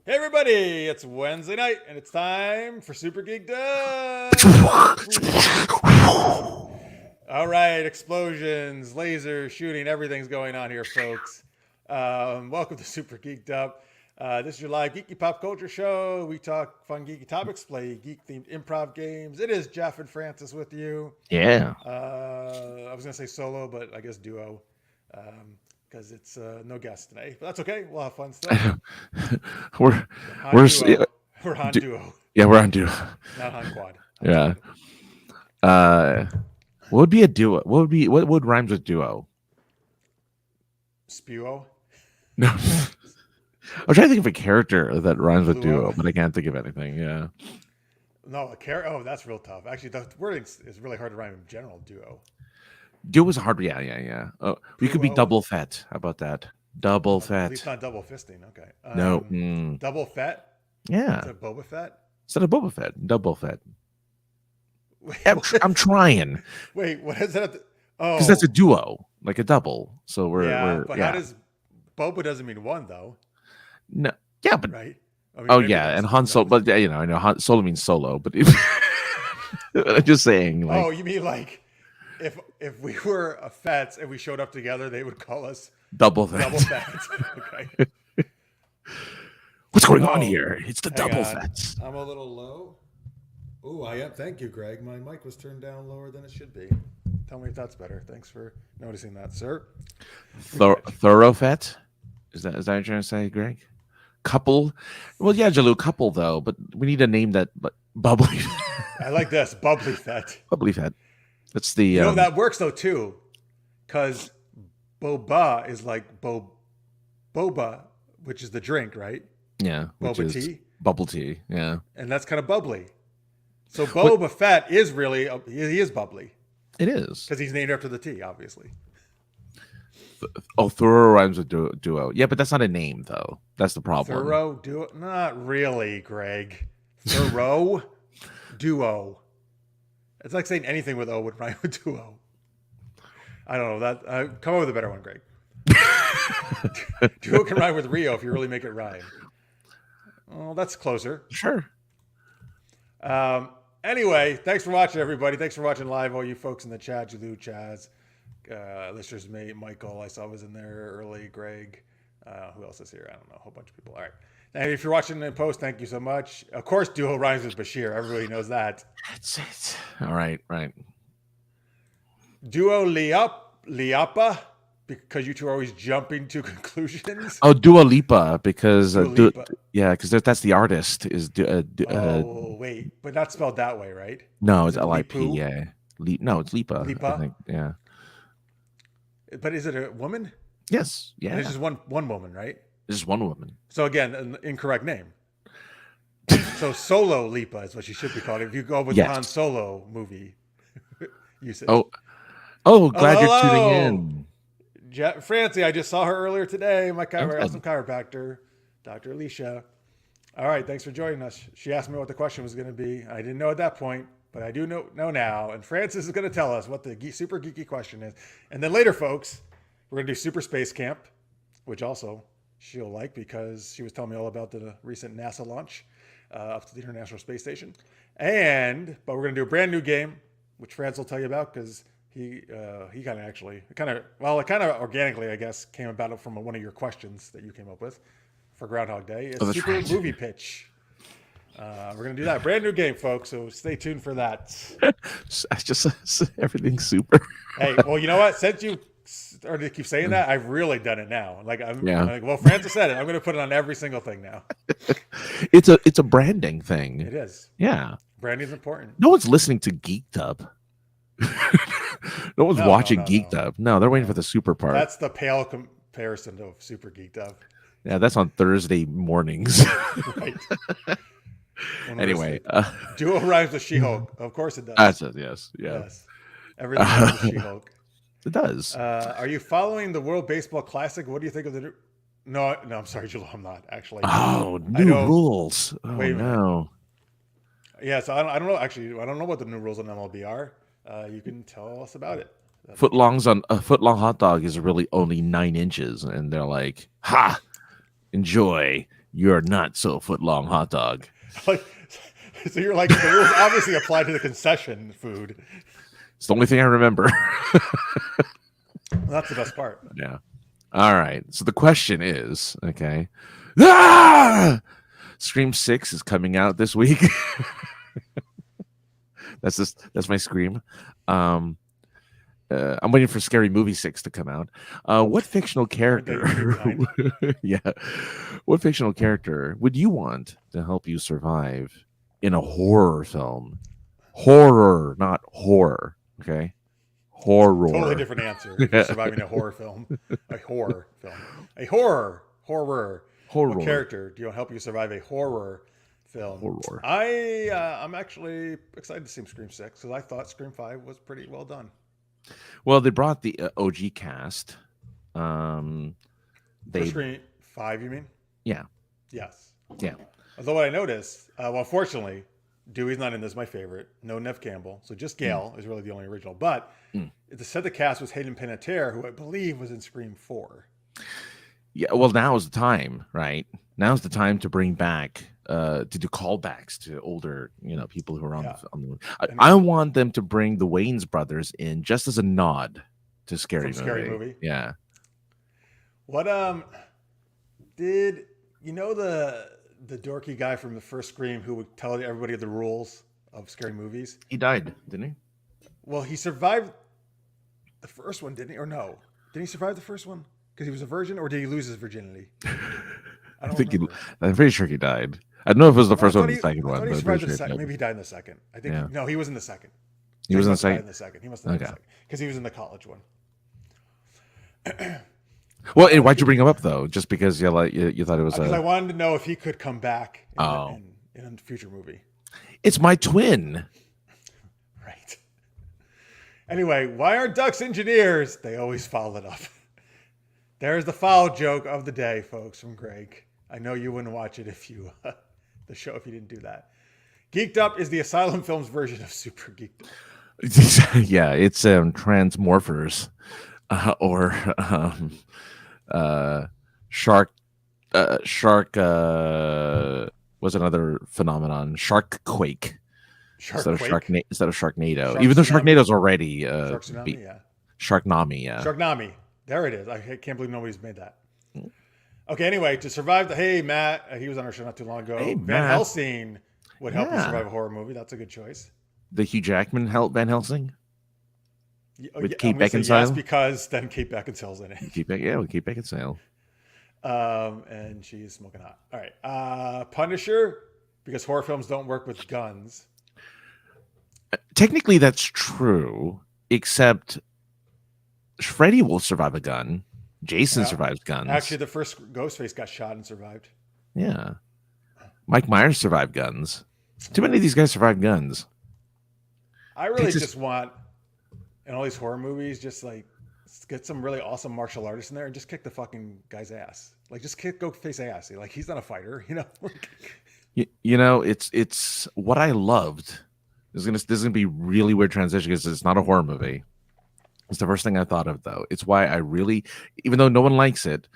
Hey everybody, it's Wednesday night and it's time for Super Geeked Up. All right, explosions, lasers, shooting, everything's going on here, folks. Welcome to Super Geeked Up. This is your live geeky pop culture show. We talk fun geeky topics, play geek-themed improv games. It is Jeff and Francis with you. Yeah. I was going to say solo, but I guess duo. Because it's no guest today, but that's okay. We'll have fun still. we're duo. We're on duo. Yeah, we're on duo. Not on quad. Yeah. What would be a duo? What would rhymes with duo? Spuo. No. I'm trying to think of a character that rhymes with duo, but I can't think of anything. Yeah. No, a character. Oh, that's real tough. Actually, the wording is really hard to rhyme in general. Duo. Duo is hard. Yeah. Oh, we could be double fat. How about that? Double fat. At least not double fisting. Okay. No. Double fat. Yeah. Instead of Boba Fett. Instead of Boba Fett, double fat. I'm trying. Wait, what is that? Oh, because that's a duo, like a double. So how does Boba doesn't mean one though? No. Yeah, but right. I mean, and Han Solo, but I know Han Solo means solo, but I'm just saying. Like, oh, you mean like if we were a Fets and we showed up together, they would call us double fat. Double Fats. Okay. What's going on here? It's the double fats. I'm a little low. Oh, I am. Thank you, Greg. My mic was turned down lower than it should be. Tell me if that's better. Thanks for noticing that, sir. Thorough fat? Is that what you're trying to say, Greg? Couple? Well, yeah, Jalou, couple though, but we need a name that bubbly. I like this bubbly fat. Bubbly fat. That's the. That works though too, because boba is like boba, which is the drink, right? Yeah, boba tea. Bubble tea. Yeah, and that's kind of bubbly. So Boba Fett is really he is bubbly. It is because he's named after the tea, obviously. Thorough rhymes with duo. Yeah, but that's not a name though. That's the problem. Thorough duo? Not really, Greg. Thorough duo. It's like saying anything with O would rhyme with duo. I don't know that. Come up with a better one, Greg. Duo can rhyme with Rio if you really make it rhyme. Oh, that's closer. Sure. Anyway, thanks for watching, everybody. Thanks for watching live, all you folks in the chat. Jalou, Chaz, listeners, mate, Michael, I saw was in there early. Greg, who else is here? I don't know. A whole bunch of people. All right. And if you're watching in post, thank you so much. Of course, duo rhymes with Bashir. Everybody knows that. That's it. All right. Duo Liapa, because you two are always jumping to conclusions. Oh, Dua Lipa, because because that's the artist. Is wait, but not spelled that way, right? No, it's L-I-P. Yeah, no, it's Lipa. Lipa, I think, yeah. But is it a woman? Yes. Yeah. And it's just one woman, right? It's just one woman. So again, an incorrect name. So Solo Lipa is what she should be called. If you go with the Han Solo movie usage. Oh, glad you're tuning in. Francie, I just saw her earlier today. My awesome chiropractor, Dr. Alicia. All right, thanks for joining us. She asked me what the question was going to be. I didn't know at that point, but I do know now. And Francis is going to tell us what the super geeky question is. And then later, folks, we're going to do Super Space Camp, which also she'll like because she was telling me all about the recent NASA launch up to the International Space Station. But we're going to do a brand new game, which Francis will tell you about because he kind of organically, I guess, came about from one of your questions that you came up with for Groundhog Day. It's Super Movie Pitch. We're going to do that. Brand new game, folks, so stay tuned for that. Everything's super. Hey, well, you know what? Since you started to keep saying that, I've really done it now. Well, Francis said it. I'm going to put it on every single thing now. It's a branding thing. It is. Yeah. Branding's important. No one's listening to Geeked Up. No one's watching Geeked Up. No, they're waiting for the super part. That's the pale comparison of Super Geeked Up. Yeah, that's on Thursday mornings. Right. Anyway. Duo rhymes with She-Hulk. Of course it does. That's it, yes. Yeah. Yes. Everything rhymes with She-Hulk. It does. Are you following the World Baseball Classic? What do you think of the... No, I'm sorry, Jalou, I'm not, actually. Oh, new rules. Oh, wait a minute. No. Yeah, so I don't know. Actually, I don't know what the new rules on MLB are. You can tell us about it. A foot-long hot dog is really only 9 inches, and they're like, "Ha, enjoy." You're not so foot long hot dog. Like, so you're like, the rules obviously apply to the concession food. It's the only thing I remember. Well, that's the best part. Yeah. All right. So the question is, okay. Ah! Scream 6 is coming out this week. That's my scream. I'm waiting for Scary Movie 6 to come out. What fictional character yeah. What fictional character would you want to help you survive in a horror film? Horror, not horror. Okay. Horror. Totally different answer. If you're surviving a horror film. A horror film. A horror. Horror. What character do you help you survive a horror film? Horror. I'm actually excited to see Scream 6 because I thought Scream 5 was pretty well done. Well, they brought the OG cast. For Scream 5, you mean? Yeah. Yes. Yeah. Although what I noticed, well, unfortunately, Dewey's not in this, my favorite. No Nev Campbell. So just Gale is really the only original. But the set the cast was Hayden Panettiere, who I believe was in Scream 4. Yeah, well, now's the time, right? Now's the time to bring back, to do callbacks to older, people who are on the. I want them to bring the Wayans brothers in just as a nod to Scary Movie. Yeah. What did you know the dorky guy from the first Scream who would tell everybody the rules of scary movies? He died, didn't he? Well, he survived the first one, didn't he? Or no? Did he survive the first one? Because he was a virgin, or did he lose his virginity? I'm pretty sure he died. I don't know if it was the first one or the second one. He survived the second. Maybe he died in the second. I think. No, he was in the second. He was in the second. He must have died in the second because he was in the college one. Well, and why'd you bring him up though? Just because you thought it was? Because I wanted to know if he could come back in a future movie. It's my twin. Right. Anyway, why aren't ducks engineers? They always follow it up. There's the foul joke of the day, folks, from Greg. I know you wouldn't watch it if you the show if you didn't do that. Geeked Up is the Asylum Films version of Super Geeked Up. Yeah, it's Transmorphers or Shark. Was another phenomenon. Shark Quake. Instead of Sharknado. Even though Sharknado's already Sharknami, yeah. Sharknami. There it is. I can't believe nobody's made that. Okay, anyway, to survive hey, Matt, he was on our show not too long ago. Hey, Van Helsing would help you survive a horror movie. That's a good choice. The Hugh Jackman Van Helsing? With Kate Beckinsale? Yes, because then Kate Beckinsale's in it. With Kate Beckinsale. And she's smoking hot. All right. Punisher, because horror films don't work with guns. Technically, that's true, except Freddy will survive a gun. Jason survives guns. Actually, the first Ghostface got shot and survived. Yeah. Mike Myers survived guns. Too many of these guys survived guns. I really just want, in all these horror movies, just like get some really awesome martial artists in there and just kick the fucking guy's ass. Like, just kick Ghostface ass. Like, he's not a fighter, It's what I loved. This is gonna be really weird transition because it's not a horror movie. It's the first thing I thought of, though. It's why I really, even though no one likes it,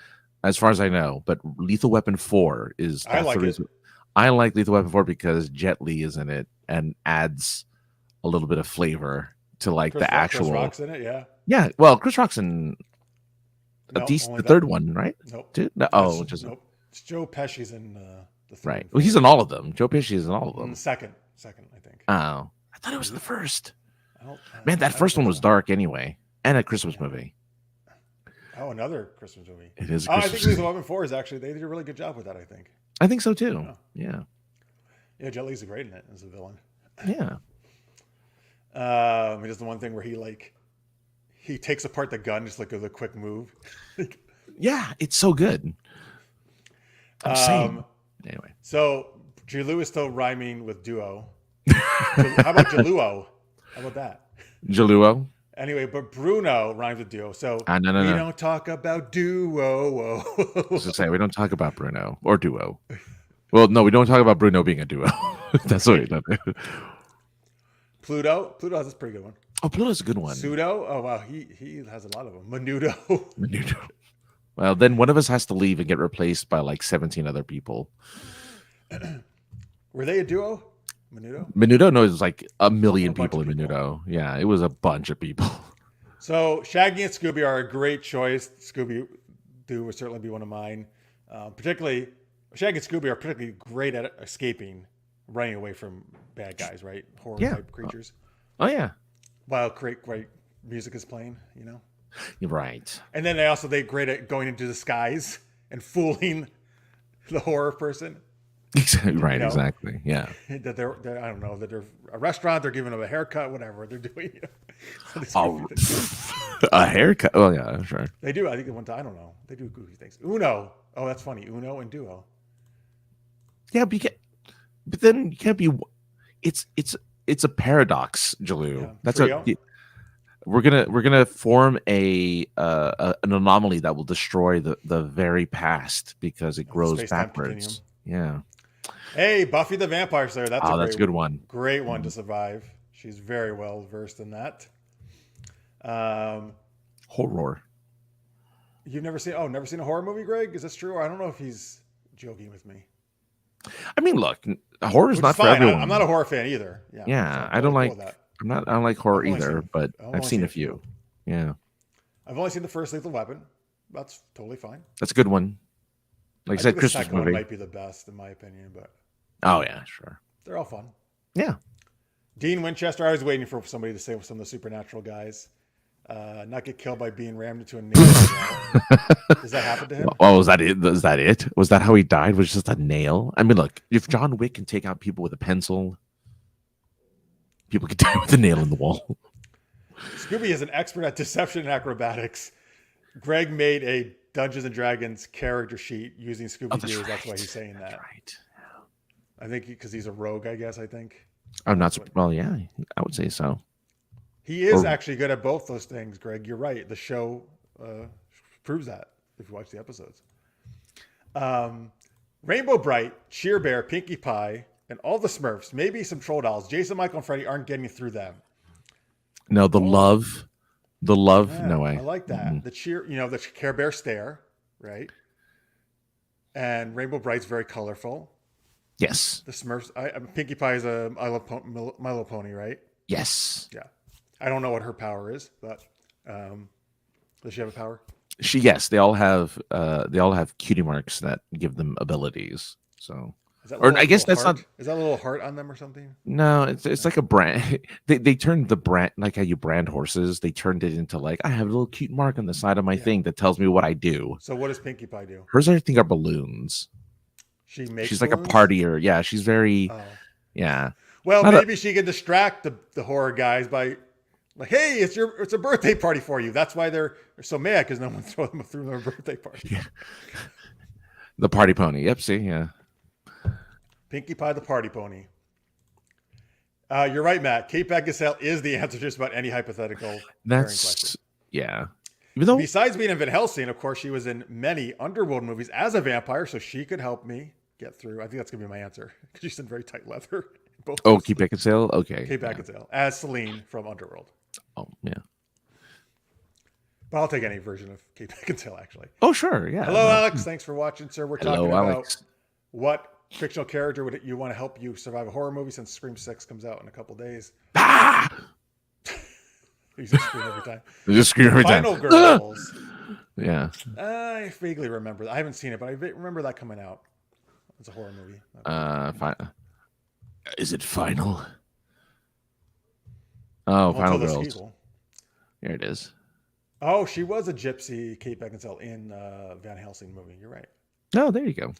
as far as I know, but Lethal Weapon 4 is. I like it. I like Lethal Weapon 4 because Jet Li is in it and adds a little bit of flavor to the actual. Chris Rock's in it, yeah. Yeah, well, Chris Rock's in the third one, right? Nope. Nope. It's Joe Pesci's in the third. Right. Well, he's in all of them. Joe Pesci is in all of them. Second, I think. Oh, I thought it was in the first. Man, that first one was dark anyway, and a Christmas movie. Oh, another Christmas movie. It is. I think Lethal Weapon 4 is actually, they did a really good job with that, I think. I think so too. Yeah. Yeah, Jet Li's great in it as a villain. Yeah. He does the one thing where he takes apart the gun just like a quick move. Yeah, it's so good. I'm saying. Anyway. So Jalu is still rhyming with duo. How about Jaluo? How about that? Jaluo. Anyway, but Bruno rhymes with duo. So no. We don't talk about duo. I was to say, we don't talk about Bruno or duo. Well, no, we don't talk about Bruno being a duo. That's what we don't do. Pluto has this pretty good one. Oh, Pluto's a good one. Pseudo. Oh wow, he has a lot of them. Menudo. Well, then one of us has to leave and get replaced by like 17 other people. Were they a duo? Menudo? Menudo, no, it was like a million A bunch people of in people. Menudo. Yeah, it was a bunch of people. So Shaggy and Scooby are a great choice. Scooby-Doo would certainly be one of mine. Particularly, Shaggy and Scooby are particularly great at escaping, running away from bad guys, right? Horror Yeah. type creatures. Oh yeah, While great music is playing, you're right. And then they're great at going into disguise and fooling the horror person. Right, know? exactly. Yeah. That they're I don't know, that they're a restaurant, they're giving them a haircut, whatever they're doing. Oh, a haircut. Oh yeah, sure. They do. I think one time, I don't know. They do goofy things. Uno. Oh, that's funny. Uno and Duo. Yeah, but then you can't be. It's a paradox, Jalou. Yeah. That's Trio. we're gonna form an anomaly that will destroy the very past because it grows Space-time backwards. Yeah. Hey, Buffy the Vampire Slayer. That's That's a good one. Great one to survive. She's very well versed in that. Horror. You've never seen a horror movie, Greg? Is this true? Or I don't know if he's joking with me. I mean, look, horror is Which not is for fine. everyone. I'm not a horror fan either. Yeah, so I don't cool like. with that. I don't like horror I've only either, seen- but I've I've only seen seen a a few. few. Yeah, I've only seen the first Lethal Weapon. That's totally fine. that's a good one. Like I said, think the Christmas second one movie. might be the best in my opinion, but Oh yeah, sure. they're all fun. Yeah. Dean Winchester. I was waiting for somebody to say some of the supernatural guys. Not get killed by being rammed into a nail. Does that happen to him? Oh, was that it? Was that it? Was that how he died? Was just a nail? I mean, look, if John Wick can take out people with a pencil, people can die with a nail in the wall. Scooby is an expert at deception and acrobatics. Greg made a Dungeons and Dragons character sheet using Scooby Doo. That's why he's saying that. Right. I think because he's a rogue. I guess. I think I'm not. Well, yeah, I would say so. he is actually good at both those things. Greg, you're right. The show proves that if you watch the episodes. Rainbow Bright, Cheer Bear, Pinkie Pie, and all the Smurfs. Maybe some Troll Dolls. Jason, Michael, and Freddy aren't getting through them. No, the love. Yeah, no way. I like that. Mm-hmm. The cheer, the Care Bear stare, right? And Rainbow Bright's very colorful. Yes. The Smurfs, Pinkie Pie is a Milo Pony, right? Yes. Yeah. I don't know what her power is, but does she have a power? Yes. They all have cutie marks that give them abilities. So. Or I guess that's heart? not. Is that a little heart on them or something? No, it's like a brand. They turned the brand, like how you brand horses. They turned it into like I have a little cute mark on the side of my thing that tells me what I do. So what does Pinkie Pie do? Hers, I think, are balloons. She's like balloons? A partier. Yeah, she's very. Oh. Yeah. Well, maybe she can distract the horror guys by like, hey, it's a birthday party for you. That's why they're so mad because no one threw them their birthday party. Yeah. The party pony. Yep. See. Yeah. Pinkie Pie the party pony. You're right, Matt. Kate Beckinsale is the answer to just about any hypothetical question. Yeah. Even though, besides being in Van Helsing, of course, she was in many Underworld movies as a vampire, so she could help me get through. I think that's gonna be my answer because she's in very tight leather. Kate Beckinsale. Okay. Kate Beckinsale as Celine from Underworld. Oh yeah. But I'll take any version of Kate Beckinsale, actually. Oh sure, yeah. Hello, Alex. Thanks for watching, sir. We're talking about what fictional character would you want to help you survive a horror movie since Scream 6 comes out in a couple days? Ah! You just scream every time. Just scream every time. Final Girls. Yeah. I vaguely remember that. I haven't seen it, but I remember that coming out. It's a horror movie. Is it Final? Oh, Final Girls. Evil. Here it is. Oh, she was a gypsy, Kate Beckinsale, in Van Helsing movie. You're right. Oh, there you go.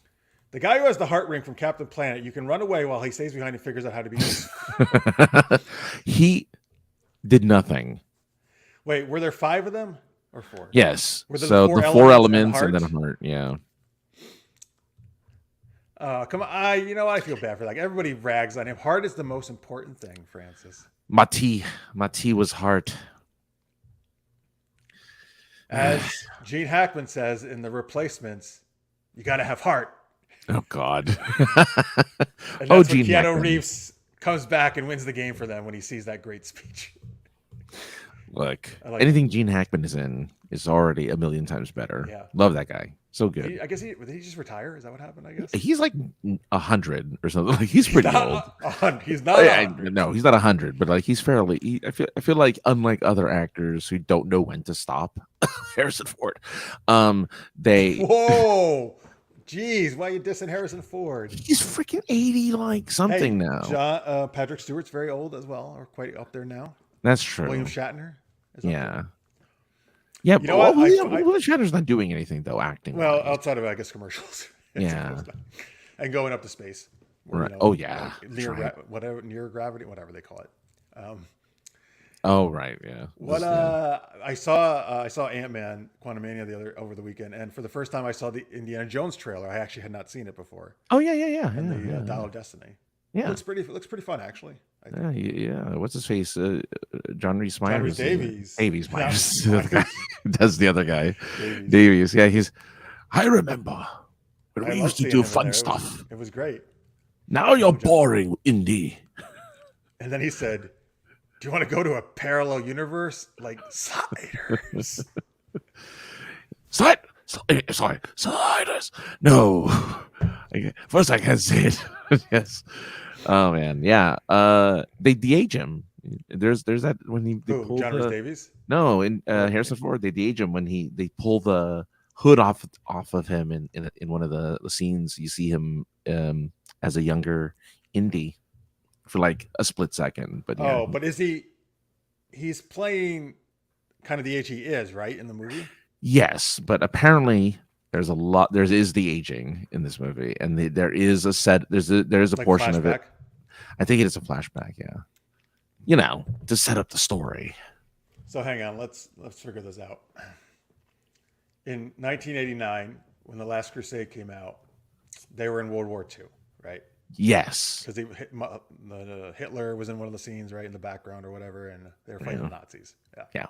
The guy who has the heart ring from Captain Planet, you can run away while he stays behind and figures out how to be. He did nothing. Wait, were there 5 of them or 4? Yes. So the 4 elements and then a heart. Yeah. Come on. I feel bad for that. Everybody rags on him. Heart is the most important thing, Francis. Mati was heart. As Gene Hackman says in The Replacements, you got to have heart. Oh, God. And that's when Keanu Reeves comes back and wins the game for them when he sees that great speech. Look, I like anything Gene Hackman is in is already a million times better. Yeah. Love that guy. So good. I guess did he just retire? Is that what happened? I guess He's like 100 or something. Like he's pretty old. He's not 100. No, he's not 100, but like he's fairly. I feel like unlike other actors who don't know when to stop, Harrison Ford, they. Whoa, jeez, why are you dissing Harrison Ford? He's freaking 80, like something now. Patrick Stewart's very old as well, or quite up there now. That's true. William Shatner. Yeah. Yeah, you know what? William Shatner's not doing anything though, acting. Well, outside of I guess commercials. Yeah, and going up to space. Right. Yeah. Like near gravity, whatever they call it. Oh right, yeah. I saw Ant-Man Quantumania over the weekend, and for the first time I saw the Indiana Jones trailer. I actually had not seen it before. Oh yeah. And the Dial of Destiny. Yeah, it looks pretty fun actually. Yeah. What's his face? John Rhys Meyers. John Rhys Davies. Davies Myers. That's the other guy. Davies. Yeah, I remember when we used to do fun stuff. It was great. Now you're boring, Indy. And then he said, "Do you want to go to a parallel universe like Sliders?" Sliders. No. First I can say it. Yes. Oh man, yeah. They de-age him. There's that when they pull John Rhys Davies? No, in Harrison Ford, they de-age him when they pull the hood off of him in one of the scenes. You see him as a younger Indy for like a split second. But yeah. But he's playing kind of the age he is, right, in the movie? Yes, but apparently there is the aging in this movie, and there is a like portion of it. I think it is a flashback, yeah. To set up the story. So hang on, let's figure this out. In 1989, when The Last Crusade came out, they were in World War II, right? Yes. Because Hitler was in one of the scenes, right, in the background or whatever, and they were fighting the Nazis. Yeah.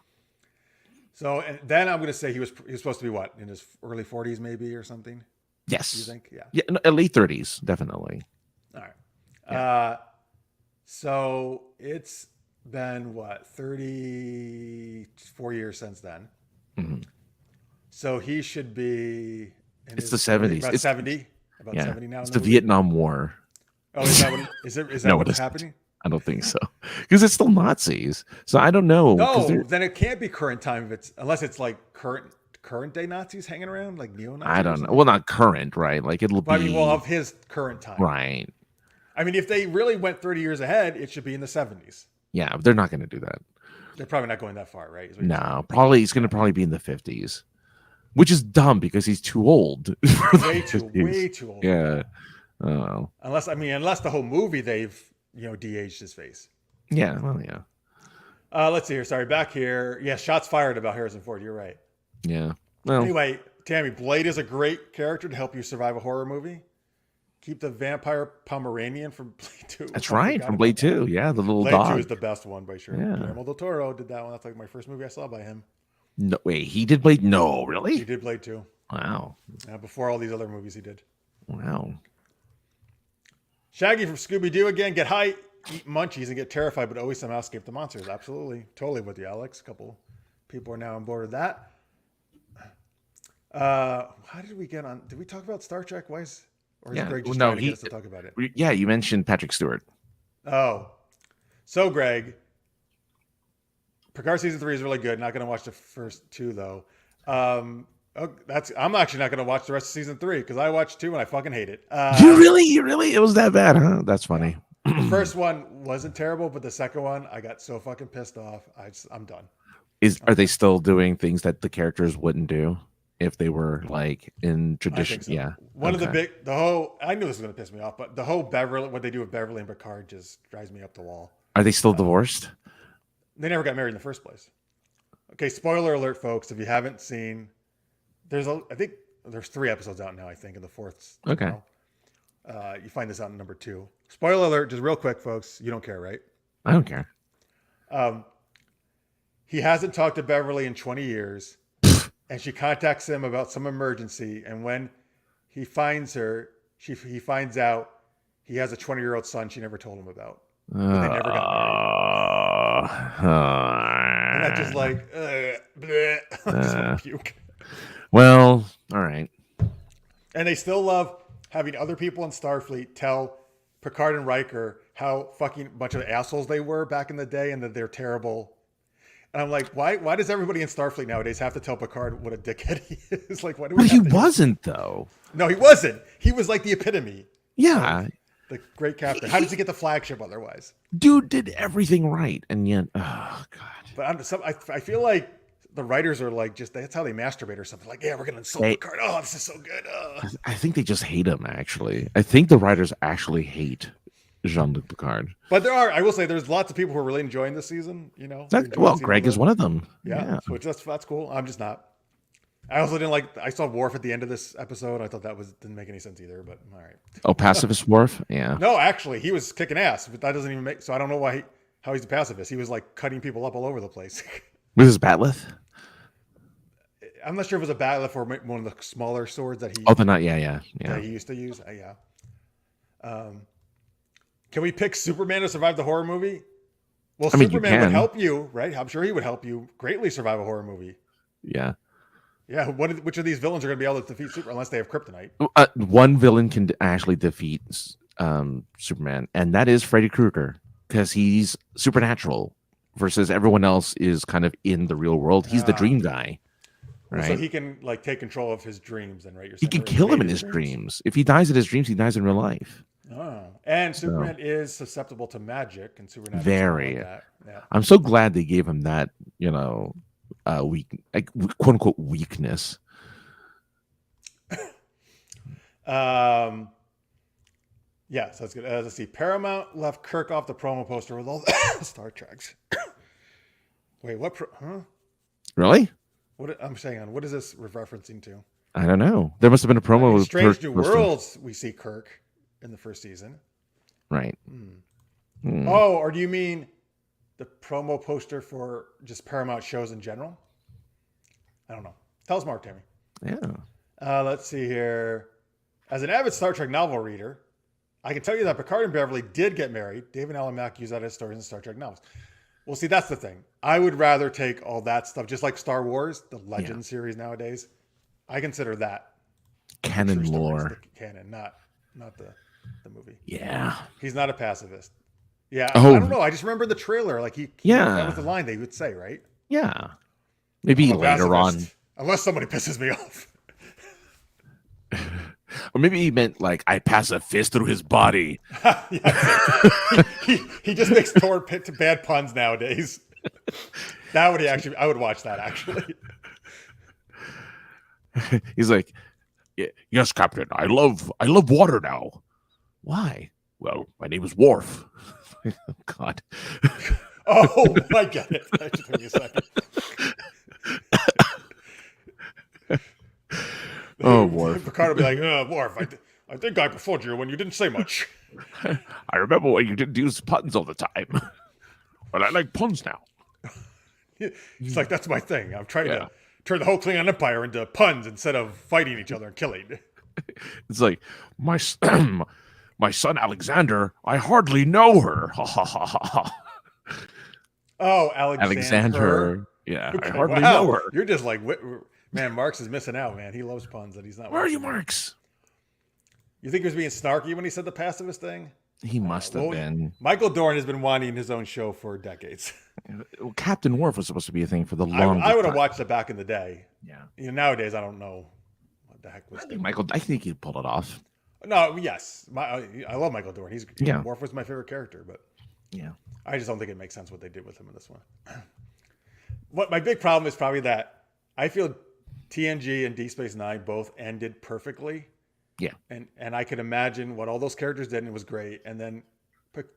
So, and then I'm going to say he was supposed to be what, in his early 40s maybe or something? Yes. You think? Yeah. Yeah, no, late 30s, definitely. All right. Yeah. So it's been what, 34 years since then. Mm-hmm. So he should be it's the 70s. About 70. About 70 now. It's the Vietnam War. Oh, is that what's happening? I don't think so, because it's still Nazis. So I don't know. No, then it can't be current time unless it's like current day Nazis hanging around, like neo-Nazis. I don't know. Well, not current, right? Like it'll be. Of his current time, right? I mean, if they really went 30 years ahead, it should be in the 70s. Yeah, but they're not going to do that. They're probably not going that far, right? No, probably it's going to be in the 50s, which is dumb because he's too old. way too old. Yeah. Oh. Unless the whole movie they've de-aged his face. Yeah. Well, yeah. Let's see here. Sorry, back here. Yeah, shots fired about Harrison Ford. You're right. Yeah. Well, anyway, Tammy, Blade is a great character to help you survive a horror movie. Keep the vampire Pomeranian from Blade 2. That's right, from Blade 2. Yeah, the little dog. Blade 2 is the best one by sure. Yeah. Guillermo del Toro did that one. That's like my first movie I saw by him. No, wait, he did Blade? No, really? He did Blade 2. Wow. Before all these other movies he did. Wow. Shaggy from Scooby-Doo again. Get high, eat munchies, and get terrified, but always somehow escape the monsters. Absolutely. Totally with you, Alex. A couple people are now on board with that. How did we get on? Did we talk about Star Trek? Why is... Or is Greg just trying to get us to talk about it? Yeah, you mentioned Patrick Stewart. Oh. So, Greg, Picard Season 3 is really good. Not going to watch the first two, though. I'm actually not going to watch the rest of Season 3 because I watched 2 and I fucking hate it. You really? It was that bad, huh? That's funny. The first one wasn't terrible, but the second one, I got so fucking pissed off. I'm done. Are they still doing things that the characters wouldn't do? If they were like in tradition, so. Yeah. One of I knew this was going to piss me off, but the whole what they do with Beverly and Picard just drives me up the wall. Are they still divorced? They never got married in the first place. Okay, spoiler alert, folks. If you haven't seen, I think there's 3 episodes out now, I think, in the 4th. Okay. You find this out in number 2. Spoiler alert, just real quick, folks. You don't care, right? I don't care. He hasn't talked to Beverly in 20 years. And she contacts him about some emergency. And when he finds her, he finds out he has a 20-year-old son she never told him about. They never got married. And that just like, bleh, I just want to puke. Well, all right. And they still love having other people in Starfleet tell Picard and Riker how fucking bunch of assholes they were back in the day and that they're terrible. And I'm like, why does everybody in Starfleet nowadays have to tell Picard what a dickhead he is? Like, why do we? But he wasn't, though. No, he wasn't. He was like the epitome. Yeah. The great captain. How does he get the flagship otherwise? Dude did everything right. And yet, oh, God. But I feel like the writers are like, just that's how they masturbate or something. Like, yeah, we're going to insult Picard. Oh, this is so good. I think they just hate him, actually. I think the writers actually hate Jean-Luc Picard. But I will say, there's lots of people who are really enjoying this season. You know, Greg is one of them. Yeah. Which that's cool. I'm just not. I also didn't like. I saw Worf at the end of this episode. I thought that didn't make any sense either. But all right. Oh, pacifist Worf. Yeah. No, actually, he was kicking ass. But that doesn't even make. So I don't know how he's a pacifist. He was like cutting people up all over the place. With his batleth. I'm not sure if it was a batleth or one of the smaller swords that he. Oh, the not. Yeah. That he used to use. Yeah. Can we pick Superman to survive the horror movie? Well, Superman would help you, right? I'm sure he would help you greatly survive a horror movie. Yeah. Yeah. Which of these villains are going to be able to defeat Superman unless they have kryptonite? One villain can actually defeat Superman, and that is Freddy Krueger, because he's supernatural versus everyone else is kind of in the real world. He's the dream guy. Right. So he can like take control of his dreams, and right? He can kill him in his dreams. If he dies in his dreams, he dies in real life. Oh, and Superman is susceptible to magic and supernatural. Very. Like that. Yeah. I'm so glad they gave him that, quote unquote weakness. Yeah, so that's good. Let's see. Paramount left Kirk off the promo poster with all the Star Treks. Wait, what? Really? What I'm saying? What is this referencing to? I don't know. There must have been a promo with Strange New Worlds. We see Kirk in the first season, right? Oh, or do you mean the promo poster for just Paramount shows in general? I don't know. Tell us more, Tammy. Yeah. Let's see here. As an avid Star Trek novel reader, I can tell you that Picard and Beverly did get married. David Allen Mack used that as stories in Star Trek novels. Well, see, that's the thing. I would rather take all that stuff, just like Star Wars, the Legend series nowadays. I consider that canon lore. Canon, not the movie. Yeah. He's not a pacifist. Yeah. Oh. I don't know. I just remember the trailer. Like that was the line they would say, right? Yeah. Maybe later on. Unless somebody pisses me off. Or maybe he meant like, I pass a fist through his body. he just makes bad puns nowadays. I would watch that actually. He's like, yes, Captain, I love water now. Why? Well, my name is Worf. God. Oh, I get it. That should take me a second. Oh, Worf. Picard will be like, Worf, I think I preferred you when you didn't say much. I remember when you didn't use puns all the time. But I like puns now. It's like, that's my thing. I'm trying to turn the whole Klingon Empire into puns instead of fighting each other and killing. It's like, my son Alexander, I hardly know her. Oh, Alexander. Yeah, okay, I hardly know her. You're just like, man, Marx is missing out, man. He loves puns and he's not. Where are you, Marx? You think he was being snarky when he said the pacifist thing? He must have been. Michael Dorn has been wanting his own show for decades. Well, Captain Worf was supposed to be a thing for the longest I would have watched it back in the day. Yeah. Nowadays, I don't know what the heck was. I think he pulled it off. No, yes. I love Michael Dorn. Worf was my favorite character, but I just don't think it makes sense what they did with him in this one. What my big problem is probably that I feel TNG and Deep Space Nine both ended perfectly. Yeah. And I could imagine what all those characters did, and it was great. And then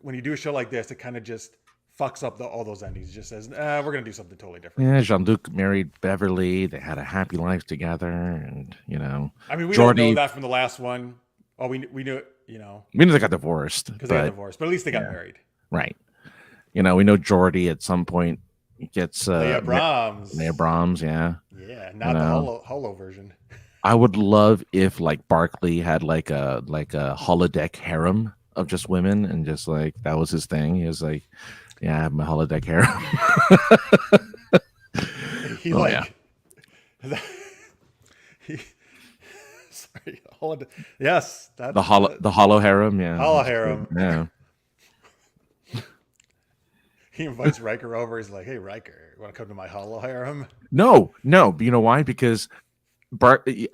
when you do a show like this, it kind of just fucks up all those endings. It just says, we're going to do something totally different. Yeah, Jean-Luc married Beverly. They had a happy life together. And, I mean, we don't know that from the last one. Oh, we knew it, We knew they got divorced. Because they got divorced. But at least they got married. Right. We know Geordi at some point gets... Leah Brahms. Yeah. Yeah, not the holo version. I would love if Barkley had like a holodeck harem of just women, and just that was his thing. He was like, yeah, I have my holodeck harem. he Oh, like he sorry, hold on. Yes, that's the hollow harem. Yeah, hollow that's great. harem. Yeah. He invites Riker over. He's like, "Hey, Riker, you want to come to my hollow harem?" No. But you know why? Because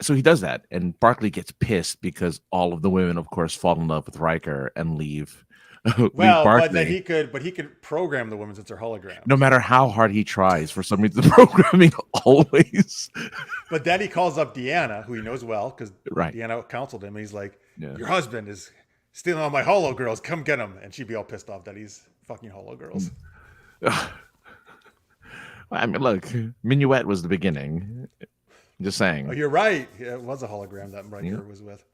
so he does that, and Barkley gets pissed because all of the women, of course, fall in love with Riker and leave leave Well, but then Barkley. he could program the women since they're holograms. No matter how hard he tries, for some reason, the programming always. But then he calls up Deanna, who he knows well, because Right. Deanna counseled him. And he's like, Yeah. "Your husband is stealing all my holo girls. Come get him." And she'd be all pissed off that he's fucking holo girls. I mean, look, Minuet was the beginning. Just saying. Oh, you're right. Yeah, it was a hologram that Riker was with.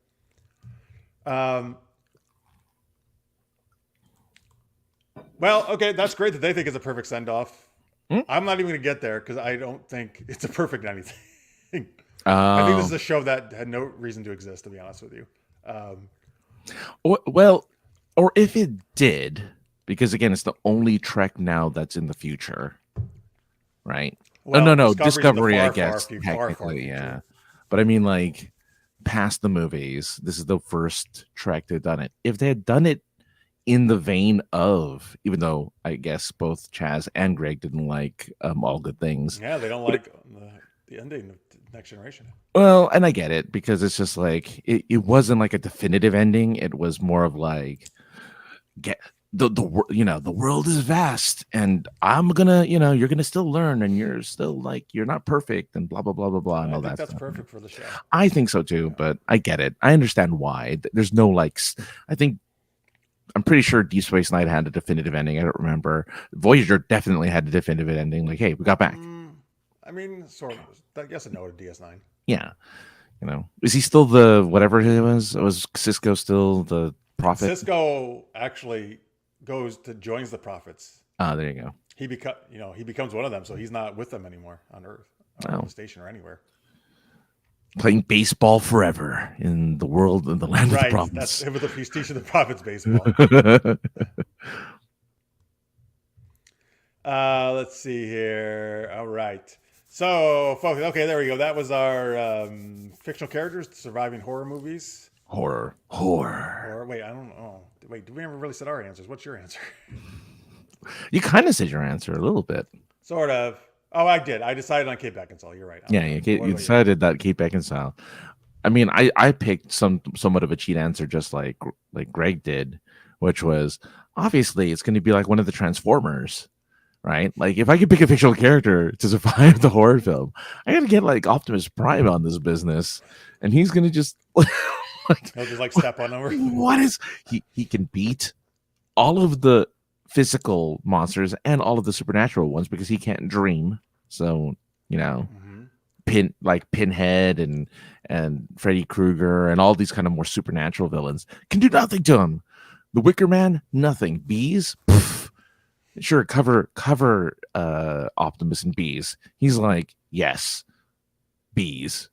Well, okay, that's great that they think it's a perfect send-off. I'm not even going to get there because I don't think it's a perfect anything. I think this is a show that had no reason to exist, to be honest with you. Well, or if it did, because again, it's the only Trek now that's in the future, right? Well, no, Discovery's in the Discovery, far, I guess, far technically, future. yeah. But I mean, like, past the movies, this is the first Trek to have done it. If they had done it in the vein of, even though I guess both Chaz and Greg didn't like All Good Things. Yeah, they don't like the ending of Next Generation. Well, and I get it because it's just like it wasn't like a definitive ending. It was more of like get the world is vast and I'm gonna you're gonna still learn and you're still like you're not perfect and blah blah blah blah blah and all that. That's stuff. perfect for the show. I think so too, but I get it. I understand why. There's no like. I'm pretty sure Deep Space Nine had a definitive ending. I don't remember. Voyager definitely had a definitive ending. Like, hey, we got back. I mean, sort of. I guess a no to DS9. Yeah. Is he still the whatever it was? Was Cisco still the prophet? Cisco actually joins the prophets. Ah, there you go. He becomes one of them, so he's not with them anymore on Earth, or on the station, or anywhere. Playing baseball forever in the world in the land of the prophets. That's it. He's teaching the prophets baseball. Let's see here. All right. So, folks, okay, there we go. That was our fictional characters surviving horror movies. Horror. Or wait, I don't know. Wait, did we never really said our answers? What's your answer? You kind of said your answer a little bit. Sort of. Oh, I did. I decided on Kate Beckinsale. You're right. You decided that Kate Beckinsale. I mean, I picked somewhat of a cheat answer, just like Greg did, which was obviously it's going to be like one of the Transformers, right? Like if I could pick a fictional character to survive the horror film, I got to get like Optimus Prime on this business, and he's going to just he'll just like step on over. What is he can beat all of the physical monsters and all of the supernatural ones because he can't dream. So Pinhead and Freddy Krueger and all these kind of more supernatural villains can do nothing to him. The Wicker Man, nothing. Bees, poof. Sure, cover Optimus and bees. He's like, yes, bees,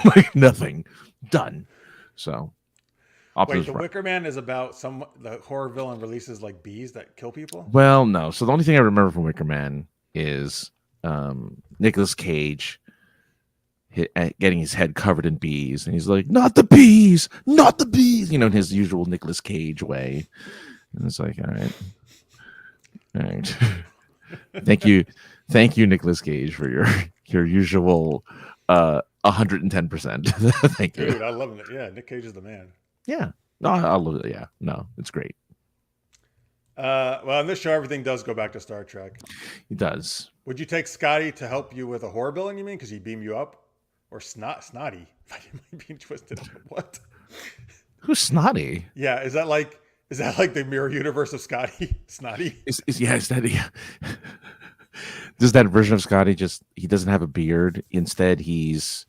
like nothing, done. So. Wait, the Wicker Man is about the horror villain releases like bees that kill people? Well, no. So the only thing I remember from Wicker Man is Nicolas Cage getting his head covered in bees, and he's like, "Not the bees, not the bees," in his usual Nicolas Cage way. And it's like, all right. Thank you, Nicolas Cage, for your usual 110%. Thank you, dude. I love it. Yeah, Nick Cage is the man. Yeah. No, I love it. Yeah. No, it's great. Well, in this show, everything does go back to Star Trek. It does. Would you take Scotty to help you with a horror villain, you mean? Because he'd beam you up? Or Snotty? Being twisted. What? Who's Snotty? Yeah, is that like the mirror universe of Scotty? Snotty? Is that does that version of Scotty he doesn't have a beard? Instead, he's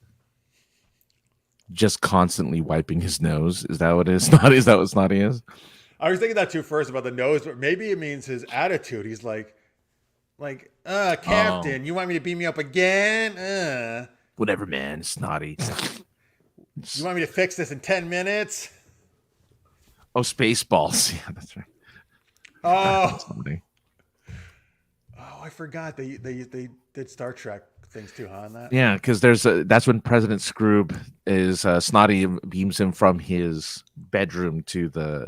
just constantly wiping his nose. Is that what it is? Is that what Snotty is? I was thinking that too first about the nose, but maybe it means his attitude. He's like, Captain, you want me to beam me up again? Whatever, man. Snotty. You want me to fix this in 10 minutes? Oh, Spaceballs. Yeah, that's right. Oh, I forgot they did Star Trek things too, huh? On that. Yeah, because that's when President Scroob is Snotty beams him from his bedroom to the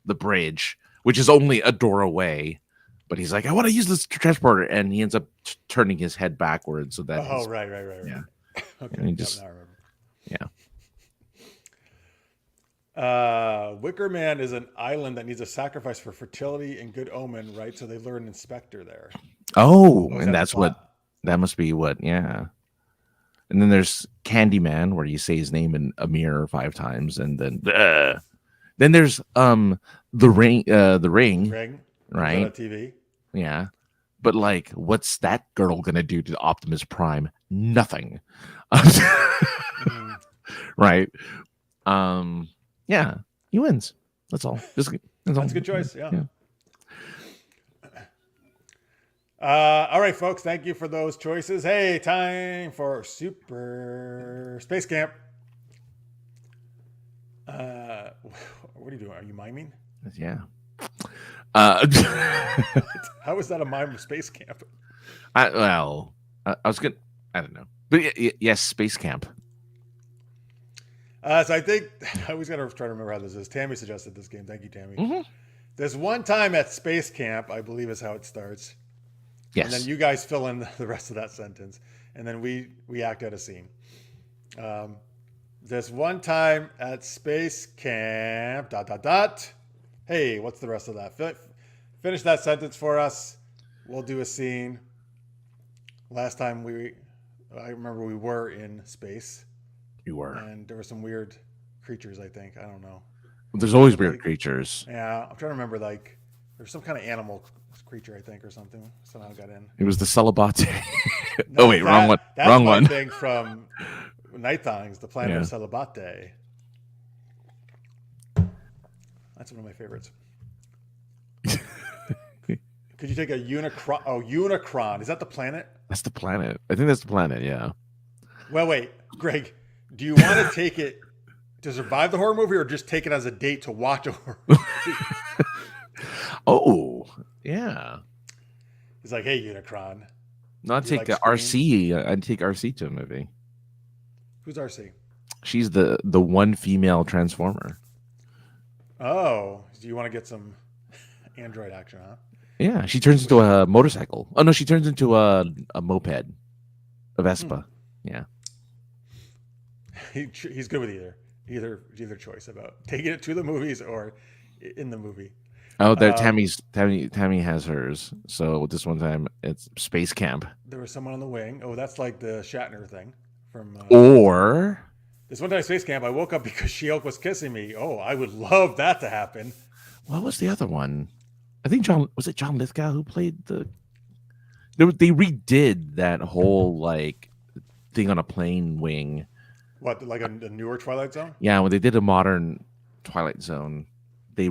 bridge, which is only a door away. But he's like, I want to use this transporter, and he ends up turning his head backwards so that. Oh, right. Yeah. Okay. And he just, now I remember. yeah. Wicker Man is an island that needs a sacrifice for fertility and good omen, right? So they lure an inspector there. Oh, is and that that's that must be what, yeah. And then there's Candyman, where you say his name in a mirror 5 times, and then there's the ring, Ring, right? on TV. Yeah, but like, what's that girl gonna do to Optimus Prime? Nothing. Right? Yeah, he wins. That's all. That's a good choice. Yeah. All right, folks. Thank you for those choices. Hey, time for Super Space Camp. What are you doing? Are you miming? Yeah. How is that a mime of Space Camp? I was gonna. I don't know, but yes, Space Camp. So I think I always got to try to remember how this is. Tammy suggested this game. Thank you, Tammy. Mm-hmm. There's one time at Space Camp, I believe is how it starts. Yes. And then you guys fill in the rest of that sentence, and then we act out a scene. There's one time at Space Camp. ... Hey, what's the rest of that? Finish that sentence for us. We'll do a scene. Last time I remember we were in space. You were. And there were some weird creatures, I think. I don't know. There's always weird creatures. Yeah, I'm trying to remember, like, there's some kind of animal creature, I think, or something. Somehow got in. It was the Celibate. No, oh, wait, wrong one. That's wrong my one. thing from Night Thongs, the planet of Celibate. That's one of my favorites. Could you take a Unicron? Oh, Unicron. Is that the planet? That's the planet. I think that's the planet, yeah. Well, wait, Greg, do you want to take it to survive the horror movie or just take it as a date to watch a horror movie? Oh, yeah. He's like, hey, Unicron. No, I'd take RC. I'd take RC to a movie. Who's RC? She's the one female Transformer. Oh, do you want to get some android action, huh? Yeah, she turns into a motorcycle. Oh, no, she turns into a moped. A Vespa. Yeah. He's good with either choice about taking it to the movies or in the movie. Oh, Tammy has hers. So this one time it's Space Camp. There was someone on the wing. Oh, that's like the Shatner thing from. Or this one time Space Camp, I woke up because She-Hulk was kissing me. Oh, I would love that to happen. What was the other one? I think John Lithgow who played the. They redid that whole like thing on a plane wing. What, like a newer Twilight Zone? Yeah, when they did a modern Twilight Zone, I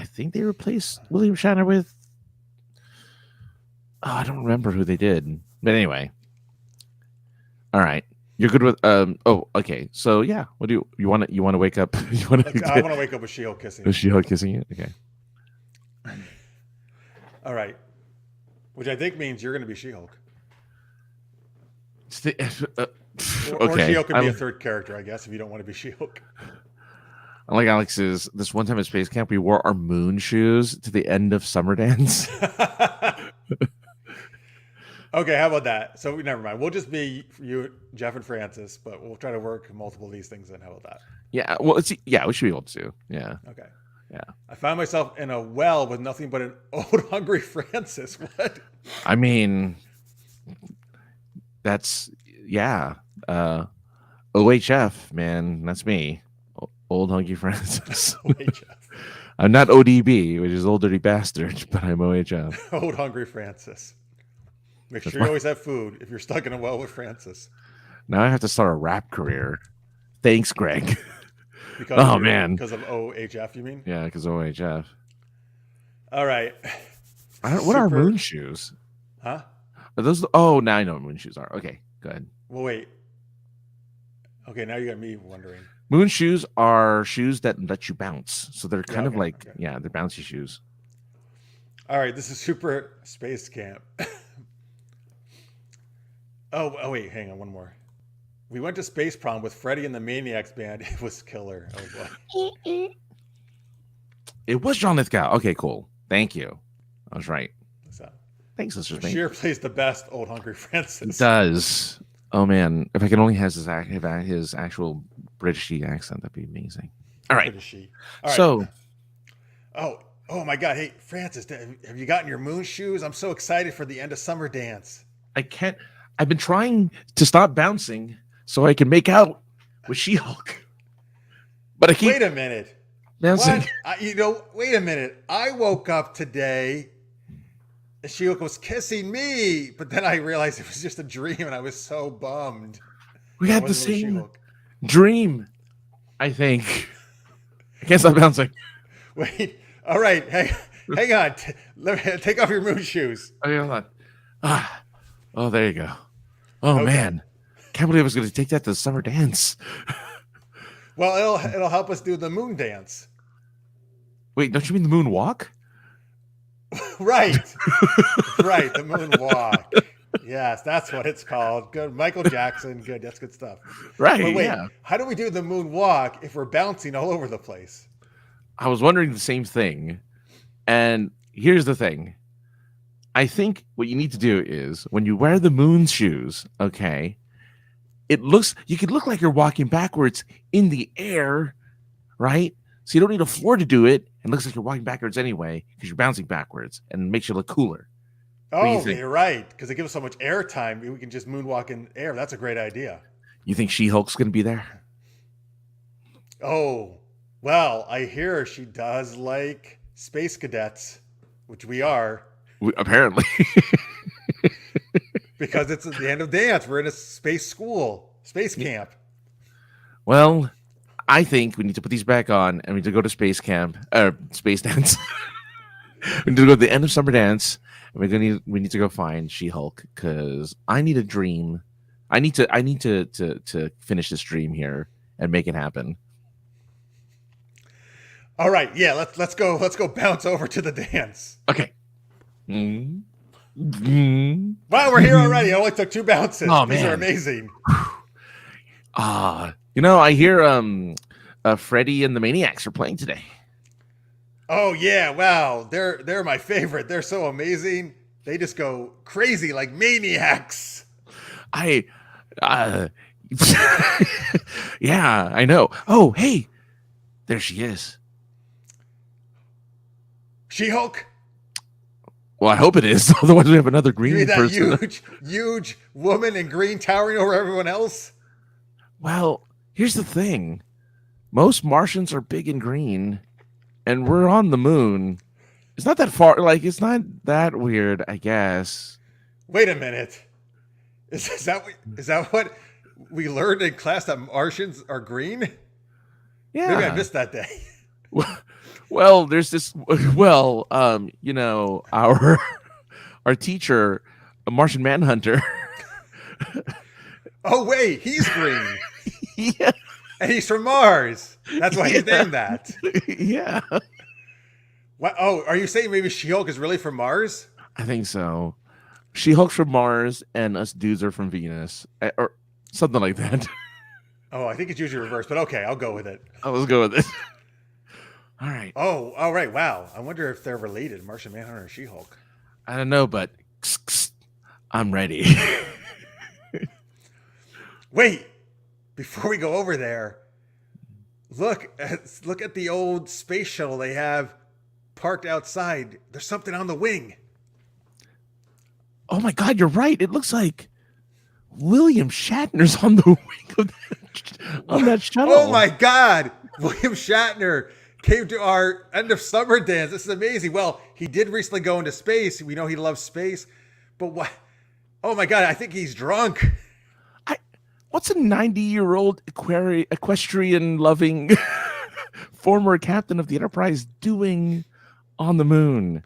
think they replaced William Shatner with. Oh, I don't remember who they did, but anyway. All right, you're good with. Oh, okay. So yeah, what do you want to wake up? I want to wake up with She-Hulk kissing. With She-Hulk kissing you? Okay. All right. Which I think means you're going to be She-Hulk. Or She-Hulk could be a third character, I guess, if you don't want to be She-Hulk. Like Alex's, this one time at Space Camp, we wore our moon shoes to the end of summer dance. Okay, how about that? So never mind. We'll just be you, Jeff, and Francis, but we'll try to work multiple of these things in. How about that? Yeah, well, we should be able to. Yeah. Okay. Yeah. I found myself in a well with nothing but an old, hungry Francis. What? I mean, that's, yeah. OHF, man. That's me. Old, hungry Francis. OHF. I'm not ODB, which is Old Dirty Bastard, but I'm OHF. Old, hungry Francis. Make sure you always have food if you're stuck in a well with Francis. Now I have to start a rap career. Thanks, Greg. Man. Because of OHF, you mean? Yeah, because of OHF. All right. What are moon shoes? Huh? Are those? Oh, now I know what moon shoes are. Okay, go ahead. Well, wait. Okay, now you got me wondering. Moon shoes are shoes that let you bounce. So they're kind of like, they're bouncy shoes. All right, this is Super Space Camp. Oh, wait, hang on, one more. We went to Space Prom with Freddie and the Maniacs band. It was killer. Oh boy. It was John Lithgow. Okay, cool. Thank you. I was right. So, Thanks, Sister so Spain. Sheer plays the best old Hungry Francis. Does. Oh man, if I can only have his actual British accent, that'd be amazing. All right. All right. So, oh my God! Hey, Francis, have you gotten your moon shoes? I'm so excited for the end of summer dance. I can't. I've been trying to stop bouncing so I can make out with She-Hulk, but I keep. Wait a minute. Bouncing. Wait a minute. I woke up today. She-Hulk was kissing me, but then I realized it was just a dream, and I was so bummed. We had the same dream, I think. I can't stop bouncing. Wait. All right. Hang on. Take off your moon shoes. Okay, hold on. Oh, there you go. Oh, okay. Man. Can't believe I was going to take that to the summer dance. Well, it'll help us do the moon dance. Wait, don't you mean the moon walk? Right. Right, the moon walk. Yes, that's what it's called. Good. Michael Jackson. Good. That's good stuff. Right. But wait, yeah. How do we do the moon walk if we're bouncing all over the place? I was wondering the same thing. And here's the thing. I think what you need to do is when you wear the moon shoes, okay, you could look like you're walking backwards in the air, right? So you don't need a floor to do it. It looks like you're walking backwards anyway because you're bouncing backwards and it makes you look cooler. Oh, you're right. Because it gives us so much air time. We can just moonwalk in air. That's a great idea. You think She-Hulk's going to be there? Oh, well, I hear she does like space cadets, which we are. Apparently. Because it's at the end of dance. We're in a space camp. Well, I think we need to put these back on and we need to go to space dance. We need to go to the end of summer dance and we need to go find She-Hulk because I need a dream. I need to finish this dream here and make it happen. All right, yeah, let's go bounce over to the dance. Okay. Wow, we're here already. It only took 2 bounces. Oh, These man. are amazing. I hear Freddie and the Maniacs are playing today. Oh yeah, wow. They're my favorite. They're so amazing. They just go crazy like maniacs. Yeah, I know. Oh, hey. There she is. She-Hulk? Well, I hope it is. Otherwise, we have another green you mean that person. huge woman in green towering over everyone else? Well, here's the thing. Most Martians are big and green, and we're on the moon. It's not that far. Like, it's not that weird, I guess. Wait a minute. Is that what we learned in class, that Martians are green? Yeah. Maybe I missed that day. Well, there's this. Well, our teacher, a Martian Manhunter. Oh wait, he's green. Yeah, and he's from Mars. That's why he's named that. Yeah. What? Oh, are you saying maybe She-Hulk is really from Mars? I think so. She-Hulk's from Mars, and us dudes are from Venus, or something like that. Oh, I think it's usually reversed, but okay, I'll go with it. Let's go with it. All right. Oh, all right. Wow. I wonder if they're related, Martian Manhunter and She-Hulk. I don't know, but I'm ready. Wait, before we go over there, look at the old space shuttle they have parked outside. There's something on the wing. Oh my God, you're right. It looks like William Shatner's on the wing of that shuttle. Oh my God, William Shatner came to our end of summer dance. This is amazing. Well, he did recently go into space. We know he loves space, but what? Oh my God, I think he's drunk. What's a 90-year-old equestrian-loving former captain of the Enterprise doing on the moon?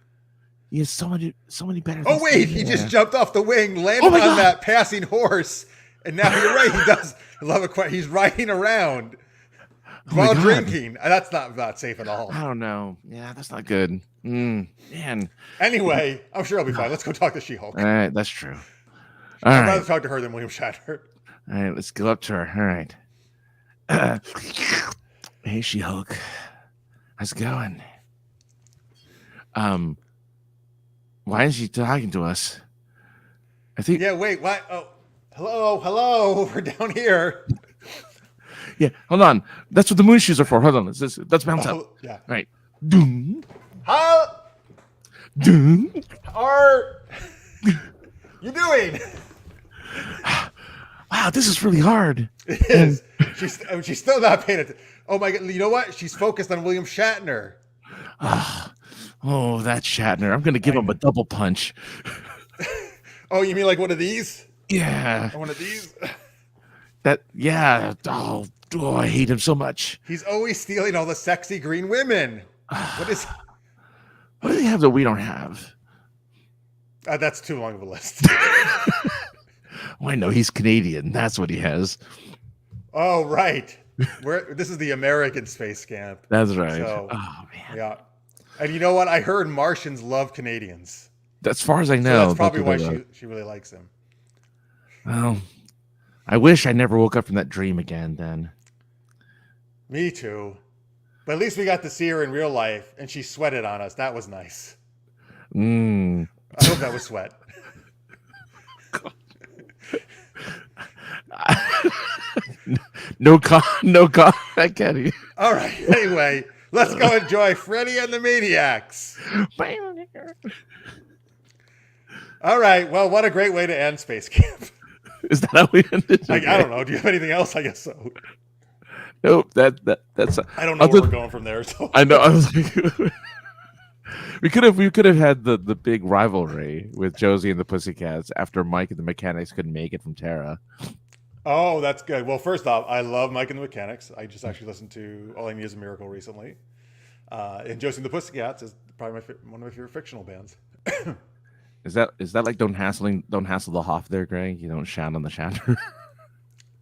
He has so many better things. Oh wait, he just jumped off the wing, landed on that passing horse, and now you're right. He does love he's riding around while drinking. That's not safe at all. I don't know. Yeah, that's not good. Man. Anyway, I'm sure I'll be fine. Let's go talk to She-Hulk. All right, that's true. All I'd right. rather talk to her than William Shatner. All right, let's go up to her. All right. Hey, She-Hulk. How's it going? Why is she talking to us? I think. Yeah, wait, what? Oh, hello. We're down here. Yeah, hold on. That's what the moon shoes are for. Hold on. Let's bounce up. All Yeah. right. Doom. How Doom. are you doing? Wow, this is really hard. It is. She's still not paying attention. Oh my God! You know what? She's focused on William Shatner. Oh, that Shatner. I'm gonna give him a double punch. Oh, you mean like one of these? Yeah. One of these? Yeah. Oh, I hate him so much. He's always stealing all the sexy green women. What is? What do they have that we don't have? That's too long of a list. Oh, I know he's Canadian. That's what he has. Oh, right. This is the American space camp. That's right. So, oh man. Yeah. And you know what? I heard Martians love Canadians. As far as I know, So that's probably why she really likes him. Well, I wish I never woke up from that dream again. Then. Me too. But at least we got to see her in real life, and she sweated on us. That was nice. I hope that was sweat. No comment, Kenny. All right. Anyway, let's go enjoy Freddy and the Maniacs. All right. Well, what a great way to end Space Camp. Is that how we ended? I don't know. Do you have anything else? I guess so. Nope. That's. I don't know where we're going from there. So I know. I was like, we could have had the big rivalry with Josie and the Pussycats after Mike and the Mechanics couldn't make it from Terra. Oh, that's good. Well, first off, I love Mike and the Mechanics. I just actually listened to All I Need Is a Miracle recently. And Josie and the Pussycats is probably one of my favorite fictional bands. Is that like don't hassle the Hoff there, Greg? You don't shout on the Shatner.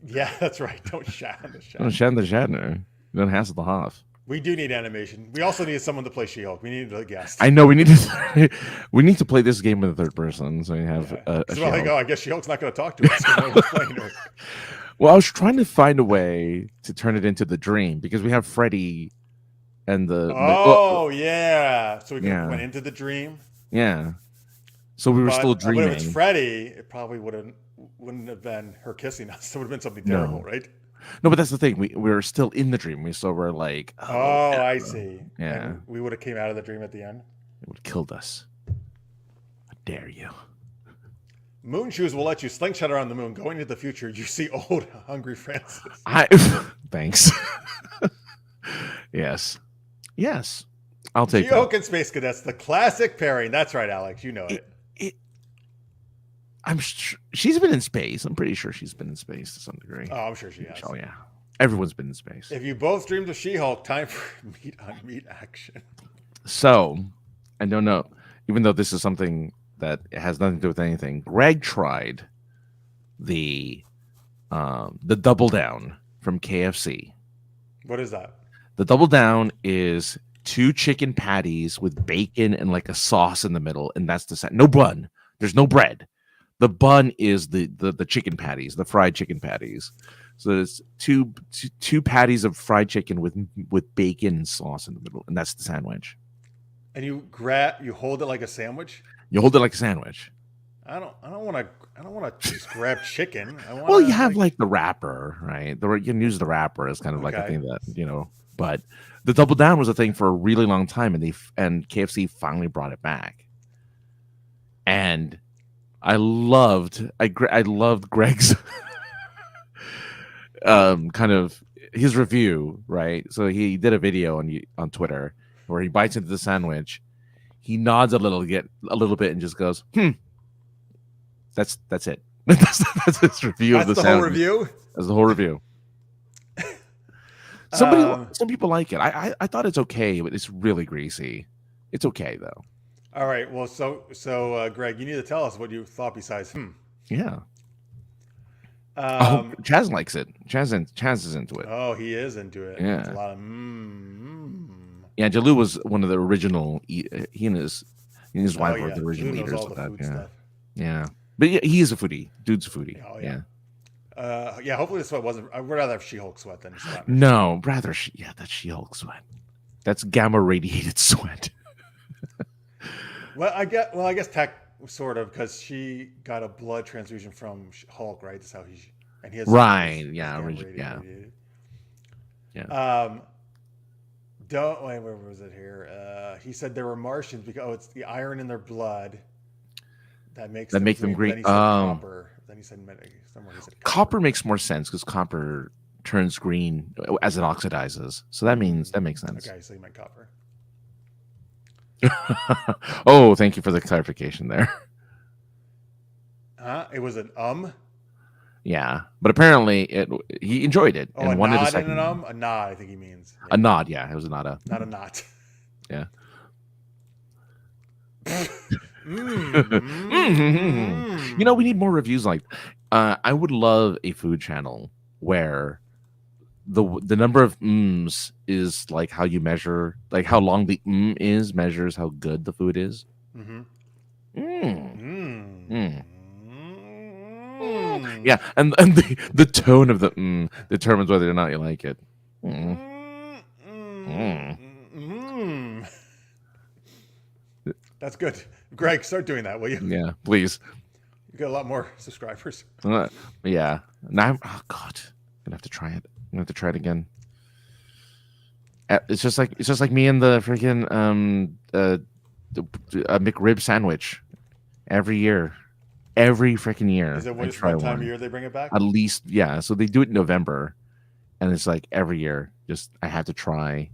Yeah, that's right. Don't shout on the Shatner. Don't shout on the Shatner. You don't hassle the Hoff. We do need animation. We also need someone to play She-Hulk. We need a guest. I know we need to play this game in the third person, so we have a She-Hulk. I guess She-Hulk's not going to talk to us. No one's playing her. Well, I was trying to find a way to turn it into the dream because we have Freddy and the. Yeah. So we went into the dream. Yeah. So we were still dreaming. But if it's Freddy, it probably wouldn't have been her kissing us. It would have been something terrible, right? No, but that's the thing. We were still in the dream. We're like, I see. Yeah. And we would have came out of the dream at the end. It would have killed us. How dare you? Moon shoes will let you slingshot around the moon. Going into the future, you see old, hungry Francis. Thanks. Yes. I'll take She-Hulk and Space Cadets, the classic pairing. That's right, Alex. You know it. I'm sure she's been in space. I'm pretty sure she's been in space to some degree. Oh, I'm sure she has. Oh yeah, everyone's been in space. If you both dreamed of She-Hulk, time for meet on meet action. So, I don't know. Even though this is something that has nothing to do with anything, Greg tried the double down from KFC. What is that? The double down is 2 chicken patties with bacon and like a sauce in the middle, and that's the set. No bun. There's no bread. The bun is the chicken patties, the fried chicken patties. So it's two patties of fried chicken with bacon and sauce in the middle, and that's the sandwich. And you hold it like a sandwich? You hold it like a sandwich. I don't want to just grab chicken. Well, you have like the wrapper, right? You can use the wrapper as kind of like a thing that, but the double down was a thing for a really long time, and KFC finally brought it back. And I loved Greg's kind of his review, right? So he did a video on Twitter where he bites into the sandwich, he nods a little bit, and just goes, That's it. that's his review of the sandwich. Whole review. That's the whole review. Some people like it. I thought it's okay, but it's really greasy. It's okay though. All right. Well, so Greg, you need to tell us what you thought besides Yeah. Chaz likes it. Chaz is into it. Oh, he is into it. Yeah. It's a lot of Yeah, Jalou was one of the original. He and his wife were the original Jalou knows eaters all of the that. food Yeah. stuff. Yeah. But yeah, he is a foodie. Dude's a foodie. Oh Yeah. yeah. Hopefully the sweat wasn't. I would rather have She-Hulk sweat than sweat. No, rather, that's She-Hulk sweat. That's gamma radiated sweat. Well, I guess tech sort of, because she got a blood transfusion from Hulk, right? That's how and he has Right. his Yeah. radiated. Yeah. Don't wait. Where was it here? He said there were Martians because it's the iron in their blood that makes them green. Then he said copper. Then he said somewhere he said copper makes more sense because copper turns green as it oxidizes. So that makes sense. Okay, so you meant copper. Oh, thank you for the clarification there. It was an Yeah, but apparently he enjoyed it and wanted a second. A nod, I think he means. Maybe. A nod, yeah, it was a nod. Not a knot. Yeah. You know, we need more reviews like. I would love a food channel where the number of is like how you measure, like how long the is measures how good the food is. Yeah, and the tone of the determines whether or not you like it. That's good. Greg, start doing that, will you? Yeah, please. You got a lot more subscribers. Yeah. Now, oh God, I'm gonna have to try it. I'm gonna have to try it again. It's just like me and the freaking McRib sandwich every year. Every freaking year. Is it one time of year they bring it back? At least, yeah. So they do it in November, and it's like every year. Just I have to try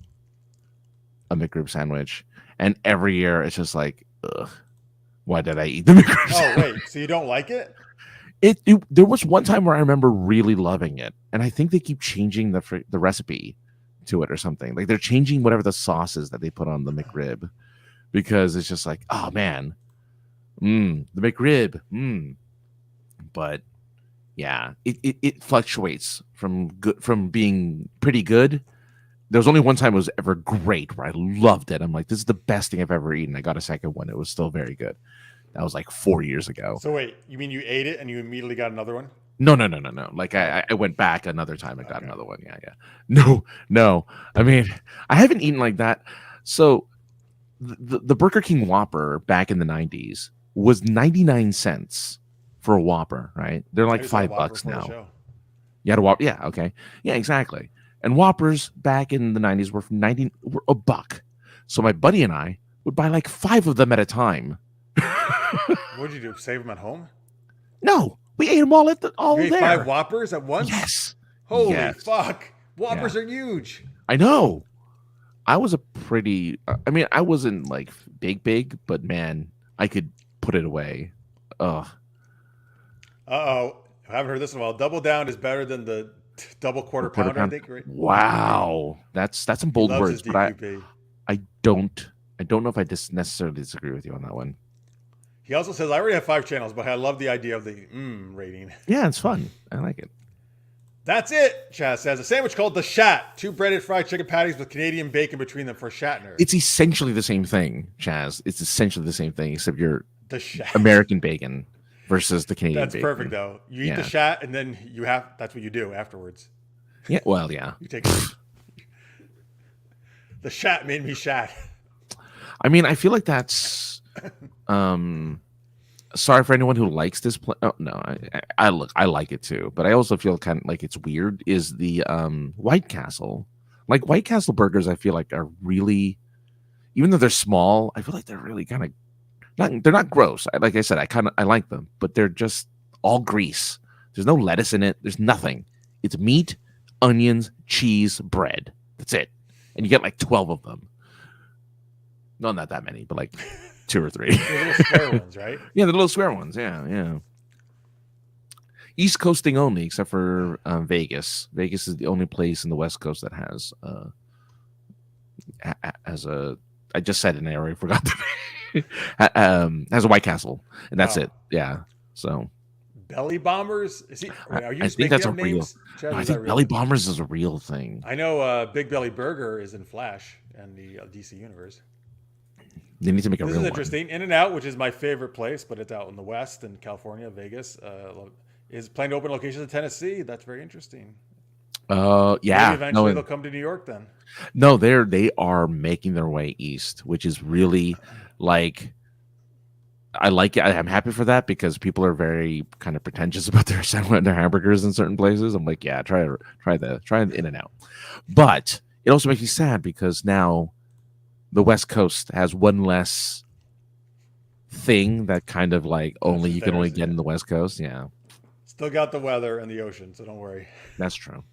a McRib sandwich, and every year it's just like, ugh, why did I eat the McRib? Oh wait, so you don't like it? There was one time where I remember really loving it, and I think they keep changing the recipe to it or something. Like they're changing whatever the sauce is that they put on the McRib, because it's just like, oh man. The McRib. But yeah, it fluctuates from being pretty good. There was only one time it was ever great where I loved it. I'm like, this is the best thing I've ever eaten. I got a second one. It was still very good. That was like 4 years ago. So wait, you mean you ate it and you immediately got another one? No. Like I went back another time and got another one. Yeah. No. I mean, I haven't eaten like that. So the Burger King Whopper back in the 90s was 99 cents for a Whopper, right? They're like $5 now. You had a Whopper, yeah, okay, yeah, exactly. And Whoppers back in the 90s were were $1. So my buddy and I would buy like 5 of them at a time. What did you do? Save them at home? No, we ate them all you ate there. 5 Whoppers at once? Yes. Holy fuck! Whoppers are huge. I know. I was I wasn't like big, but man, I could put it away. Ugh. I haven't heard this in a while. Double Down is better than the double quarter pounder, I think, right? Wow. That's some bold words, but I don't know if I necessarily disagree with you on that one. He also says, I already have 5 channels, but I love the idea of the rating. Yeah, it's fun. I like it. That's it, Chaz says. A sandwich called the Shat. 2 breaded fried chicken patties with Canadian bacon between them for Shatner. It's essentially the same thing, Chaz. It's essentially the same thing, except you're the Shat. American bacon versus the Canadian bacon. That's perfect, though. You eat the Shat, and then that's what you do afterwards. Yeah, well, yeah. You take it. The Shat made me shat. I mean, I feel like that's... sorry for anyone who likes this. Oh, no, I like it too, but I also feel kind of like it's weird. Is the White Castle, like White Castle burgers? I feel like are really, even though they're small, I feel like they're really kind of they're not gross. Like I said, I like them, but they're just all grease. There's no lettuce in it. There's nothing. It's meat, onions, cheese, bread. That's it, and you get like 12 of them. No, not that many, but like 2 or 3. The little square ones, right? Yeah, the little square ones. Yeah. East coasting only, except for Vegas. Vegas is the only place in the West Coast that has I just said it and I already forgot the name. Has a White Castle, and that's it. Yeah. So Belly Bombers? Are you I think that's a names? real. No, I think Belly Bombers is a real thing. I know Big Belly Burger is in Flash and the DC universe. They need to make a This real is one. interesting. In-N-Out, which is my favorite place, but it's out in the West in California, Vegas, is planning to open locations in Tennessee. That's very interesting. Maybe Yeah. eventually they'll come to New York then. No, they are making their way east, which is really like I like it. I'm happy for that because people are very kind of pretentious about their hamburgers in certain places. I'm like, yeah, try an In-N-Out. But it also makes me sad because now the West Coast has one less thing that kind of like only you can only get in the West Coast. Yeah. Still got the weather and the ocean, so don't worry. That's true.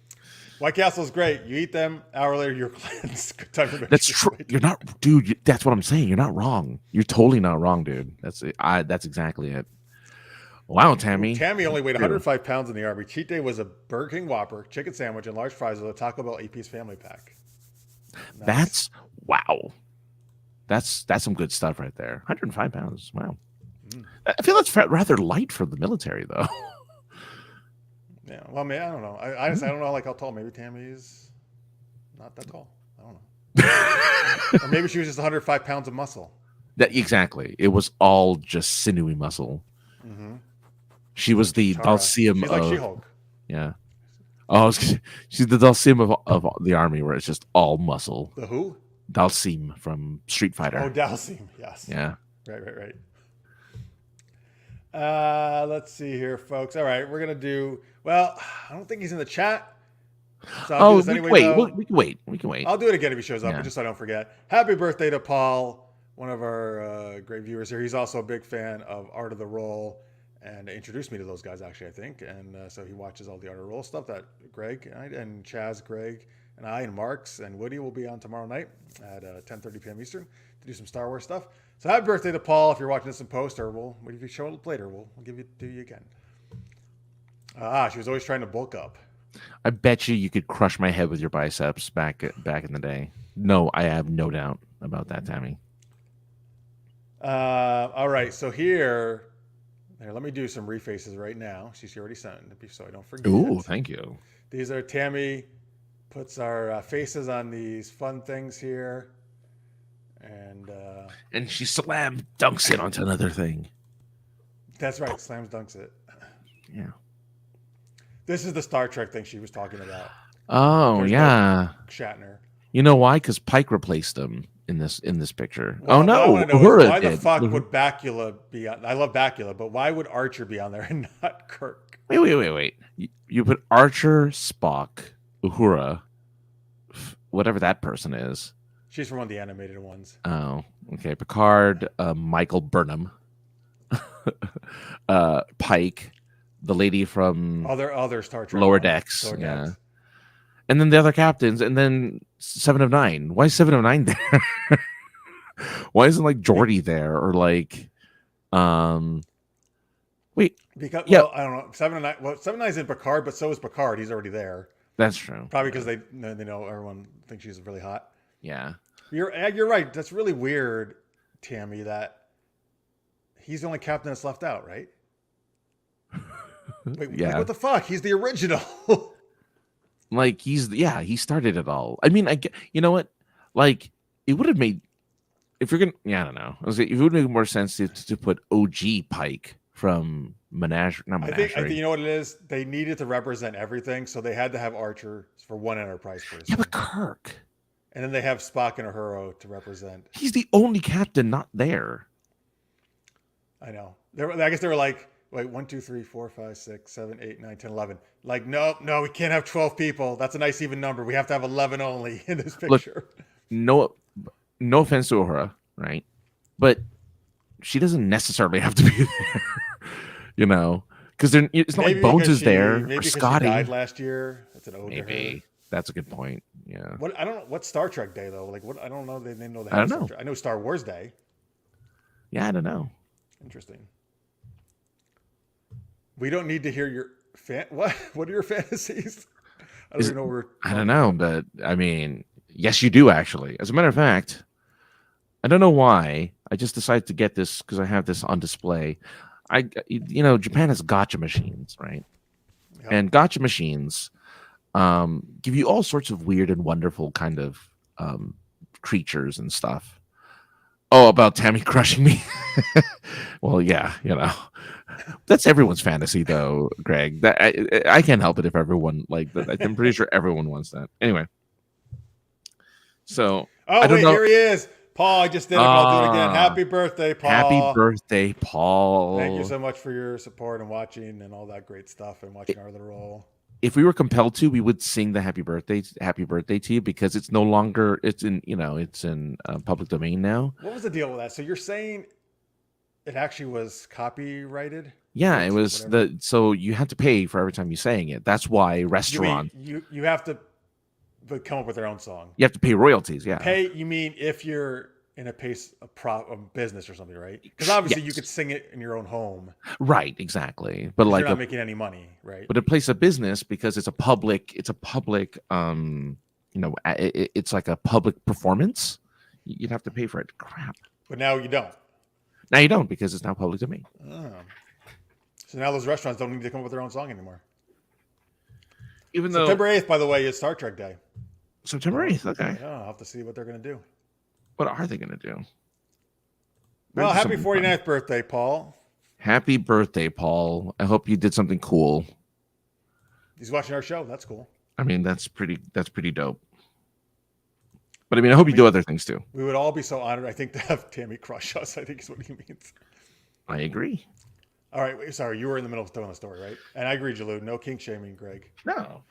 White Castle's great. You eat them, hour later you're cleansed. Good time for That's true. You're not, dude. That's what I'm saying. You're not wrong. You're totally not wrong, dude. That's exactly it. Wow, Tammy. Tammy only weighed 105 pounds in the Army. Cheat day was a Burger King Whopper, chicken sandwich, and large fries with a Taco Bell 8-piece family pack. Nice. That's wow. That's some good stuff right there. 105 pounds. Wow. I feel that's rather light for the military, though. Yeah. Well, I mean, I don't know. I honestly, I don't know like how tall. Maybe Tammy's not that tall. I don't know. Or maybe she was just 105 pounds of muscle. Exactly. It was all just sinewy muscle. Mm-hmm. She was the Dalcium She's like She-Hulk. Yeah. Oh, she's the Dalcium of the Army, where it's just all muscle. The who? Dalcim from Street Fighter. Oh, Dalcim. Yes. Yeah. Right. Let's see here, folks. All right, we're gonna do. Well, I don't think he's in the chat. So we can wait. I'll do it again if he shows up, but just so I don't forget. Happy birthday to Paul, one of our great viewers here. He's also a big fan of Art of the Roll, and introduced me to those guys actually, I think. And so he watches all the Art of the Roll stuff that Greg and Chaz, Greg, and I, and Marks and Woody will be on tomorrow night at 10:30 p.m. Eastern to do some Star Wars stuff. So happy birthday to Paul. If you're watching this in post, or if you show it later, we'll give it to you again. She was always trying to bulk up. I bet you could crush my head with your biceps back in the day. No, I have no doubt about that, Tammy. All right, so here, let me do some refaces right now. She's already sent it, so I don't forget. Ooh, thank you. These are Tammy puts our faces on these fun things here, and she slam dunks it onto another thing. That's right, slams dunks it. Yeah. This is the Star Trek thing she was talking about. Oh, yeah. Shatner. You know why? Because Pike replaced him in this picture. Well, oh no! Why the fuck would Bakula be on? I love Bakula, but why would Archer be on there and not Kirk? Wait. You put Archer, Spock, Uhura, whatever that person is. She's from one of the animated ones. Oh, okay. Picard, Michael Burnham, Pike, the lady from other Star Trek Lower Decks, yeah. And then the other captains, and then 7 of 9. Why is 7 of 9 there? Why isn't like Geordi there or like wait? Because well, I don't know. 7 of 9. Well, 7 of 9 is in Picard, but so is Picard. He's already there. That's true. Probably because they know everyone thinks she's really hot. Yeah. You're right. That's really weird, Tammy, that he's the only captain that's left out, right? Wait, yeah. What the fuck? He's the original. Like he started it all. I mean, you know what? Like it would have made if you're gonna. Yeah, I don't know. It would make more sense to put OG Pike from Menagerie. Not Menagerie. I think you know what it is. They needed to represent everything, so they had to have Archer for one Enterprise person. Yeah, but Kirk. And then they have Spock and Uhura to represent. He's the only captain not there. I know. I guess they were like, wait, 1, 2, 3, 4, 5, 6, 7, 8, 9, 10, 11. Like, no, we can't have 12 people. That's a nice even number. We have to have 11 only in this picture. Look, no offense to Uhura, right? But she doesn't necessarily have to be there, you know? Because it's not like Bones is there maybe or Scotty. She died last year. That's an ode to her. That's a good point. Yeah. I don't know. What's Star Trek Day though? Like what? I don't know. They know the. I don't know. I know Star Wars Day. Yeah, I don't know. Interesting. We don't need to hear your What? What are your fantasies? I don't know. I don't know, but I mean, yes, you do actually. As a matter of fact, I don't know why. I just decided to get this because I have this on display. Japan has gacha machines, right? Yep. And gacha machines give you all sorts of weird and wonderful kind of creatures and stuff. Oh, about Tammy crushing me. Well, yeah, that's everyone's fantasy, though, Greg. That I can't help it if everyone like that. I'm pretty sure everyone wants that. Anyway, so I Oh, don't wait, know. here he is. Paul, I just did it, but I'll do it again. Happy birthday, Happy Paul. birthday, Thank you Paul. so much for your support and watching and all that great stuff and watching our little roll. If we were compelled to, we would sing the happy birthday to you because it's no longer it's in public domain now. What was the deal with that? So you're saying it actually was copyrighted? Yeah, Right? it was Whatever. so you had to pay for every time you sang it. That's why You mean restaurant you have to come up with their own song? you have to pay royalties. Yeah, Pay? You mean if you're in a business or something, right? Because obviously you yes, could sing it in your own home. right, exactly. But Because like you're not a making any money, right? but a place of business because it's a public it's like a public performance. You'd have to pay for it. Crap. But now you don't. Now you don't because it's now public domain. Oh. So now those restaurants don't need to come up with their own song anymore. Even though September 8th, by the way, is Star Trek Day. September 8th, okay. Yeah, I'll have to see what they're going to do. What are they going to do? Well, Maybe happy something 49th fun. birthday, Paul. Happy birthday, Paul. I hope you did something cool. He's watching our show. That's cool. I mean, that's pretty dope. But I mean, I hope you do other things too. We would all be so honored, I think, to have Tammy crush us, I think is what he means. I agree. All right. Wait, sorry. You were in the middle of telling the story, right? And I agree, Jalou. No kink shaming, Greg. No.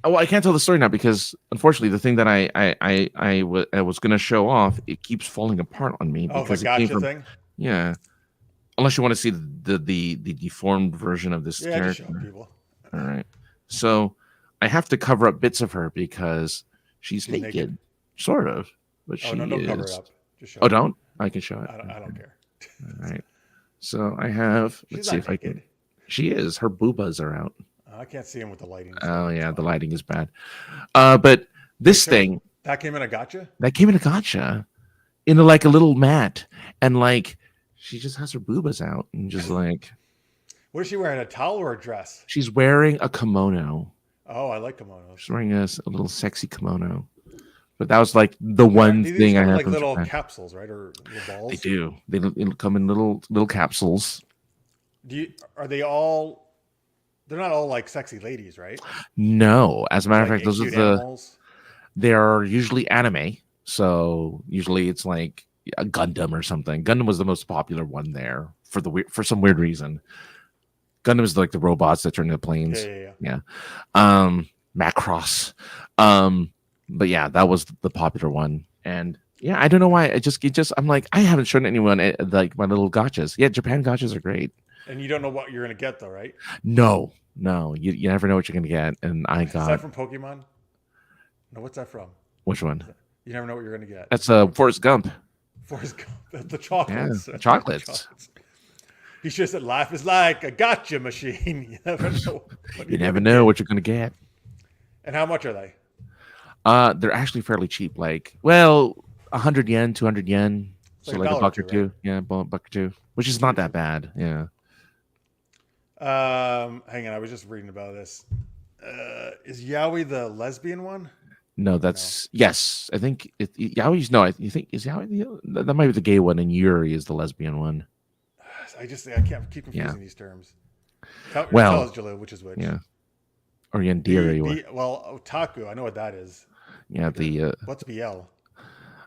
Oh, well, I can't tell the story now because unfortunately, the thing that I was going to show off, it keeps falling apart on me Oh, the because it came gotcha from thing? yeah. Unless you want to see the deformed version of this Yeah, just character. show people. All right. So I have to cover up bits of her because she's naked, sort of, but Oh, she no, don't is. cover it up. Just show Oh, it. don't? I can show it. I don't care. All right. So I have. She's Let's see not if I naked. can. She is. Her boobas are out. I can't see him with the lighting. so Oh it's yeah, the fine. lighting is bad. But this So thing that came in a gotcha? that came in a gotcha, in like a little mat, and like she just has her boobas out and just like What is she wearing? A towel or a dress? she's wearing a kimono. Oh, I like kimonos. She's wearing a little sexy kimono. But that was like the one These thing I come in had. like from little Japan. capsules, right? Or little balls? They do. They come in little capsules. Are they all? They're not all like sexy ladies, right? No, as a matter of Like fact, those are cute the. animals. They are usually anime. So usually it's like a Gundam or something. Gundam was the most popular one there for some weird reason. Gundam is like the robots that turn into planes. Yeah. Macross. But yeah, that was the popular one. And yeah, I don't know why. I'm like, I haven't shown anyone like my little gotchas. Yeah, Japan gotchas are great. And you don't know what you're gonna get though, right? No, you never know what you're gonna get. And I Is that got from Pokemon? No, what's that from? which one? You never know what you're gonna get. That's Forrest Gump. Forrest Gump, the chocolates. Yeah, chocolates. He should have said, "Life is like a gotcha machine." You never know. You never know what you're gonna get. And how much are they? They're actually fairly cheap. Like, well, 100 yen, 200 yen. It's So like like $1 a buck or or two, two. Yeah, buck or two, which is not that bad. Yeah. Hang on, I was just reading about this. Is Yaoi the lesbian one? No, that's yes. I think Yaoi's no. You think is Yaoi that might be the gay one, and Yuri is the lesbian one. I can't keep confusing these terms. Tell us, Jalou, which is which? Yeah. Or Yandiri. Well, otaku, I know what that is. Yeah, what's BL?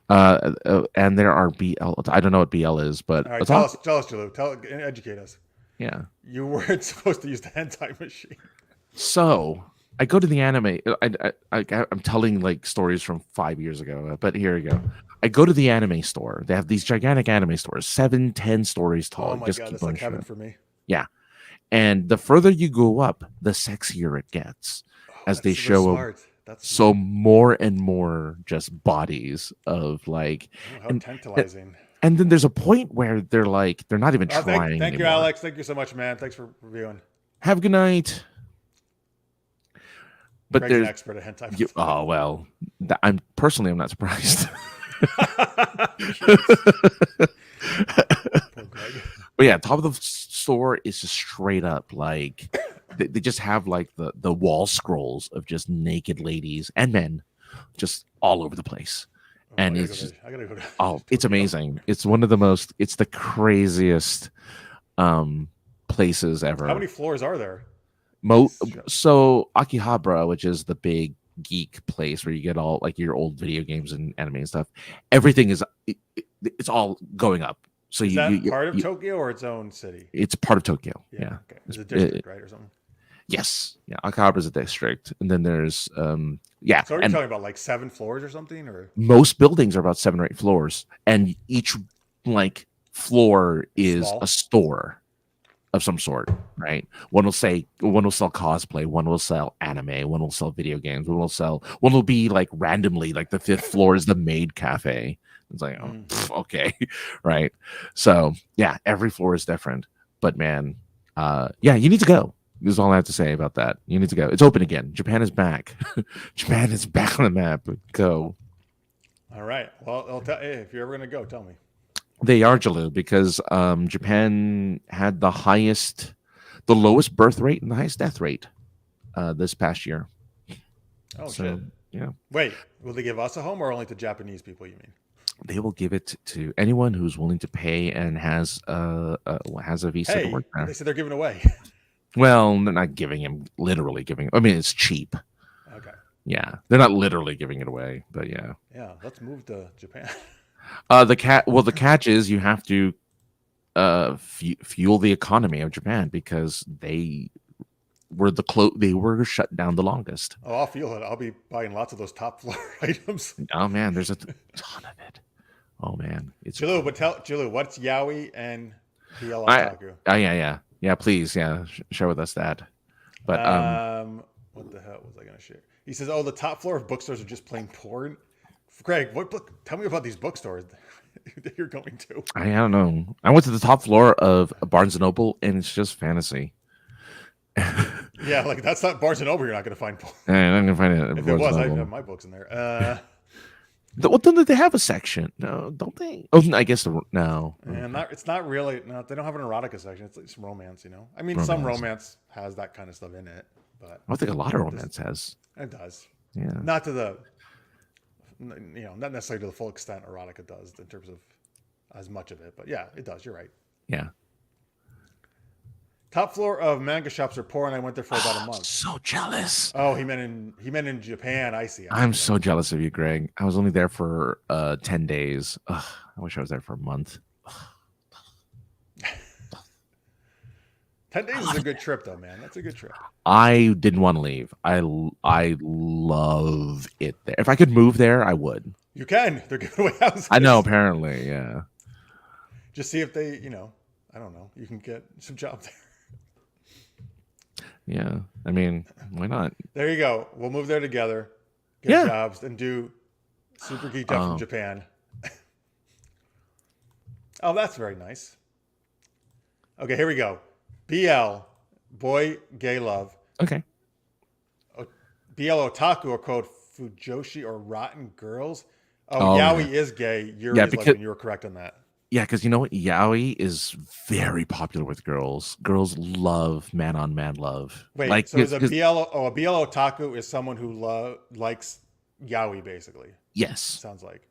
And there are BL. I don't know what BL is, but All right, tell us, Jalou. Educate us. Yeah. You weren't supposed to use the hentai machine. So I go to the anime. I'm telling like stories from 5 years ago, but here we go. I go to the anime store. They have these gigantic anime stores, 7-10 stories tall. Oh my god, that's like heaven for me. Yeah, and the further you go up, the sexier it gets, as they show. So more and more just bodies of like, how tantalizing. And then there's a point where they're not even trying. Thank you, Alex. Thank you so much, man. Thanks for reviewing. Have a good night. But Greg's an expert at hentai. Oh well, I'm not surprised. But yeah, top of the store is just straight up like they just have like the wall scrolls of just naked ladies and men just all over the place. and I it's just gotta go to it's Tokyo. amazing. It's it's the craziest places ever. How many floors are there? So Akihabara, which is the big geek place where you get all like your old video games and anime and stuff, everything is it's all going up. So is that part of Tokyo or its own city? It's part of Tokyo. Yeah. Okay. It's a district, right, or something? Yes. Yeah. Akihabara is a district, and then there's yeah. So are you talking about like 7 floors or something, or most buildings are about 7 or 8 floors, and each like floor is small? a store of some sort, right? One will sell cosplay, one will sell anime, one will sell video games, one will be like randomly like the 5th floor is the maid cafe. It's like okay, right? So yeah, every floor is different, but man, yeah, you need to go. This is all I have to say about that. You need to go. It's open again. Japan is back. Japan is back on the map. Go. All right. Well, hey, if you're ever gonna go, tell me. They are, Jalu, because Japan had the lowest birth rate and the highest death rate this past year. Oh, shit. Yeah. Wait, will they give us a home or only to Japanese people, you mean? They will give it to anyone who's willing to pay and has a visa to work there. They said they're giving away. Well, they're not literally giving. I mean, it's cheap. Okay. Yeah, they're not literally giving it away, but yeah. Yeah, let's move to Japan. The catch is you have to fuel the economy of Japan because they were shut down the longest. Oh, I'll feel it. I'll be buying lots of those top floor items. Oh man, there's a ton of it. Oh man, it's Jilu, but Jilu, what's yaoi and PL otaku? Yeah. Please, share with us that. But what the hell was I gonna share? He says, "Oh, the top floor of bookstores are just plain porn." Greg, what book? Tell me about these bookstores that you're going to. I don't know. I went to the top floor of Barnes and Noble, and it's just fantasy. Yeah, like that's not Barnes and Noble. You're not going to find porn. I'm gonna find it. If it was, I'd have my books in there. Don't they have a section? No, don't they? Oh, I guess no. And it's not really. No, they don't have an erotica section. It's like some romance, you know. I mean, some romance has that kind of stuff in it, but I think a lot of romance has. It does. Yeah. Not to the, not necessarily to the full extent erotica does in terms of as much of it, but yeah, it does. You're right. Yeah. Top floor of manga shops are poor, and I went there for about a month. So jealous. Oh, he meant in Japan. I see. I'm so jealous of you, Greg. I was only there for 10 days. Ugh, I wish I was there for a month. 10 days is a good trip, though, man. That's a good trip. I didn't want to leave. I love it there. If I could move there, I would. You can. They're giving away houses. I know, apparently, yeah. Just see if they, I don't know. You can get some jobs there. Yeah, I mean, why not? There you go. We'll move there together, get jobs, and do Super Geeked Up from Japan. Oh, that's very nice. Okay, here we go. BL, boy, gay love. Okay. BL otaku are called fujoshi or rotten girls. Oh, yaoi is gay. You're lesbian. You were correct on that. Yeah, because you know what? Yaoi is very popular with girls. Girls love man-on-man love. Wait, so is a BL otaku is someone who likes yaoi, basically? Yes. Sounds like.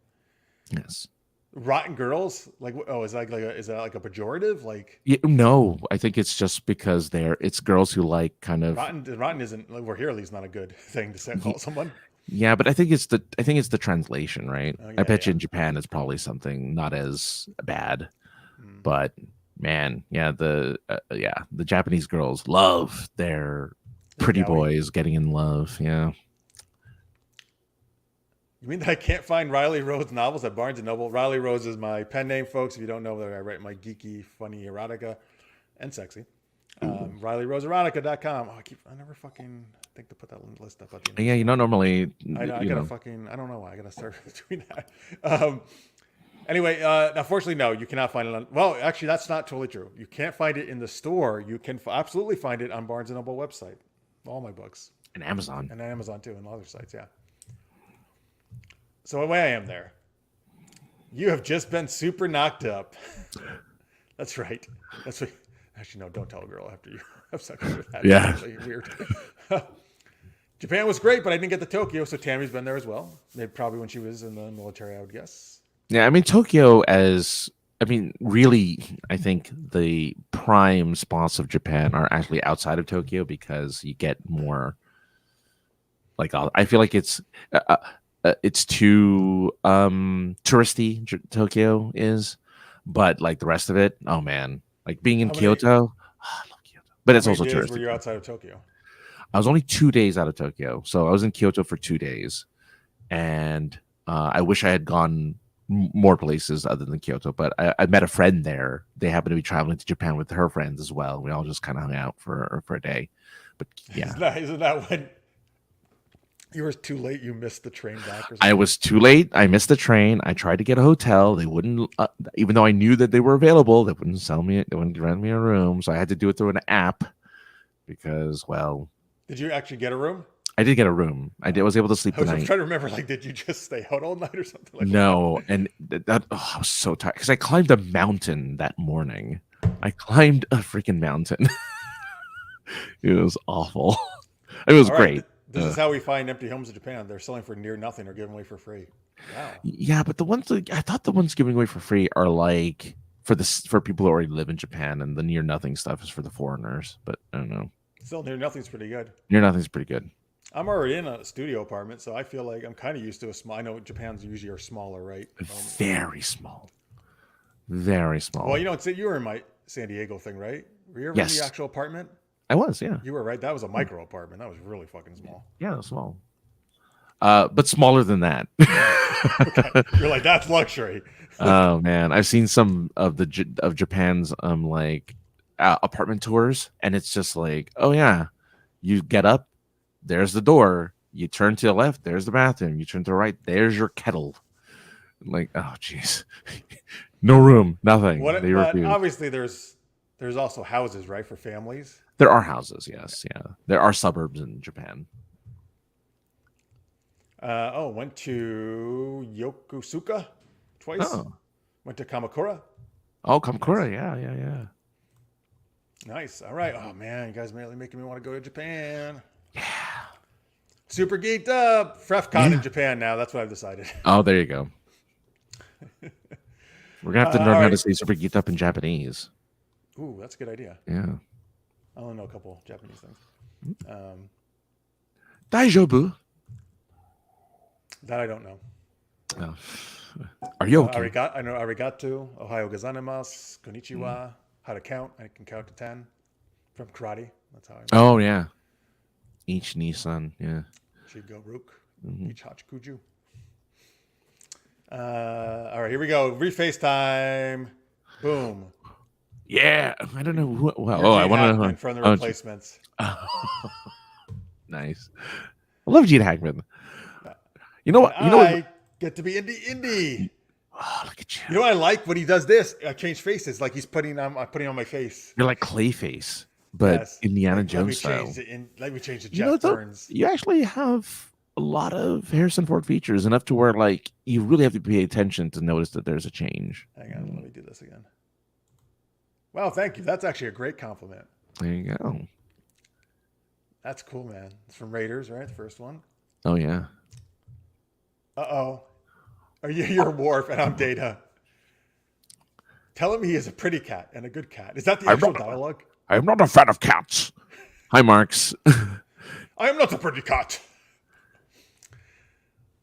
Yes. Rotten girls? Like, is that like a pejorative? Like, no, I think it's just because it's girls who like kind of rotten isn't. Like, we're here at least not a good thing to say call someone. Yeah, but I think it's the translation, right? I bet you in Japan it's probably something not as bad. But man, the Japanese girls love their pretty boys getting in love. Yeah. You mean that I can't find Riley Rose novels at Barnes & Noble? Riley Rose is my pen name, folks. If you don't know that I write my geeky, funny erotica and sexy. RileyRoseErotica.com. Oh, I never fucking think to put that list up at the end. Yeah, normally. I don't know why. I gotta start doing that. Anyway, unfortunately, no, you cannot find it on. Well, actually, that's not totally true. You can't find it in the store. You can absolutely find it on Barnes & Noble website. All my books. And Amazon. And Amazon too, and other sites, yeah. So away I am there. You have just been super knocked up. That's right. That's what. Actually, no, don't tell a girl after you have sex with that. Yeah. It's really weird. Japan was great, but I didn't get to Tokyo, so Tammy's been there as well. Maybe probably when she was in the military, I would guess. Yeah, I mean Tokyo really, I think the prime spots of Japan are actually outside of Tokyo because you get more. Like I feel like it's too touristy. Tokyo is, but like the rest of it, oh man, like being in Kyoto, I love Kyoto, but it's also touristy. Were you outside of Tokyo? I was only 2 days out of Tokyo, so I was in Kyoto for 2 days, and I wish I had gone more places other than Kyoto. But I met a friend there. They happened to be traveling to Japan with her friends as well. We all just kind of hung out for a day. But yeah, isn't that when you were too late? You missed the train back. Or something? I was too late. I missed the train. I tried to get a hotel. They wouldn't, even though I knew that they were available. They wouldn't sell me. They wouldn't rent me a room. So I had to do it through an app because, well. Did you actually get a room? I did get a room. I was able to sleep the night. I'm trying to remember, like, did you just stay out all night or something like no, that? And I was so tired because I climbed a mountain that morning. I climbed a freaking mountain. It was awful. It was great. This is how we find empty homes in Japan. They're selling for near nothing or giving away for free. Wow. Yeah, but I thought the ones giving away for free are like for people who already live in Japan, and the near nothing stuff is for the foreigners. But I don't know. Still, near nothing's pretty good. Near nothing's pretty good. I'm already in a studio apartment, so I feel like I'm kind of used to a small. I know Japan's usually are smaller, right? Very small. Very small. Well, you were in my San Diego thing, right? Were you ever in the actual apartment? I was, yeah. You were right. That was a micro apartment. That was really fucking small. Yeah, it was small. But smaller than that. Okay. You're like, that's luxury. Oh man, I've seen some of Japan's apartment tours, and it's just like, oh yeah, you get up, there's the door, you turn to the left, there's the bathroom, you turn to the right, there's your kettle. I'm like, oh jeez, no room, nothing. But obviously, there's also houses, right, for families. There are houses, yes, yeah. There are suburbs in Japan. Went to Yokosuka twice. Oh. Went to Kamakura. Oh, Kamakura, yeah. Nice. All right. Oh man, you guys are making me want to go to Japan. Yeah. Super geeked up. FrefCon in Japan now. That's what I've decided. Oh, there you go. We're gonna have to learn how to say super geeked up in Japanese. Ooh, that's a good idea. Yeah. I only know a couple Japanese things. Daijoubu. That I don't know. Oh. Are you okay? I know arigato, ohayo gozaimasu, konnichiwa, how to count. I can count to 10 from karate. That's how I know. Oh, yeah. Ich Nissan, yeah. Shigo Rook, Ich Hachukuju. All right, here we go. Re-FaceTime. Boom. Yeah. I don't know who. Well, I want to know. From the replacements. Nice. I love Gene Hackman. You know what? I get to be indie. Oh, look at you. You know what I like when he does this? I change faces, like he's putting on my face. You're like Clayface, but Indiana Jones style. Let me change the Jeff Burns. You actually have a lot of Harrison Ford features, enough to where like you really have to pay attention to notice that there's a change. Hang on, let me do this again. Wow, thank you. That's actually a great compliment. There you go. That's cool, man. It's from Raiders, right? The first one. Oh yeah. Uh-oh. You're Worf and I'm Data. Tell him he is a pretty cat and a good cat. Is that the actual dialogue? I am not a fan of cats. Hi, Marks. I am not a pretty cat.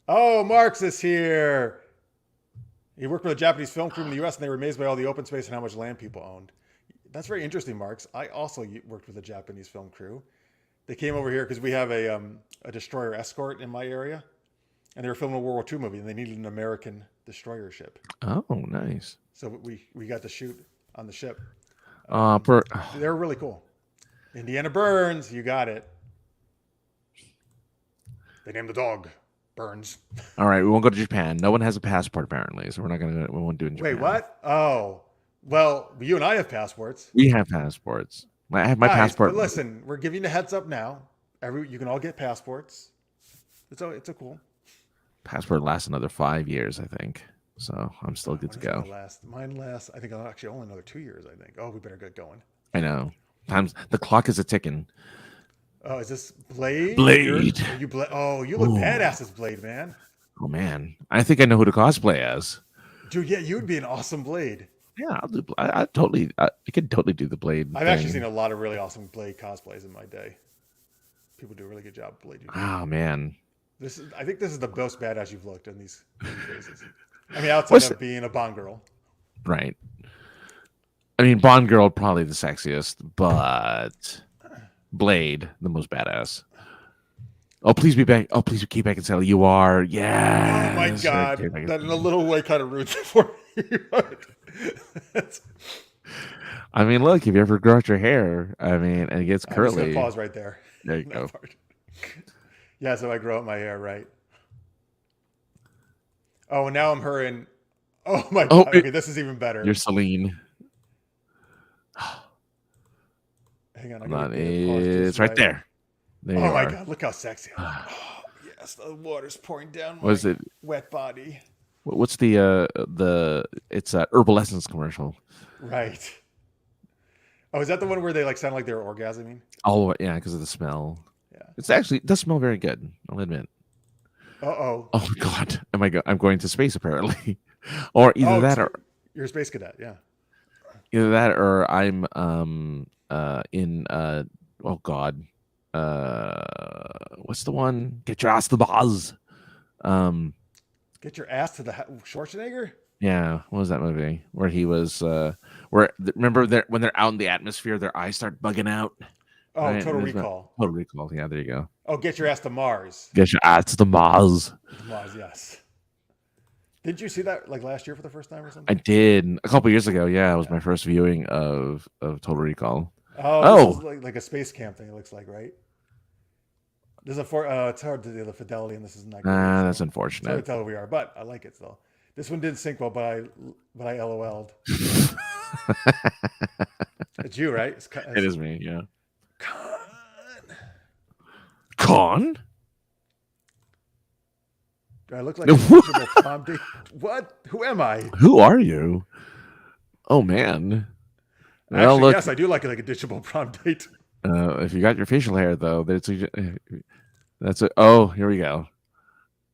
Oh, Marks is here. He worked with a Japanese film crew in the U.S. and they were amazed by all the open space and how much land people owned. That's very interesting, Marks. I also worked with a Japanese film crew. They came over here because we have a destroyer escort in my area. And they were filming a World War II movie, and they needed an American destroyer ship. Oh, nice. So we got to shoot on the ship. They were really cool. Indiana Burns, you got it. They named the dog Burns. All right, we won't go to Japan. No one has a passport apparently, so we won't do it in Japan. Wait, what? Oh, well, you and I have passports. We have passports. I have my passport. But listen, we're giving you a heads up now. You can all get passports. It's a cool. Passport lasts another 5 years, I think. So I'm still good to go. Mine lasts, I think, actually only another 2 years, I think. Oh, we better get going. I know. The clock is a ticking. Oh, is this Blade? Blade. Are you Blade? Oh, you look Ooh. badass as Blade, man. Oh man, I think I know who to cosplay as. Dude, yeah, you would be an awesome Blade. Yeah, I'll do. I totally. I could totally do the Blade. I've actually seen a lot of really awesome Blade cosplays in my day. People do a really good job, Blade. Oh man, I think this is the most badass you've looked in these cases. I mean, outside What's of being a Bond girl. right. I mean, Bond girl probably the sexiest, but Blade the most badass. Oh, please be back. Oh, please keep back and Sally. You are. Yeah. Oh my god, that in a little way kind of ruins it for me. I mean, look, if you ever grow out your hair, I mean, and it gets curly. I'm just gonna pause right there. There you go. Yeah, so I grow out my hair, right? Oh, and now I'm her in. Oh my god. Okay, this is even better. You're Celine. Hang on. Hold on. It's right there. There oh you my are. god, look how sexy I am. Oh, yes, the water's pouring down my Was it wet body. What's the it's a Herbal Essence commercial. Right. Oh, is that the one where they like sound like they're orgasming? Oh yeah, because of the smell. Yeah. It does smell very good, I'll admit. Uh-oh. Oh my god. I'm going to space apparently. Or either that or you're a space cadet, yeah. Either that or I'm in oh god. What's the one? Get your ass to the buzz. Get your ass to the Schwarzenegger? Yeah, what was that movie where he was remember when they're out in the atmosphere their eyes start bugging out? Oh, right? Total Recall. Total Recall. Yeah, there you go. Oh, get your ass to Mars. Get your ass to the Mars. Mars, yes. Did you see that like last year for the first time or something? I did a couple years ago. Yeah, it was my first viewing of Total Recall. Oh, this is like a space camp thing. It looks like, right? There's it's hard to do the fidelity, and this isn't that good. That's unfortunate. It's hard to tell who we are, but I like it still. This one didn't sync well, but I LOL'd. It's you, right? It is me. Yeah. Con. Con? Do I look like a ditchable prom date? What? Who am I? Who are you? Oh man. Actually, well, yes, I do like it like a ditchable prom date. If you got your facial hair though, that's it. Oh, here we go.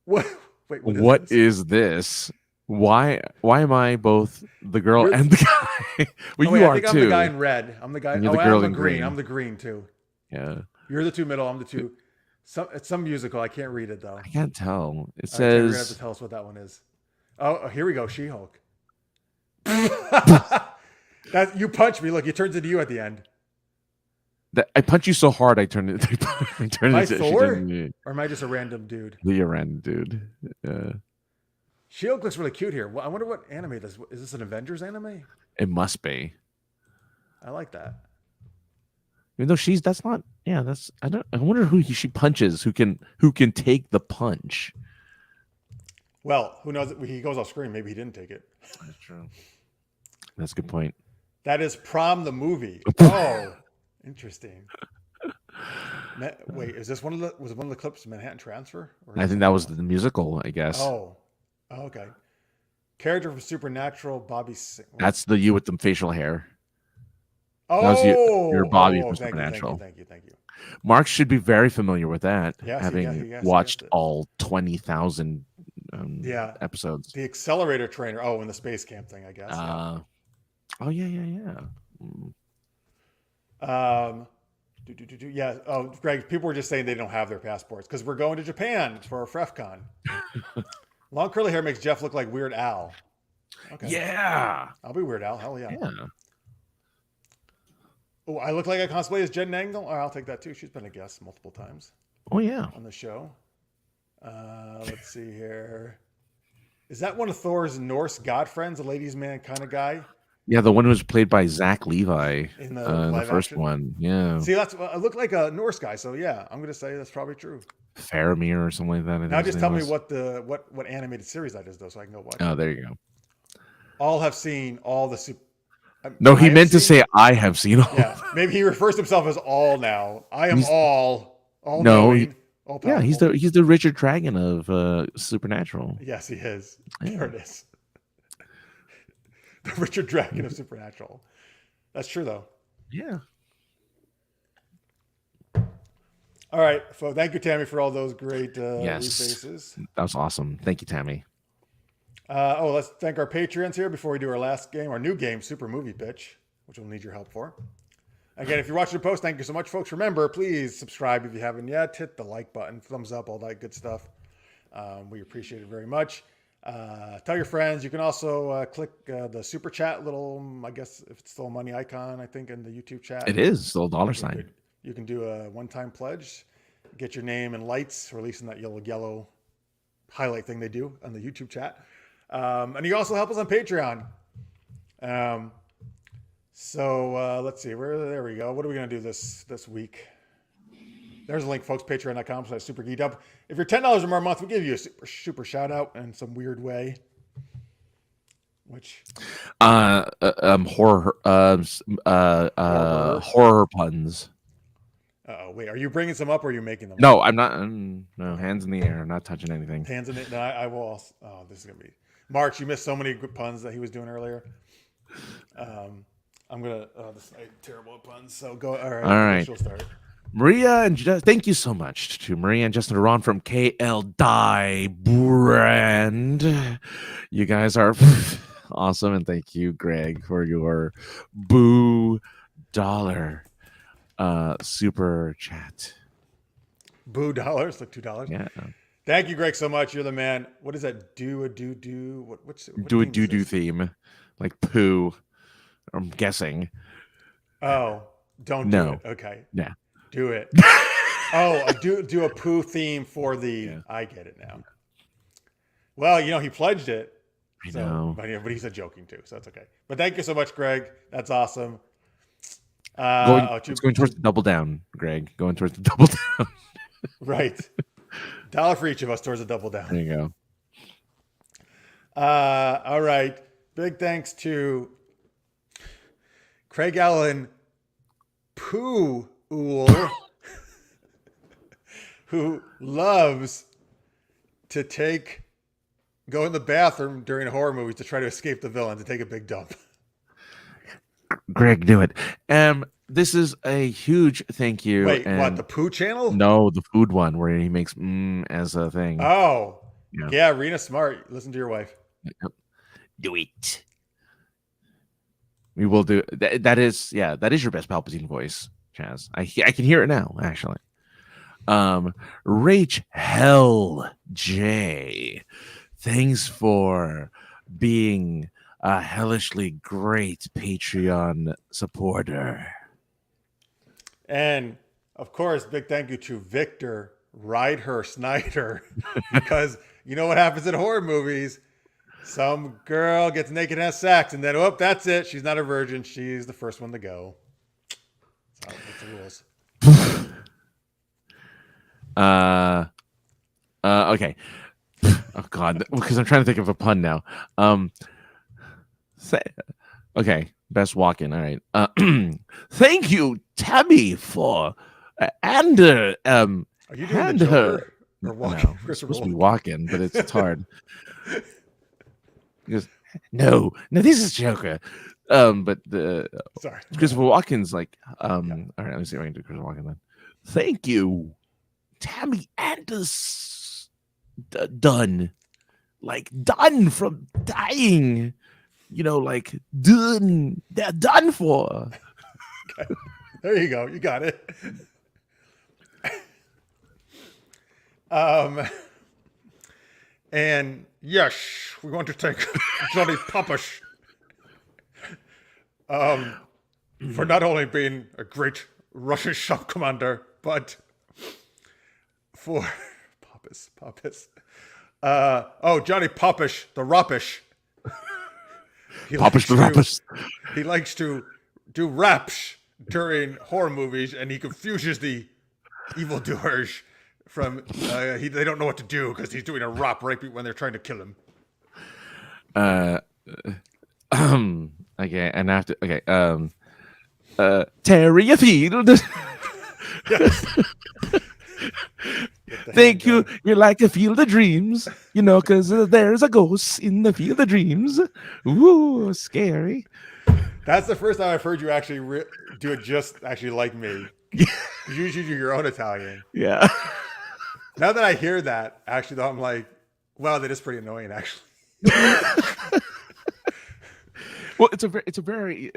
What? Wait, what is this? Why am I both the girl and the guy? Well, you are too. I'm the guy in red. I'm the guy. You're the girl in green. I'm the green too. Yeah. You're the two middle. I'm the two. It's some musical. I can't read it though. I can't tell. It says. You're gonna have to tell us what that one is. Oh, here we go. She-Hulk. That you punch me. Look, it turns into you at the end. I punch you so hard, I turn it. Am I Thor? Or am I just a random dude? You're a random dude. Yeah. She-Hulk looks really cute here. Well, I wonder what anime this is. This an Avengers anime? It must be. I like that. Even though that's not. Yeah, that's. I wonder who she punches. Who can take the punch? Well, who knows? He goes off screen. Maybe he didn't take it. That's true. That's a good point. That is Prom the movie. Oh, interesting. Wait, is this was it one of the clips Manhattan Transfer? I think that was the musical, I guess. Oh, okay. Character from Supernatural, Bobby. That's you with the facial hair. Oh, that was your Bobby from Supernatural. Thank you. Mark should be very familiar with that, yes, having watched all 20,000 episodes. The accelerator trainer. Oh, in the space camp thing, I guess. Oh yeah. Yeah. Oh, Greg, people were just saying they don't have their passports because we're going to Japan for a FrefCon. Long curly hair makes Jeff look like Weird Al. Okay. Yeah. I'll be Weird Al. Hell yeah. Yeah. Oh, I look like I cosplay as Jen Angle. Oh, I'll take that too. She's been a guest multiple times. Oh yeah. On the show. Let's see here. Is that one of Thor's Norse god friends, a ladies' man kind of guy? Yeah, the one who was played by Zach Levi in the first action one. Yeah. See, I look like a Norse guy, so yeah, I'm gonna say that's probably true. Faramir or something like that. Now just tell me what animated series that is, though, so I can go watch. Oh, there you go. All have seen all the super. No, he meant to say I have seen all. Yeah, maybe he refers to himself as all now. I am all. No, knowing, all yeah, he's the Richard Dragon of Supernatural. Yes, he is. Yeah. There it is. The Richard Dragon of Supernatural. That's true, though. Yeah. All right. So thank you, Tammy, for all those great Yes, refaces. that was awesome. Thank you, Tammy. Let's thank our Patreons here before we do our last game, our new game, Super Movie Pitch, which we'll need your help for. Again, if you're watching the post, thank you so much, folks. Remember, please subscribe if you haven't yet. Hit the like button, thumbs up, all that good stuff. We appreciate it very much. Tell your friends. You can also click the super chat little, I guess if it's still a money icon, I think in the YouTube chat. It is still dollar sign. You can do a one-time pledge, get your name and lights, releasing that yellow highlight thing they do on the YouTube chat. And you also help us on Patreon. So let's see. There we go. What are we going to do this week? There's a link, folks. Patreon.com/Super Geeked Up. If you're $10 or more a month, we give you a super shout out in some weird way. Which horror puns. Wait, are you bringing some up or are you making them? No, I'm not. No, hands in the air. I'm not touching anything. Hands in it. No, I will. Also, this is gonna be March. You missed so many good puns that he was doing earlier. I'm gonna. This is terrible at puns. So go. All right. She'll start. Maria and thank you so much to Maria and Justin Aron from KL Die Brand. You guys are awesome, and thank you, Greg, for your $2 super chat. $2, like $2. Yeah. Thank you, Greg, so much. You're the man. What is that? Do. What do a do theme, like poo. I'm guessing. Oh, don't do it. Okay. Yeah. Do it. Oh, do a poo theme for the. Yeah. I get it now. Well, he pledged it. I know. But he said joking too, so that's okay. But thank you so much, Greg. That's awesome. It's going towards the double down, Greg. Going towards the double down. Right. $1 for each of us towards the double down. There you go. All right. Big thanks to Craig Allen Pooh Ool, who loves to go in the bathroom during horror movies to try to escape the villain, to take a big dump. Greg, do it. This is a huge thank you. Wait, what, the poo channel? No, the food one where he makes as a thing. Oh, yeah, Rena Smart. Listen to your wife. Do it. We will do that. Is your best Palpatine voice, Chaz. I can hear it now, actually. Rach Hell J, thanks for being a hellishly great Patreon supporter. And of course, big thank you to Victor Rydher Snyder, because you know what happens in horror movies. Some girl gets naked and has sex, and then, that's it. She's not a virgin. She's the first one to go. That's the rules. Okay. Oh, God. Because I'm trying to think of a pun now. Okay. Best walk-in. All right. Thank you, Tammy, for... Are you doing the Joker? Or walk-in? No, it's supposed to be walk-in, but it's hard. No, this is Joker. But sorry, Christopher Walken's like, all right, let me see if I can do Christopher Walken then. Thank you, Tammy Anders. Done from dying. Like done. They're done for. Okay. There you go. You got it. And yes, we want to thank Johnny Popish for not only being a great Russian shop commander, but for Popish. Johnny Popish, the Rappish. He likes to do raps during horror movies, and he confuses the evildoers from they don't know what to do because he's doing a rap right when they're trying to kill him. Okay, and after Terry Field. Yes. Thank you. You're like a field of dreams, because there's a ghost in the field of dreams. Ooh, scary. That's the first time I've heard you actually do it just actually like me. You usually do your own Italian. Yeah. Now that I hear that, actually, though, I'm like, wow, that is pretty annoying, actually. Well, it's very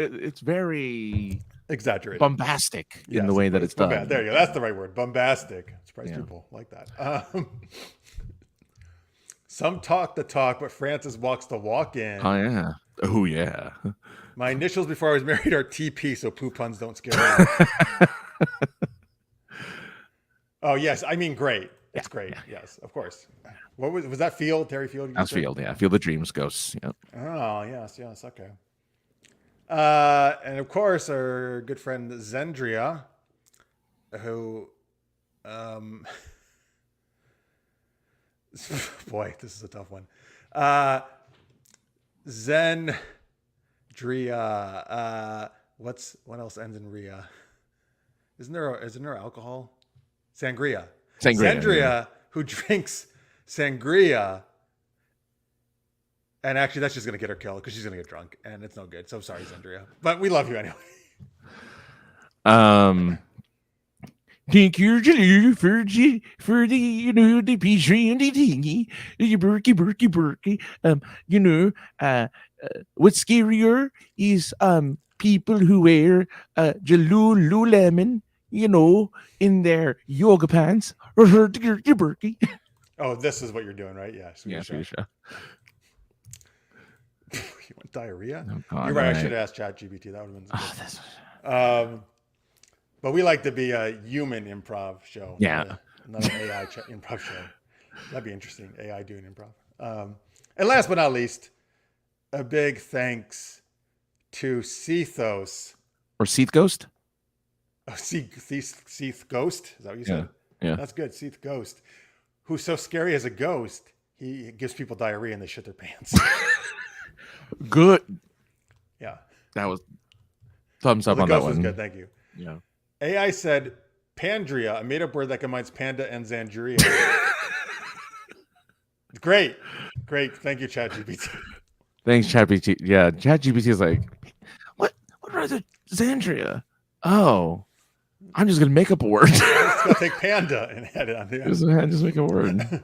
Exaggerated. bombastic in the way that it's done. There you go. That's the right word. Bombastic. Surprised people like that. Some talk the talk, but Francis walks the walk in. Oh yeah. Oh yeah. My initials before I was married are TP, so poo puns don't scare me. Oh yes, I mean great. It's great. Yeah. Yes, of course. What was that? Field? Terry Field? That's Field. Yeah. Field of Dreams Ghosts. Yeah. Oh yes. Okay. And of course, our good friend Zendria, who, boy, this is a tough one. Zendria. What else ends in Ria? Isn't there alcohol? Sangria. Zendria, who drinks sangria. And actually, that's just going to get her killed because she's going to get drunk, and it's no good. So sorry, Zendria, but we love you anyway. Thank you for the the pastry and the thingy, the burky. What's scarier is people who wear Lululemon, in their yoga pants or burky. Oh, this is what you're doing, right? Yeah. Swedish Chef. You want diarrhea? Oh, God, you're right. I should have asked ChatGPT. That would have been good. But we like to be a human improv show. Yeah. Not an AI improv show. That'd be interesting. AI doing improv. And last but not least, a big thanks to Cethos. Or Seath Ghost? Oh, Seath Ghost? Is that what you said? Yeah. That's good. Seath Ghost. Who's so scary as a ghost, he gives people diarrhea and they shit their pants. Good. Yeah. That was thumbs up on that one. Was good. Thank you. Yeah. AI said Pandria, a made-up word that combines panda and Zandria. Great. Thank you, ChatGPT. Thanks, ChatGPT. Yeah, ChatGPT is like, what are the Zandria? Oh, I'm just gonna make up a word. Let's go take panda and add it on the end. Just make a word.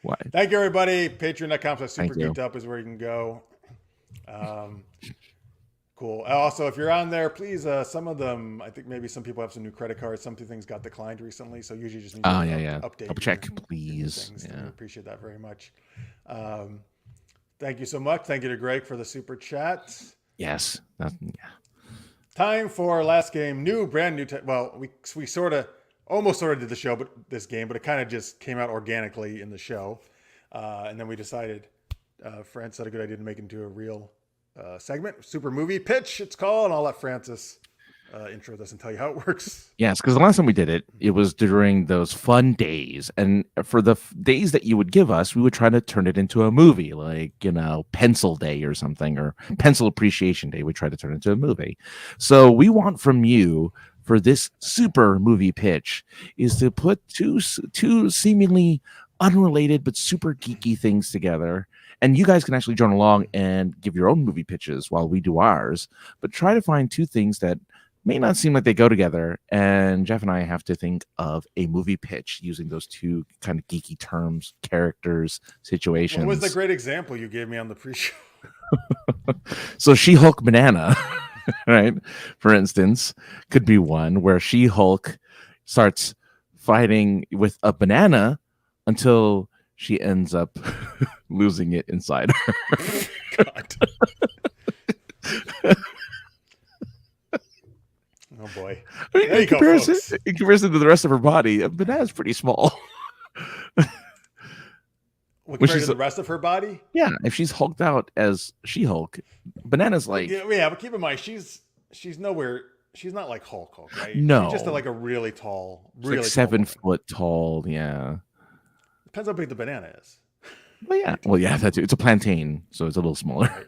Why? Thank you, everybody. Patreon.com/Super Geeked Up is where you can go. Cool. Also, if you're on there, please, some of them, I think maybe some people have some new credit cards. Some things got declined recently, so usually just need to update. Double check, please. Yeah. We appreciate that very much. Thank you so much. Thank you to Greg for the super chat. Yes. Time for last game. Brand new. We almost did the show, but this game, but it kind of just came out organically in the show, and then we decided. France had a good idea to make it into a real segment, super movie pitch. It's called, and I'll let Francis intro this and tell you how it works. Yes, because the last time we did it, it was during those fun days, and for the days that you would give us, we would try to turn it into a movie, like Pencil Day or something, or Pencil Appreciation Day. We try to turn it into a movie. So we want from you for this super movie pitch is to put two seemingly unrelated but super geeky things together. And you guys can actually join along and give your own movie pitches while we do ours, but try to find two things that may not seem like they go together. And Jeff and I have to think of a movie pitch using those two kind of geeky terms, characters, situations. What was the great example you gave me on the pre-show? So She-Hulk Banana, right? For instance, could be one where She-Hulk starts fighting with a banana until she ends up losing it inside her. God. Oh boy! In comparison to the rest of her body, a banana's pretty small. Compared to the rest of her body? Yeah, if she's hulked out as She-Hulk, banana's like but keep in mind she's nowhere. She's not like Hulk, right? No, she's just like a really tall, really like 7 foot tall. Yeah. Depends how big the banana is. Well, yeah, that's it's a plantain, so it's a little smaller.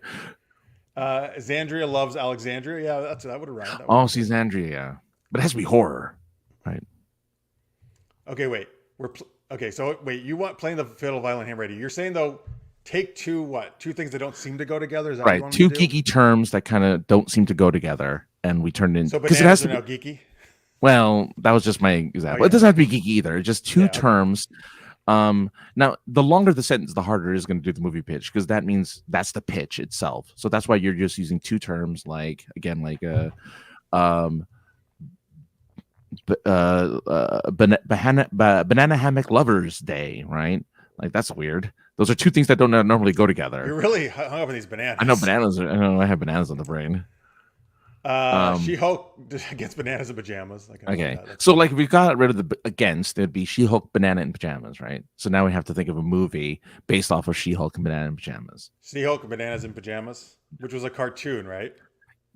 Right. Zandria loves Alexandria. Yeah, that would have rhymed. She's Zandria, yeah, but it has to be horror, right? Okay, wait. So you want playing the fiddle, violin, hand ready? You're saying though, take two things that don't seem to go together. Is that right? Two geeky terms that kind of don't seem to go together, and we turn it in. So bananas are now geeky. Well, that was just my example. yeah. It doesn't have to be geeky either. Just two Yeah, okay. terms. Now the longer the sentence, the harder it is going to do the movie pitch because that means that's the pitch itself. So that's why you're just using two terms, like again, like um, banana hammock lovers day, right? Like that's weird. Those are two things that don't normally go together. You're really hung up on these bananas. I know bananas. I know I have bananas on the brain. She-Hulk against bananas in pajamas. Okay, so like if we got rid of the against, it'd be She-Hulk banana in pajamas, right? So now we have to think of a movie based off of She-Hulk and banana in pajamas. She-Hulk and bananas in pajamas, which was a cartoon, right?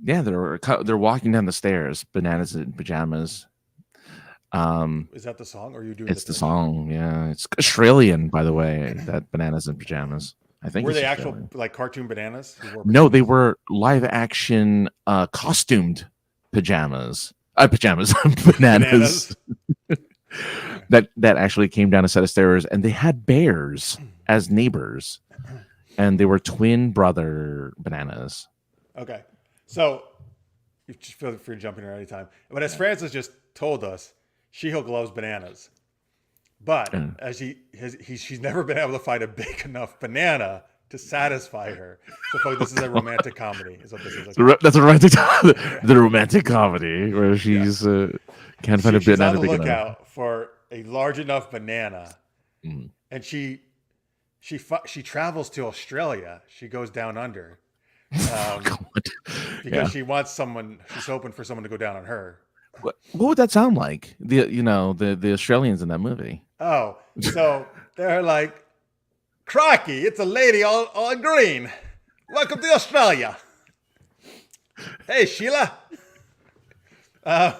Yeah, they're walking down the stairs, bananas in pajamas. Is that the song, or are you doing? It's the song. Yeah, it's Australian, by the way. That bananas in pajamas. I think were they Australian. actual like cartoon bananas? No, they were live action costumed pajamas. Pajamas, bananas. that actually came down a set of stairs, and they had bears as neighbors, and they were twin brother bananas. Okay, so you feel free to jump in at any time. But as Francis just told us, She-Hulk loves bananas, but as she's never been able to find a big enough banana to satisfy her. So, folks, this is a romantic comedy. Is what this is. Okay. That's a romantic, the romantic comedy where she's can't find a banana. She's on the lookout for a large enough banana, and she travels to Australia. She goes down under because she wants someone. She's hoping for someone to go down on her. What would that sound like? The Australians in that movie. Oh, so they're like, "Crikey, it's a lady all green. Welcome to Australia. Hey, Sheila." No,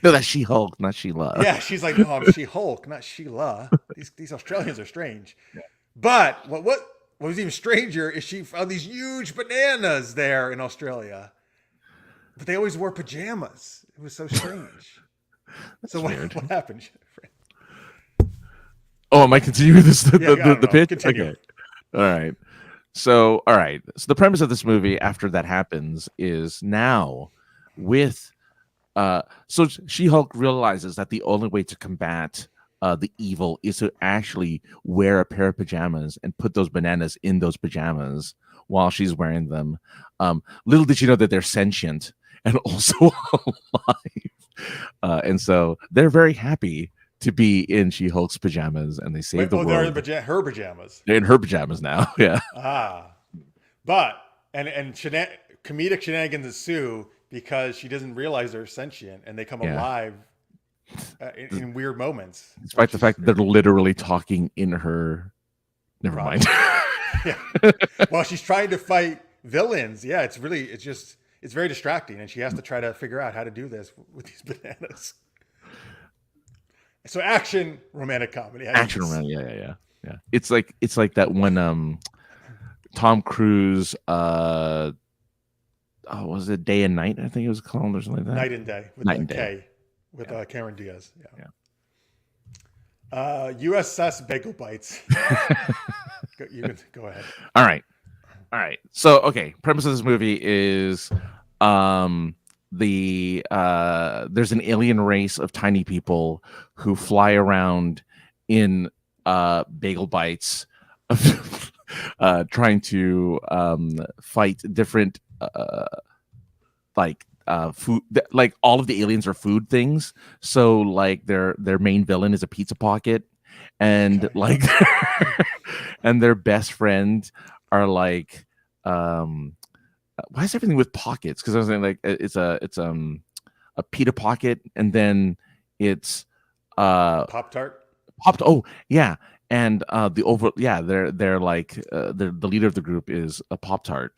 that's She-Hulk, not Sheila. Yeah, she's like, "No, I'm She-Hulk, not Sheila." These Australians are strange. Yeah. But what was even stranger is she found these huge bananas there in Australia. But they always wore pajamas. It was so strange. So what happened? Oh, am I continuing this the pitch? Continue. Okay. All right. So the premise of this movie after that happens is now with so She-Hulk realizes that the only way to combat the evil is to actually wear a pair of pajamas and put those bananas in those pajamas while she's wearing them. Little did you know that they're sentient and also alive. And so they're very happy to be in She-Hulk's pajamas, and they save the world. They're in her pajamas. They're in her pajamas now. Yeah. But comedic shenanigans ensue because she doesn't realize they're sentient, and they come alive in weird moments. Despite the fact that they're literally talking in her. Never mind. Yeah. Well, she's trying to fight villains. Yeah, it's very distracting, and she has to try to figure out how to do this with these bananas. So action romantic comedy. Action romantic, yeah. It's like that one Tom Cruise was it Day and Night? I think it was called or something like that. Night and Day with Night and K Day. With Cameron Diaz. Yeah. USS Bagel Bites. You can go ahead. All right. So premise of this movie is there's an alien race of tiny people who fly around in bagel bites trying to fight different food, like all of the aliens are food things. So like their main villain is a pizza pocket, and like and their best friend are like why is everything with pockets? Because I was saying like it's a pita pocket, and then it's Pop-Tart. Oh yeah, and they're like the leader of the group is a Pop-Tart.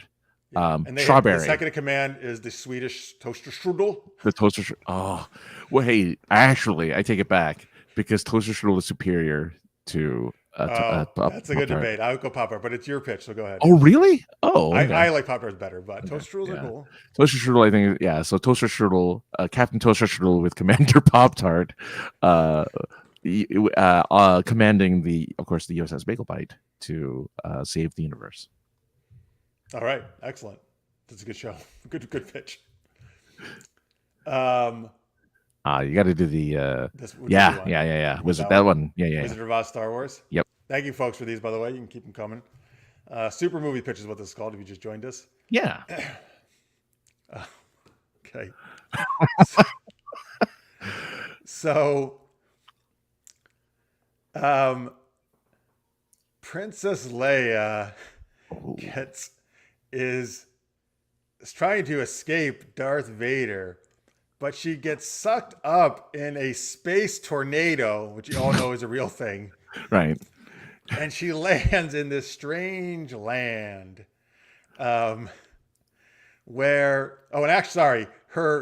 And strawberry. The second in command is the Swedish toaster strudel. The toaster strudel. Oh, well, hey, actually, I take it back because toaster strudel is superior to. That's a good debate. I would go Pop-Tart, but it's your pitch, so go ahead. Oh, really? Oh, okay. I like Pop-Tarts better, but toaster strudels are cool. Toaster strudel, I think, yeah. So toaster strudel, Captain Toaster Strudel with Commander Pop-Tart, commanding the USS Bagel Bite to save the universe. All right, excellent. That's a good show. Good pitch. You got to do the Which yeah. Was it that one? Yeah. Wizard of Oz Star Wars? Yep. Thank you, folks, for these, by the way. You can keep them coming. Super Movie Pitch is what this is called if you just joined us. Yeah. Okay. So, Princess Leia is trying to escape Darth Vader, but she gets sucked up in a space tornado, which you all know is a real thing. Right. And she lands in this strange land where, her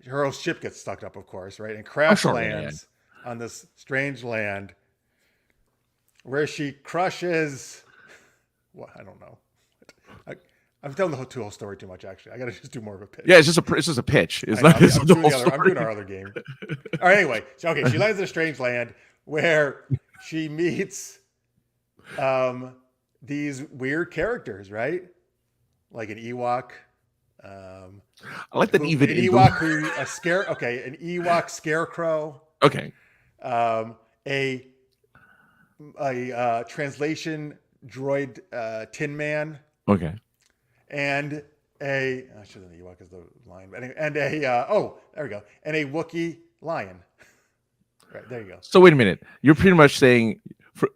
whole ship gets sucked up, of course, right? And crash lands on this strange land where she crushes, I don't know. I'm telling the whole story too much, actually. I got to just do more of a pitch. Yeah, it's just a pitch. I'm doing our other game. All right, anyway. So, she lands in a strange land where she meets these weird characters, right? Like an Ewok. I like that even an Ewok scarecrow. Okay. A translation droid Tin Man. Okay. And the Ewok is the lion. And there we go. And a Wookiee lion. Right, there you go. So wait a minute. You're pretty much saying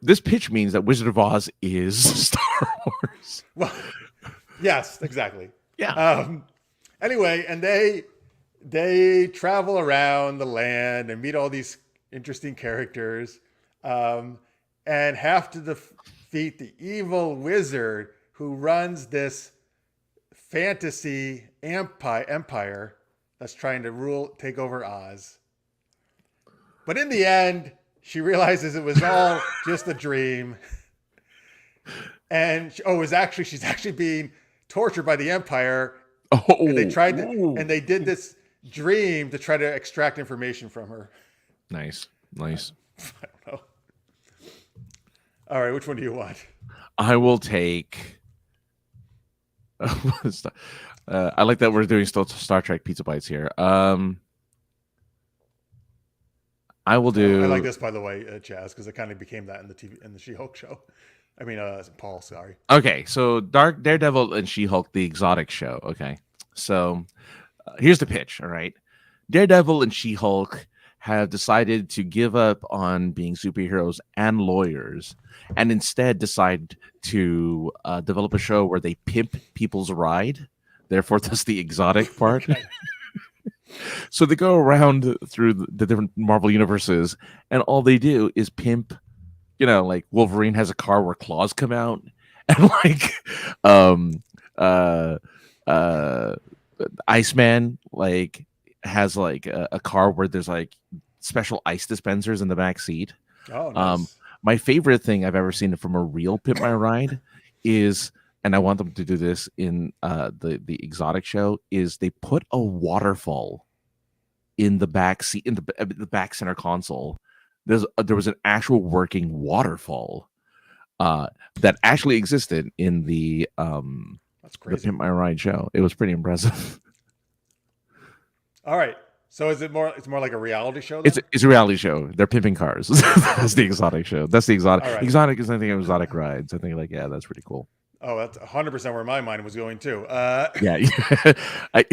this pitch means that Wizard of Oz is Star Wars. Well, yes, exactly. Yeah. Anyway, and they travel around the land and meet all these interesting characters, and have to defeat the evil wizard who runs this fantasy empire that's trying to take over Oz. But in the end, she realizes it was all just a dream. And she's actually being tortured by the Empire. And they did this dream to try to extract information from her. Nice. I don't know. All right, which one do you want? I will take. I like that we're doing still Star Trek Pizza Bites here. I will do. I like this, by the way, Chaz, because it kind of became that in the She-Hulk show. I mean, Paul. Sorry. Okay, so Daredevil and She-Hulk, the exotic show. Okay, so here's the pitch. All right, Daredevil and She-Hulk have decided to give up on being superheroes and lawyers, and instead decide to develop a show where they pimp people's ride. Therefore, that's the exotic part. Okay. So they go around through the different Marvel universes, and all they do is pimp. Like Wolverine has a car where claws come out, and Iceman has a car where there's special ice dispensers in the back seat. Oh, nice. My favorite thing I've ever seen from a real Pimp My Ride is, and I want them to do this in the exotic show, is they put a waterfall in the back seat, in the back center console. There was an actual working waterfall that actually existed in the That's crazy. the Pimp My Ride show. It was pretty impressive. All right. So it's more like a reality show then? It's a reality show. They're pimping cars. That's the exotic show. That's the exotic. Right. Exotic is anything exotic rides. I think that's pretty cool. Oh, that's 100% where my mind was going too. Yeah. I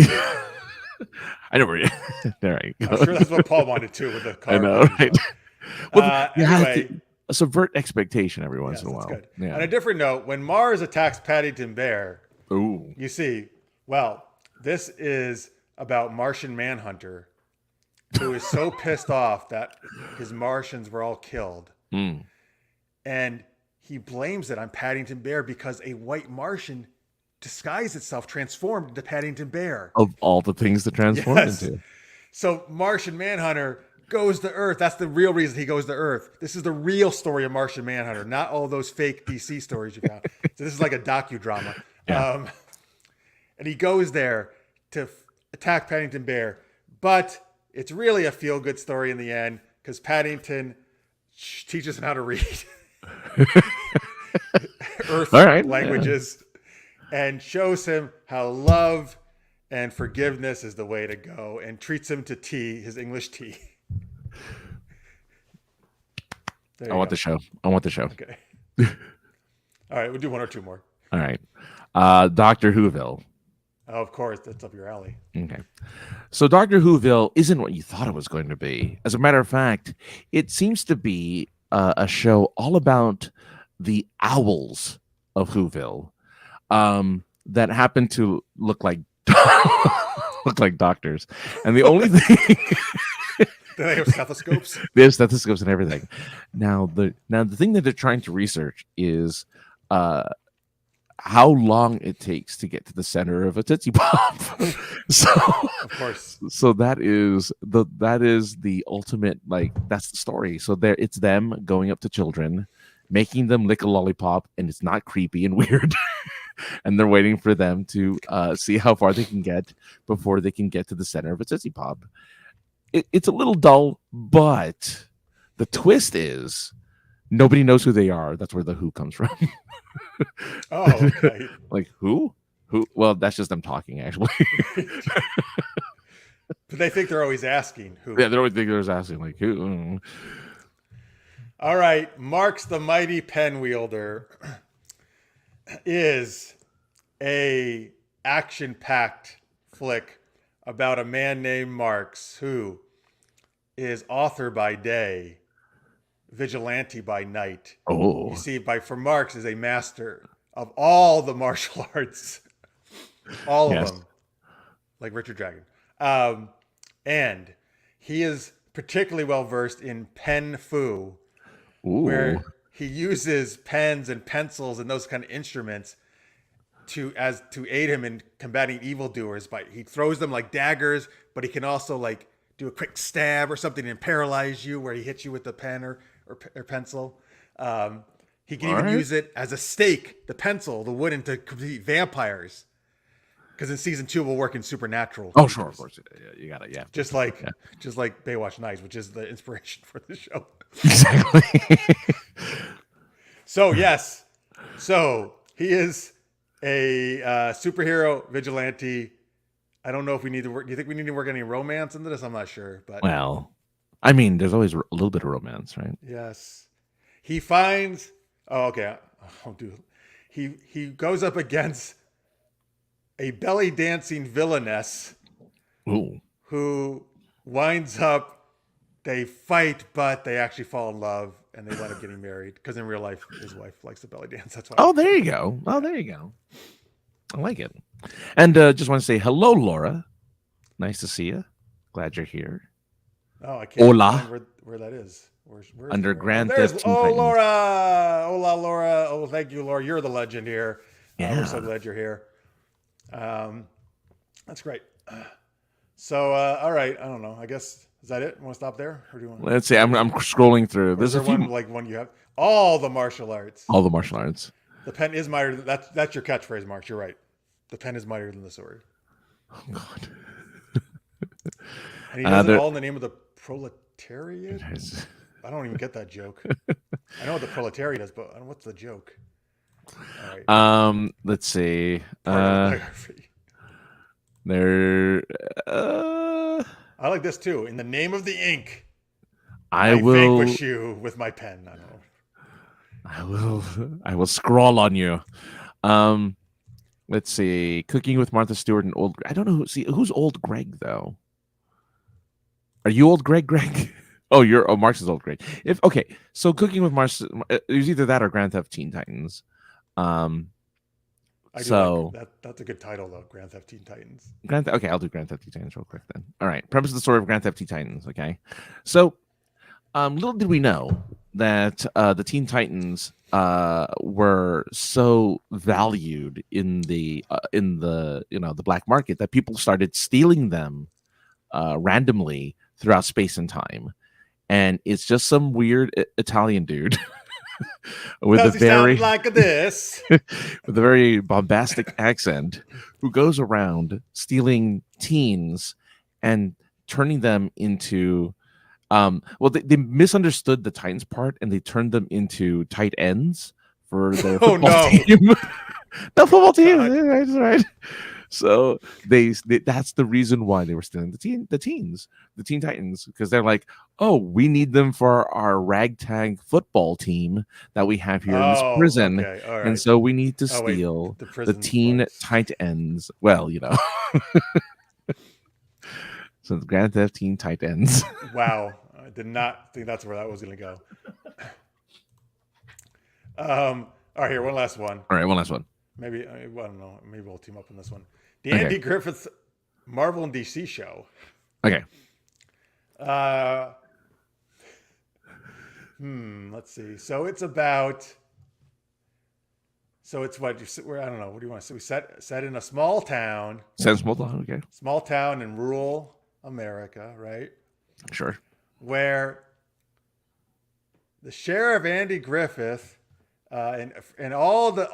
know where you. There I go. I'm sure that's what Paul wanted too with the car. I know, right? Well, you have anyway, to subvert expectation every once in a while. Good. Yeah. On a different note, when Mars attacks Paddington Bear, Ooh. you see, this is about Martian Manhunter, who is so pissed off that his Martians were all killed. Mm. And he blames it on Paddington Bear because a white Martian disguised itself, transformed into Paddington Bear. Of all the things to transform into. So Martian Manhunter goes to Earth. That's the real reason he goes to Earth. This is the real story of Martian Manhunter, not all those fake DC stories you found. So this is like a docudrama. Yeah. And he goes there to attack Paddington Bear. But it's really a feel-good story in the end because Paddington teaches him how to read Earth languages and shows him how love and forgiveness is the way to go, and treats him to tea, his English tea. I want the show. Okay. All right, we'll do one or two more. All right. Doctor Whoville. Oh, of course, that's up your alley. Okay. So Doctor Whoville isn't what you thought it was going to be. As a matter of fact, it seems to be a show all about the owls of Whoville that happen to look like doctors. And the only thing Do they have stethoscopes? They have stethoscopes and everything. Now the thing that they're trying to research is how long it takes to get to the center of a Tootsie Pop. So, of course. So that is the ultimate, like, that's the story. So it's them going up to children, making them lick a lollipop, and it's not creepy and weird. And they're waiting for them to see how far they can get before they can get to the center of a Tootsie Pop. It's a little dull, but the twist is nobody knows who they are. That's where the who comes from. Oh, okay. Like who? Well, that's just them talking, actually. But they think they're always asking who. Yeah, they're always asking, like, who? All right. Marx the Mighty Pen Wielder is a action-packed flick about a man named Marx who is author by day, vigilante by night. Oh. You see, for Marx is a master of all the martial arts. All of them. Like Richard Dragon. And he is particularly well versed in pen fu, where he uses pens and pencils and those kind of instruments to aid him in combating evildoers. He throws them like daggers, but he can also like do a quick stab or something and paralyze you, where he hits you with the pen or pencil. He can even use it as a stake, the pencil, the wooden, to complete vampires. Because in season 2, we'll work in supernatural. Oh, sure, of course. Yeah, you got it. Yeah, just like Baywatch Nights, which is the inspiration for the show. Exactly. So yes, he is a superhero vigilante. I don't know if we need to work. Do you think we need to work any romance into this? I'm not sure, but well, I mean, there's always a little bit of romance, right? Yes, he finds. Oh, okay. I'll do. He goes up against a belly dancing villainess. Ooh. Who winds up. They fight, but they actually fall in love, and they wind up getting married. Because in real life, his wife likes the belly dance. That's why. Oh, there you go. I like it. And just want to say hello, Laura. Nice to see you. Glad you're here. Oh, I can't find where that is. Where's under Grand Theft Theft? Oh, Laura. Hola, Laura. Oh, thank you, Laura. You're the legend here. Yeah. We're so glad you're here. That's great. So, all right. I don't know. I guess, is that it? You want to stop there? Or do you want to... Let's see. I'm scrolling through. There's a few... one you have. All the martial arts. All the martial arts. The pen is mightier. That's your catchphrase, Mark. You're right. The pen is mightier than the sword. Oh, God. And he does it all in the name of the proletariat? I don't even get that joke. I know what the proletariat is, but what's the joke? All right. Let's see. There. I like this too. In the name of the ink, I will vanquish you with my pen. I will scrawl on you. Let's see. Cooking with Martha Stewart and old. I don't know. Who's old Greg though? Are you old Greg? Oh, Marx is old Greg. So Cooking with Marx. It was either that or Grand Theft Teen Titans. That's a good title though. Grand Theft Teen Titans. Okay, I'll do Grand Theft Teen Titans real quick then. All right. Premise of the story of Grand Theft Teen Titans. Okay. So, little did we know that the Teen Titans were so valued in the the black market that people started stealing them randomly throughout space and time, and it's just some weird Italian dude with a very like this with a very bombastic accent who goes around stealing teens and turning them into they misunderstood the Titans part and they turned them into tight ends for their football team. The football team, right? So that's the reason why they were stealing the Teen Titans, because they're like, oh, we need them for our ragtag football team that we have here in this Oh, prison, okay, all and right. so we need to Oh wait, steal the the prison Teen parts. Titans. Well, so the Grand Theft Teen Titans. Wow, I did not think that's where that was going to go. All right, here, one last one. All right, one last one. Maybe I don't know. Maybe we'll team up on this one. The Okay. Andy Griffith Marvel and DC show. Okay. Let's see. So it's about. So it's what I don't know. What do you want to say? We set in a small town. Sensible. Okay. Small town in rural America, right? Sure. Where the sheriff Andy Griffith and all the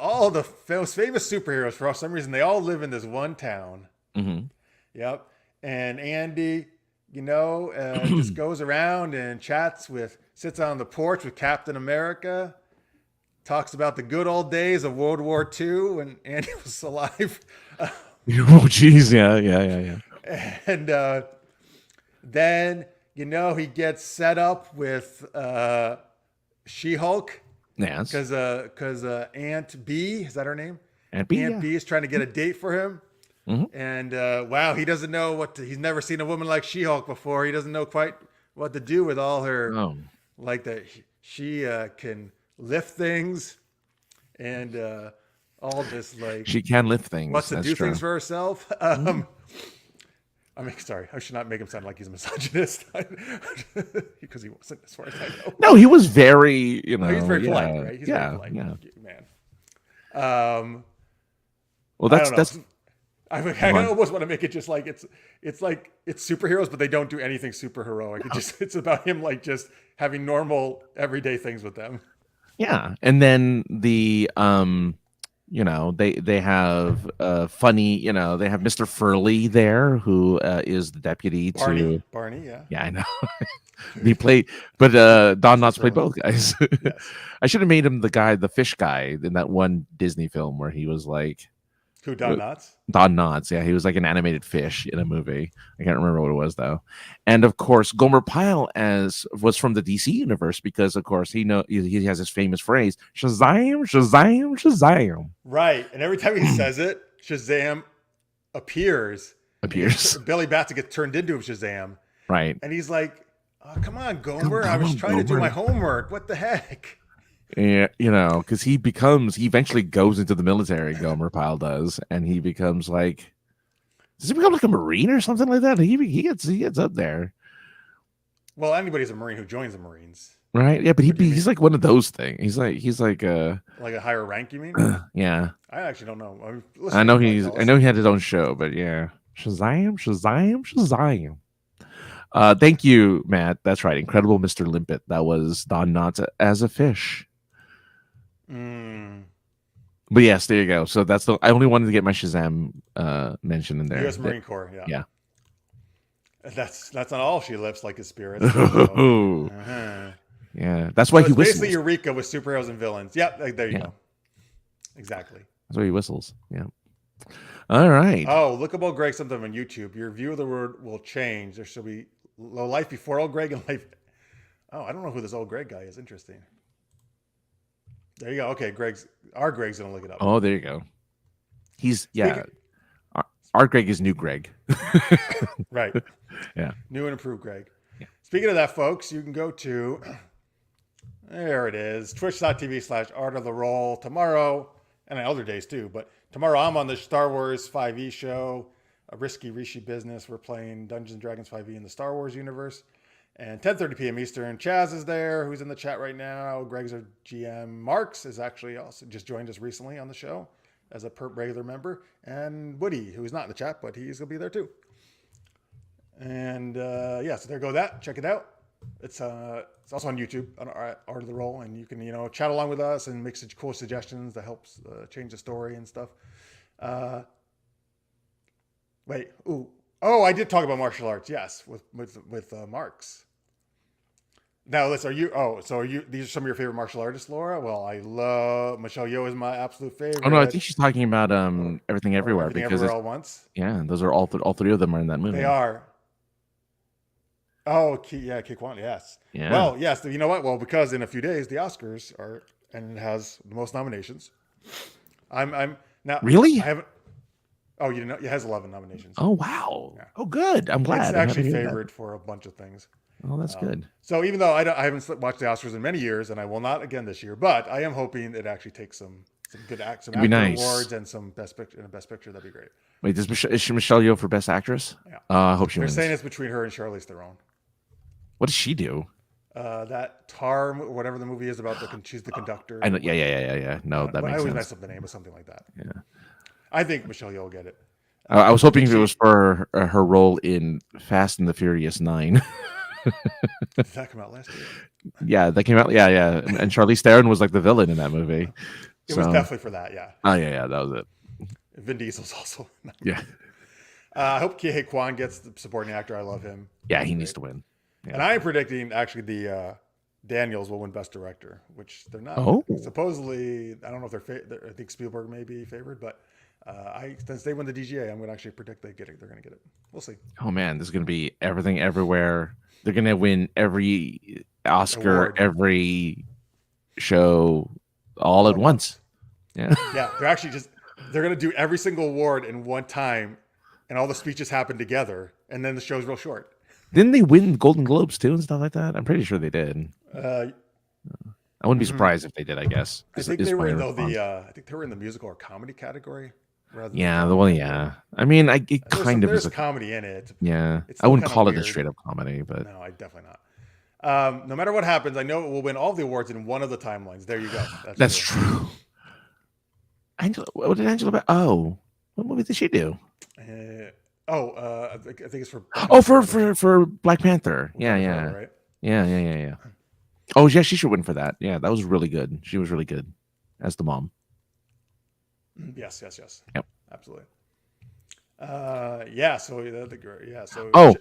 most famous superheroes, for some reason, they all live in this one town. Mm-hmm. Yep. And Andy, just goes around and sits on the porch with Captain America, talks about the good old days of World War II when Andy was alive. Oh, geez. Yeah. And then, he gets set up with She-Hulk. Yes. Because Aunt B, is that her name? Aunt B, Aunt B is trying to get a date for him. Mm-hmm. And wow, he doesn't know he's never seen a woman like She-Hulk before. He doesn't know quite what to do with all her, like that. She can lift things and all this, like, she can lift things. Wants to That's do true. things for herself. I mean, sorry, I should not make him sound like he's a misogynist because he wasn't, as far as I know. No, he was very, he's very polite, right? He's very polite, man. Well, that's. I almost want to make it just like it's like it's superheroes, but they don't do anything super heroic. It's about him like just having normal everyday things with them. Yeah, and then the they have funny, they have Mr. Furley there, who is the deputy to Barney. Yeah, I know. He played, but Don Knotts played both guys. Yes. I should have made him the fish guy in that one Disney film where he was like. Who, Don Knotts? Don Knotts, yeah. He was like an animated fish in a movie. I can't remember what it was, though. And, of course, Gomer Pyle was from the DC universe because, of course, he has this famous phrase, Shazam, Shazam, Shazam. Right. And every time he says it, Shazam appears. Billy Batson gets turned into Shazam. Right. And he's like, oh, come on, Gomer. I was trying to do my homework. What the heck? Yeah, because he eventually goes into the military, Gomer Pyle does, and he becomes like, does he become like a Marine or something like that? He gets up there. Well, anybody's a Marine who joins the Marines, right? Yeah, but he's like one of those things. He's like a higher rank. You mean? Yeah. I actually don't know. I know he had his own show, but yeah, Shazam, Shazam, Shazam. Thank you, Matt. That's right, Incredible Mr. Limpet. That was Don Knotts as a fish. But yes, there you go. So I only wanted to get my Shazam mention in there. U.S. Marine Corps, yeah. That's not all she lifts like his spirit. Yeah, that's why he whistles. Basically, Eureka with superheroes and villains. Yep, there you go. Exactly. That's why he whistles. Yeah. All right. Oh, look up old Greg sometime on YouTube. Your view of the word will change. There shall be life before old Greg and life. Oh, I don't know who this old Greg guy is. Interesting. There you go. Okay, our Greg's gonna look it up. Oh, there you go. Our Greg is new Greg. Right. Yeah. New and improved Greg. Yeah. Speaking of that, folks, you can go to there it is, twitch.tv/Art of the Roll tomorrow, and other days too. But tomorrow I'm on the Star Wars 5e show, a risky Rishi business. We're playing Dungeons and Dragons 5e in the Star Wars universe. And 10:30 p.m. Eastern, Chaz is there, who's in the chat right now. Greg's our GM. Marks is actually also just joined us recently on the show as a regular member. And Woody, who's not in the chat, but he's going to be there too. And so there go that. Check it out. It's also on YouTube, on Art of the Roll. And you can, chat along with us and make such cool suggestions that helps change the story and stuff. Oh, I did talk about martial arts, yes, with Marks. Now, listen, are you? Oh, so are you? These are some of your favorite martial artists, Laura? Well, I love Michelle Yeoh is my absolute Oh no, I favorite. think she's talking about Everything Or Everywhere Everything because Everywhere it's All at Once. yeah, those are all three of them are in that They movie. are. Oh, Ki Kwan, yes. Yeah. Well, yes. You know what? Well, because in a few days the Oscars are, and it has the most nominations. I'm now. I Really? haven't. Oh, you know, it has 11 nominations. Oh wow. Yeah, Oh good. I'm it's glad. I'm happy actually to hear that. favored for a bunch of things. Oh, that's good. So even though I haven't watched the Oscars in many years, and I will not again this year, but I am hoping it actually takes some good some It'd be actor nice. awards and some best picture and a best picture. That'd be great. Wait, is she Michelle Yeoh for Best Actress? Yeah, I hope she they're saying wins. it's between her and Charlize Theron. What does she do? That Tar, whatever the movie is about, she's the conductor. I know. Yeah. No, that I makes always sense. mess up the name of something like that. Yeah. I think Michelle Yeoh will get it. I was I hoping think it was for her role in Fast and the Furious 9. did that come out last year? Yeah, that came out. Yeah. And Charlize Theron was like the villain in that movie. It was definitely for that. Yeah. Oh yeah, that was it. Vin Diesel's also. Yeah. I hope Ki Kwan gets the supporting actor. I love him. Yeah, he needs to win. Yeah. And I am predicting actually the Daniels will win Best Director, which they're not. Oh. Supposedly, I don't know if I think Spielberg may be favored, but since they win the DGA, I'm going to actually predict they get it. They're going to get it. We'll see. Oh man, this is gonna be Everything Everywhere. They're gonna win every Oscar, Award. every show, all at once. Yeah. Yeah, they're going to do every single award in one time, and all the speeches happen together, and then the show's real short. Didn't they win Golden Globes too and stuff like that? I'm pretty sure they did. I wouldn't be surprised if they did. I guess. I think they were in I think they were in the musical or comedy category. Yeah, yeah. I mean, it kind of there's is comedy in it. Yeah, It's I wouldn't still call kinda it a weird. straight up comedy, but No, I definitely not. No matter what happens, I know it will win all the awards in one of the timelines. There you go. that's true. Angela, what did Angela? Oh, what movie did she do? I think it's for. Oh, for Black Panther. Yeah. Right? Yeah. Oh, yeah, she should win for that. Yeah, that was really good. She was really good as the mom. Yes. Yep. Absolutely. Yeah. So yeah. So. Oh,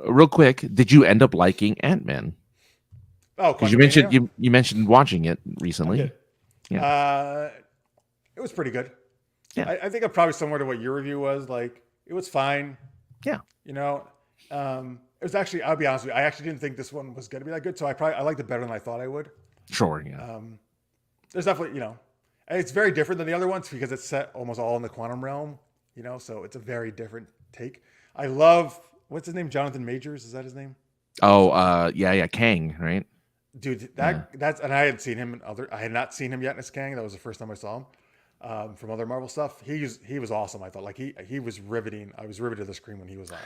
real quick, did you end up liking Ant-Man? Oh, because you mentioned watching it recently. Yeah. It was pretty good. Yeah. I think I'm probably similar to what your review was. Like, it was fine. Yeah. You know, it was actually. I'll be honest with you. I actually didn't think this one was going to be that good. So I liked it better than I thought I would. Sure. Yeah. There's definitely, it's very different than the other ones because it's set almost all in the quantum realm. So it's a very different take. I love what's his name, Jonathan Majors. Is that his name? Oh, yeah, Kang, right? Dude, that's and I had seen him I had not seen him yet as Kang. That was the first time I saw him. From other Marvel stuff, he was awesome. I thought like he was riveting. I was riveted to the screen when he was on.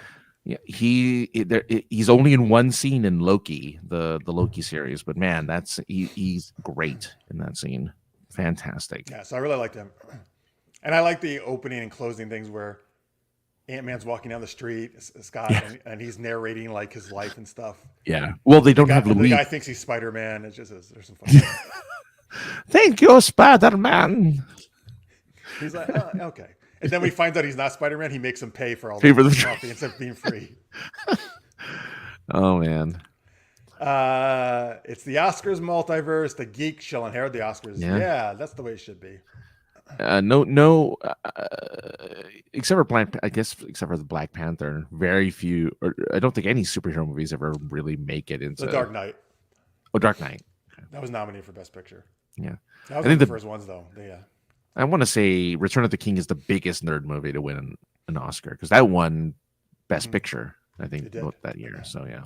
Yeah, he's only in one scene in Loki, the Loki series, but man, he's great in that scene. Fantastic. Yeah, so I really liked him, and I like the opening and closing things where Ant-Man's walking down the street, Scott, and he's narrating like his life and stuff. Yeah. Well, they don't have Louis. The guy thinks he's Spider-Man. It's just there's some fun. Thank you, Spider-Man. He's like, oh, okay. And then we find out he's not Spider-Man. He makes him pay for all the coffee instead of being free. Oh, man. It's the Oscars multiverse. The geek shall inherit the Oscars. Yeah, that's the way it should be. No, except for the Black Panther, very few, or I don't think any superhero movies ever really make it into The Dark Knight. Oh, Dark Knight. That was nominated for Best Picture. Yeah. That was one of the first ones, though. Yeah. I want to say Return of the King is the biggest nerd movie to win an Oscar because that won Best Picture, I think, that year. So, yeah.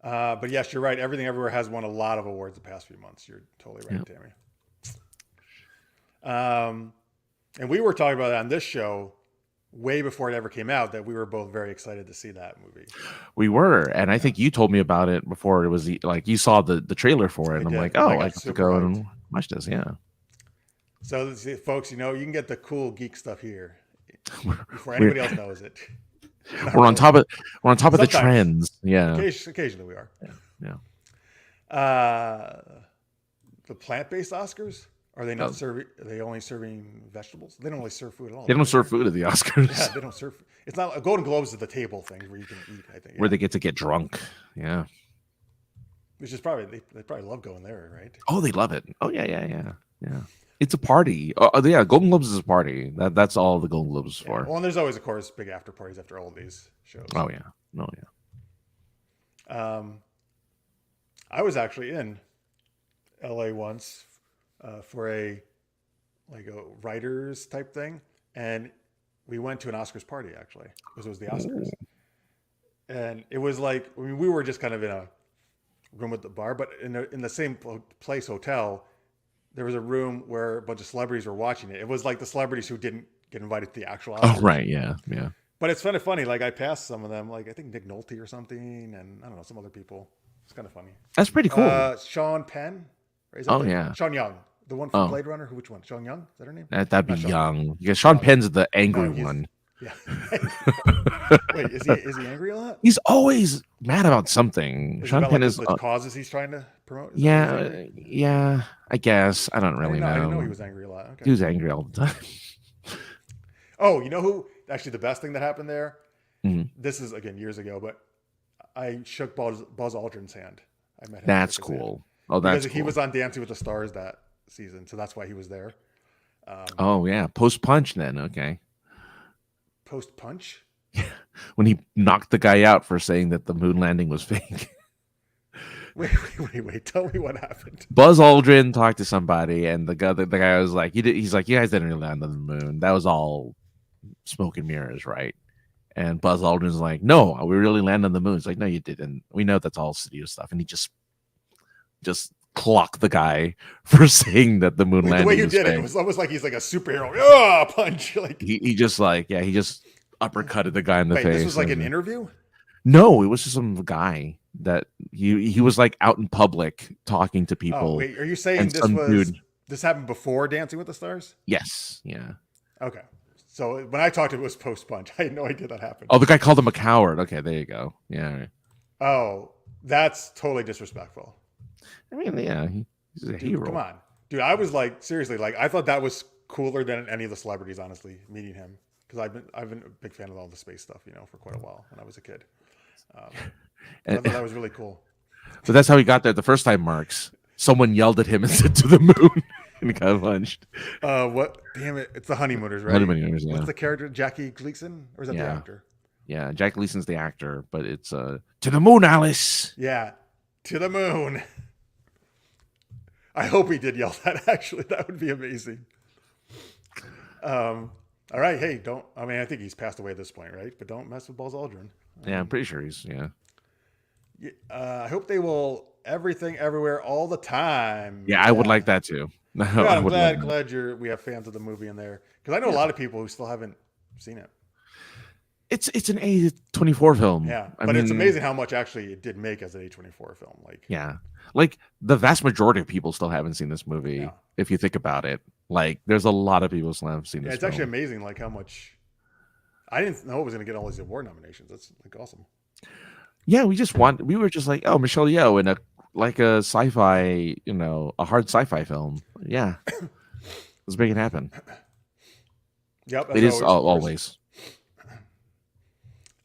But yes, you're right. Everything Everywhere has won a lot of awards the past few months. You're totally right, Tammy. And we were talking about it on this show way before it ever came out that we were both very excited to see that movie. We were, and I think you told me about it before it was like you saw the trailer for it, and I'm like, oh, I have to go and watch this. Yeah. So, folks, you can get the cool geek stuff here before anybody else knows it. We're on top of the trends. Yeah. Occasionally we are. Yeah. The plant-based Oscars, are they not serving? Are they only serving vegetables? They don't really serve food at all. They don't serve food at the Oscars. Yeah, they don't serve. It's not Golden Globes is the table thing where you can eat. I think where they get to get drunk. Yeah. which is probably they probably love going there, right? Oh, they love it. Oh yeah. It's a party. Yeah, Golden Globes is a party. That's all the Golden Globes is Yeah. for. Well, and there's always, of course, big after parties after all these shows. Oh yeah. Oh yeah. I was actually in LA once for a writers type thing, and we went to an Oscars party actually because it was the Oscars, and it was like, I mean, we were just kind of in a room at the bar, but in the same place hotel, there was a room where a bunch of celebrities were watching it. It was like the celebrities who didn't get invited to the actual Oscars. Oh right, yeah. But it's kind of funny. Like I passed some of them, like I think Nick Nolte or something, and I don't know, some other people. It's kind of funny. That's pretty cool. Sean Penn. Right? Yeah. Sean Young, the one from Blade Runner. Which one? Sean Young? Is that her name? That'd be Young. Because Sean Penn's the angry one. Yeah. Wait, is he angry a lot? He's always mad about something. Sean Penn is the causes he's trying to promote. Yeah. I guess I don't really know. I didn't know he was angry a lot. Okay. He was angry all the time. Oh, you know who? Actually, the best thing that happened there. Mm-hmm. This is again years ago, but I shook Buzz Aldrin's hand. I met him. That's cool. Oh, that's because he was on Dancing with the Stars that season, so that's why he was there. Oh yeah, post punch then. Okay. Post punch. When he knocked the guy out for saying that the moon landing was fake. Wait! Tell me what happened. Buzz Aldrin talked to somebody, and the guy was like, he's like, you guys didn't really land on the moon. That was all smoke and mirrors, right? And Buzz Aldrin's like, no, we really landed on the moon. It's like, no, you didn't. We know that's all studio stuff. And he just clocked the guy for saying that the moon landing. The way you did it was almost like he's like a superhero. Punch! Like he just uppercutted the guy in the face. This was like an interview? No, it was just some guy that he was like out in public talking to people. Oh, wait, are you saying this happened before Dancing with the Stars? Yes. Yeah. Okay. So when I talked, it was post punch. I had no idea that happened. Oh, the guy called him a coward. Okay, there you go. Yeah. Oh, that's totally disrespectful. I mean, yeah, he's a hero. Come on, dude. I was like, seriously, like I thought that was cooler than any of the celebrities. Honestly, meeting him because I've been a big fan of all the space stuff, for quite a while when I was a kid. I thought that was really cool. But that's how he got there the first time, Marks. Someone yelled at him and said to the moon. And he got punched. What? Damn it! It's the Honeymooners, right? Honeymooners. Yeah. What's the character? Jackie Gleason, or is that the actor? Yeah, Jack Gleason's the actor, but it's to the moon, Alice. Yeah, to the moon. I hope he did yell that. Actually, that would be amazing. All right, hey, don't. I mean, I think he's passed away at this point, right? But don't mess with Buzz Aldrin. Yeah, I'm pretty sure he's. Yeah. I hope they will everything, everywhere, all the time. Yeah, I would like that too. No, yeah, I'm glad we have fans of the movie in there because I know a lot of people who still haven't seen it. It's an A24 film. Yeah, but it's amazing how much actually it did make as an A24 film. Like the vast majority of people still haven't seen this movie. Yeah. If you think about it, like there's a lot of people still haven't seen this. Yeah, it's actually amazing, like how much. I didn't know it was going to get all these award nominations. That's like awesome. Yeah, we were just like, oh, Michelle Yeoh in a sci-fi, a hard sci-fi film. Yeah. Let's make it happen. Yep. It is always.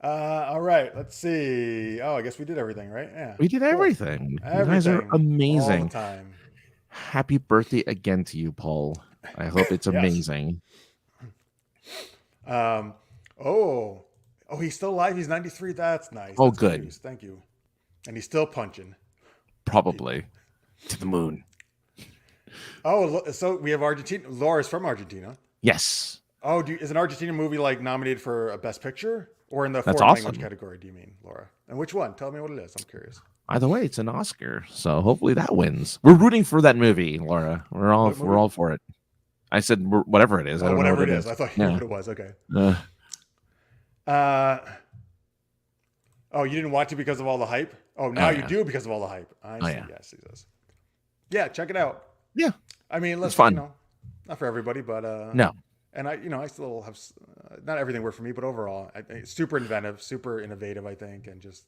All right. Let's see. Oh, I guess we did everything, right? Yeah. We did everything. You guys are amazing. All the time. Happy birthday again to you, Paul. I hope it's amazing. Oh, he's still alive. He's 93. That's nice. Oh, That's good. News. Thank you. And he's still punching. Probably. To the moon. Oh, so we have Argentina. Laura's from Argentina. Yes. Oh, is an Argentina movie nominated for a Best Picture or in the foreign language category? Do you mean, Laura? And which one? Tell me what it is. I'm curious. Either way, it's an Oscar, so hopefully that wins. We're rooting for that movie, Laura. We're all for it. I said whatever it is. I don't know what it is. I thought you knew what it was. Okay. Oh, you didn't watch it because of all the hype? Oh, now you do because of all the hype. I see. Yes, he does. Yeah, check it out. Yeah. I mean, it's fun. Not for everybody, but no. And I still have not everything worked for me, but overall, super inventive, super innovative, I think, and just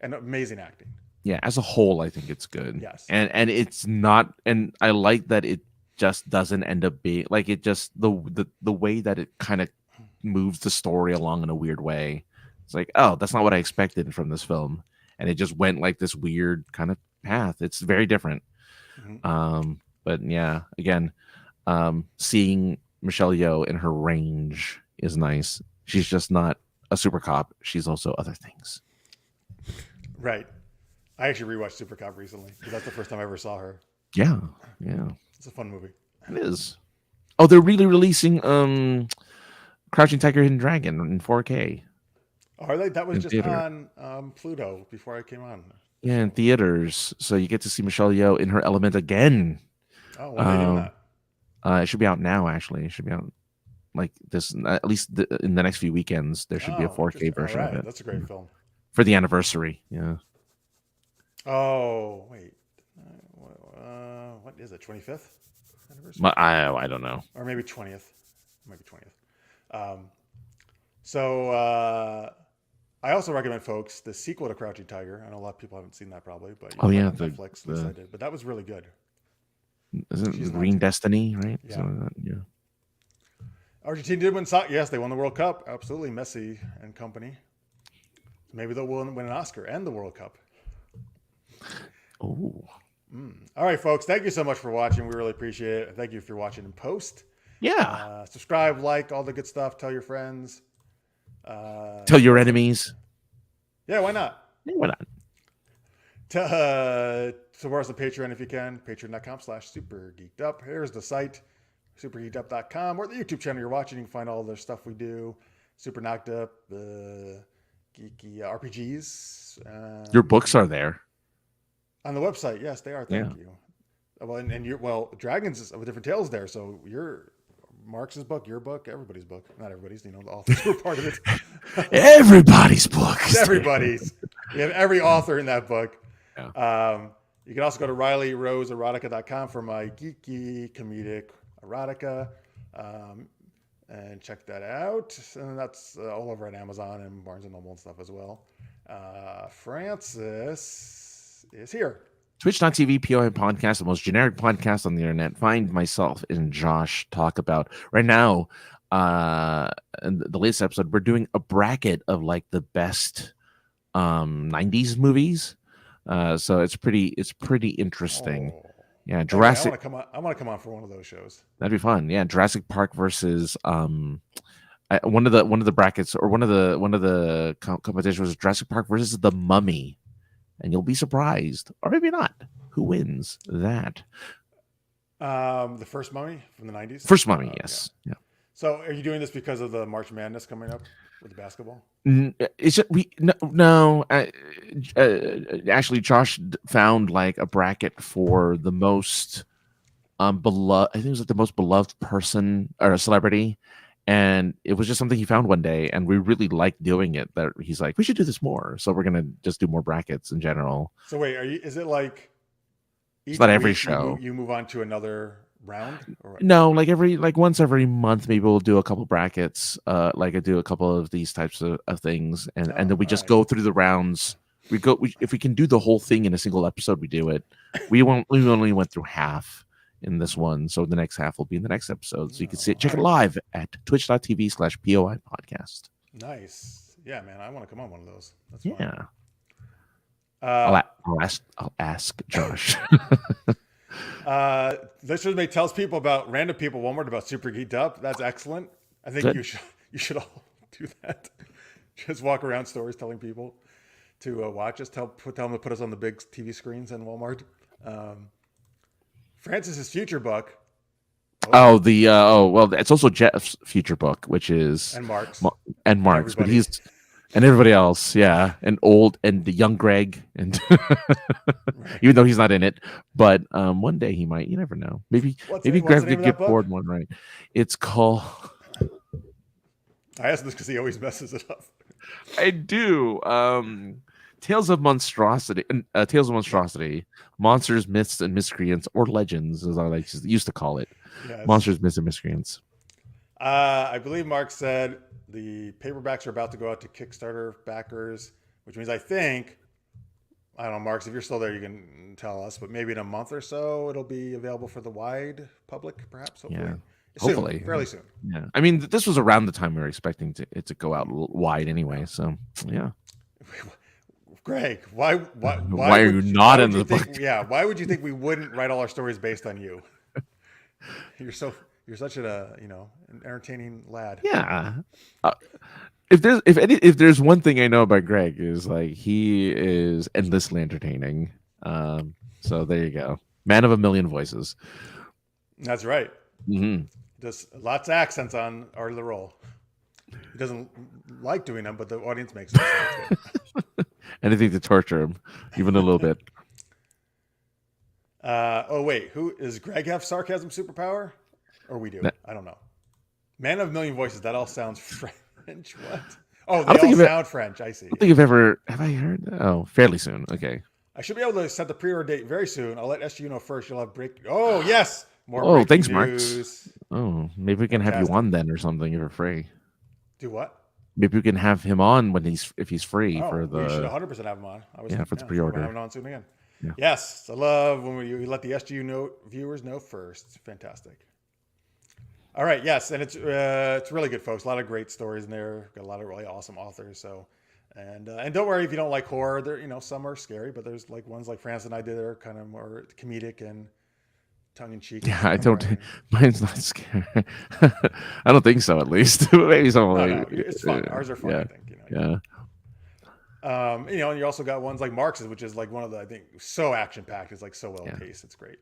and amazing acting. Yeah, as a whole, I think it's good. Yes. And it's not, and I like that it just doesn't end up being like it just the way that it kind of moves the story along in a weird way. It's like, oh, that's not what I expected from this film. And it just went like this weird kind of path. It's very different. But yeah, again, seeing Michelle Yeoh in her range is nice. She's just not a super cop. She's also other things. Right. I actually rewatched Super Cop recently because that's the first time I ever saw her. Yeah. It's a fun movie. It is. Oh, they're really releasing Crouching Tiger, Hidden Dragon in 4K. Are they? That was just theater. on Pluto before I came on. Yeah, in theaters. So you get to see Michelle Yeoh in her element again. Oh, when are they doing that? It should be out now, actually. It should be out like this, at least in the next few weekends. There should be a 4K version of it. That's a great film. For the anniversary, yeah. Oh, wait. What is it, 25th anniversary? I don't know. Or maybe 20th. It might be 20th. So I also recommend, folks, the sequel to Crouching Tiger. I know a lot of people haven't seen that probably, but Oh yeah, Netflix. At least I did, but that was really good. Isn't it Green Destiny, right? Yeah. So, Argentina did win soccer. Yes, they won the World Cup. Absolutely, Messi and company. Maybe they'll win an Oscar and the World Cup. Oh. All right, folks. Thank you so much for watching. We really appreciate it. Thank you if you're watching in post. Yeah. Subscribe, like, all the good stuff. Tell your friends. Tell your enemies. Yeah, why not? Yeah, why not? Support us on Patreon if you can. Patreon.com/supergeekedup. Here's the site, supergeekedup.com, or the YouTube channel you're watching. You can find all the stuff we do. Super Knocked Up, Geeky RPGs. Your books are there. On the website, yes, they are. Thank you. Well, and Dragons of Different Tales there. So Marx's book, your book, everybody's book. Not everybody's, the authors were part of it. Everybody's books. Everybody's. You have every author in that book. Yeah. You can also go to RileyRoseErotica.com for my geeky comedic erotica, and check that out. And that's all over at Amazon and Barnes & Noble and stuff as well. Francis is here. Twitch.tv POI podcast, the most generic podcast on the internet. Find myself and Josh talk about right now. In the latest episode, we're doing a bracket of like the best 90s movies. So it's pretty interesting. Oh. Yeah, Jurassic. I want to come on for one of those shows. That'd be fun. Yeah, Jurassic Park versus one of the brackets, or one of the competitions was Jurassic Park versus The Mummy. And you'll be surprised, or maybe not, who wins that. The first Mummy from the 90s? First Mummy, yes. Yeah. So are you doing this because of the March Madness coming up with the basketball? It's just, no. Actually, Josh found like a bracket for the most beloved. I think it was like the most beloved person or a celebrity. And it was just something he found one day, and we really liked doing it. That he's like, we should do this more. So we're gonna just do more brackets in general. So wait, is it like? It's not every show. You move on to another round? Or no, like once every month, maybe we'll do a couple brackets. Like I do a couple of these types of things, and then we just go through the rounds. If we can do the whole thing in a single episode, we do it. We only went through half in this one, so the next half will be in the next episode, so you can check it live at twitch.tv/POI podcast. Nice. Yeah, man, I want to come on one of those. That's fun. I'll ask Josh. Listeners may tell people about random people one word about Super Geeked Up. That's excellent. I think you should all do that. Just walk around stores telling people to watch us, tell them to put us on the big TV screens in Walmart. Francis's future book. Well, it's also Jeff's future book, which is and Mark's, but he's and everybody else, yeah, and old and the young Greg, and even though he's not in it, but one day he might. You never know. Maybe Greg could get bored one, right? It's called. I asked this because he always messes it up. I do. Tales of Monstrosity, Monsters, Myths, and Miscreants, or Legends, as I used to call it. Yes. Monsters, Myths, and Miscreants. I believe Mark said the paperbacks are about to go out to Kickstarter backers, which means I don't know, Mark, if you're still there, you can tell us, but maybe in a month or so, it'll be available for the wide public, perhaps, hopefully. Yeah. Hopefully. Fairly soon. Yeah. I mean, this was around the time we were expecting it to go out wide anyway, so, yeah. Greg, why Why are you not in the book? Yeah, why would you think we wouldn't write all our stories based on you? You're such an entertaining lad. Yeah. If there's one thing I know about Greg is like he is endlessly entertaining. So there you go, man of a million voices. That's right. Mm-hmm. Does lots of accents on Art of the Roll. He doesn't like doing them, but the audience makes him. So Anything to torture him, even a little bit. Oh wait, who is Greg have sarcasm superpower, or we do? I don't know. Man of a million voices. That all sounds French. What? Oh, they all sound French. I see. I don't think have I heard that? Oh, fairly soon. Okay. I should be able to set the pre-order date very soon. I'll let SGU know first. You'll have break. Oh yes, more. Thanks, news. Marks. Oh, maybe we can have you on then or something if you're free. Do what? Maybe we can have him on if he's free for the. We should 100% have him on. For the pre-order. Have him on soon again. Yeah. Yes, I love when you let the SGU viewers know first. It's fantastic. All right, yes, and it's really good, folks. A lot of great stories in there. Got a lot of really awesome authors. So, and don't worry if you don't like horror. There, some are scary, but there's like ones like Francis and I did that are kind of more comedic and tongue in cheek. Yeah, I don't. Mine's not scary. I don't think so. At least maybe some. No, it's fun. Ours are fun. Yeah. I think. Yeah. And you also got ones like Marx's, which is like one of the, I think, so action packed. It's like so well paced. It's great.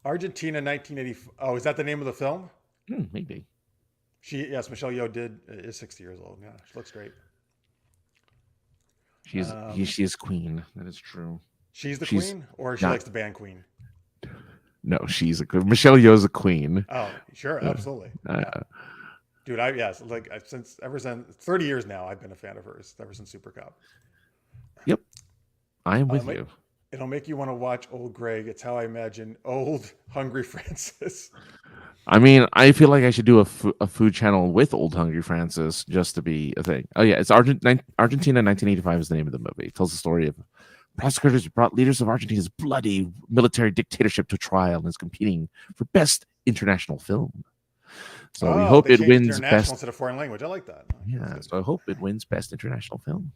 Argentina 1980. Oh, is that the name of the film? Maybe. Michelle Yeoh is 60 years old. Yeah, she looks great. She is queen. That is true. She's the queen, or she likes the band Queen? No, she's a queen. Michelle Yeoh's a queen. Oh, sure, absolutely. Dude, ever since 30 years now, I've been a fan of hers. Ever since Super Cup. Yep, I am with you. It'll make you want to watch old Greg. It's how I imagine old Hungry Francis. I mean, I feel like I should do a food channel with old Hungry Francis just to be a thing. Oh yeah, it's Argentina 1985 is the name of the movie. It tells the story of prosecutors who brought leaders of Argentina's bloody military dictatorship to trial and is competing for best international film. So we hope it wins best instead of foreign language. I like that. Yeah, so I hope it wins best international film.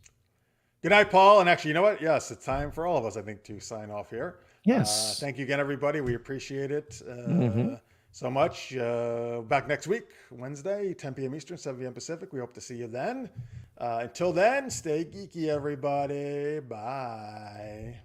Good night, Paul. And actually, you know what? Yes, it's time for all of us, I think, to sign off here. Yes. Thank you again, everybody. We appreciate it so much. Back next week, Wednesday, 10 p.m. Eastern, 7 p.m. Pacific. We hope to see you then. Until then, stay geeky, everybody. Bye.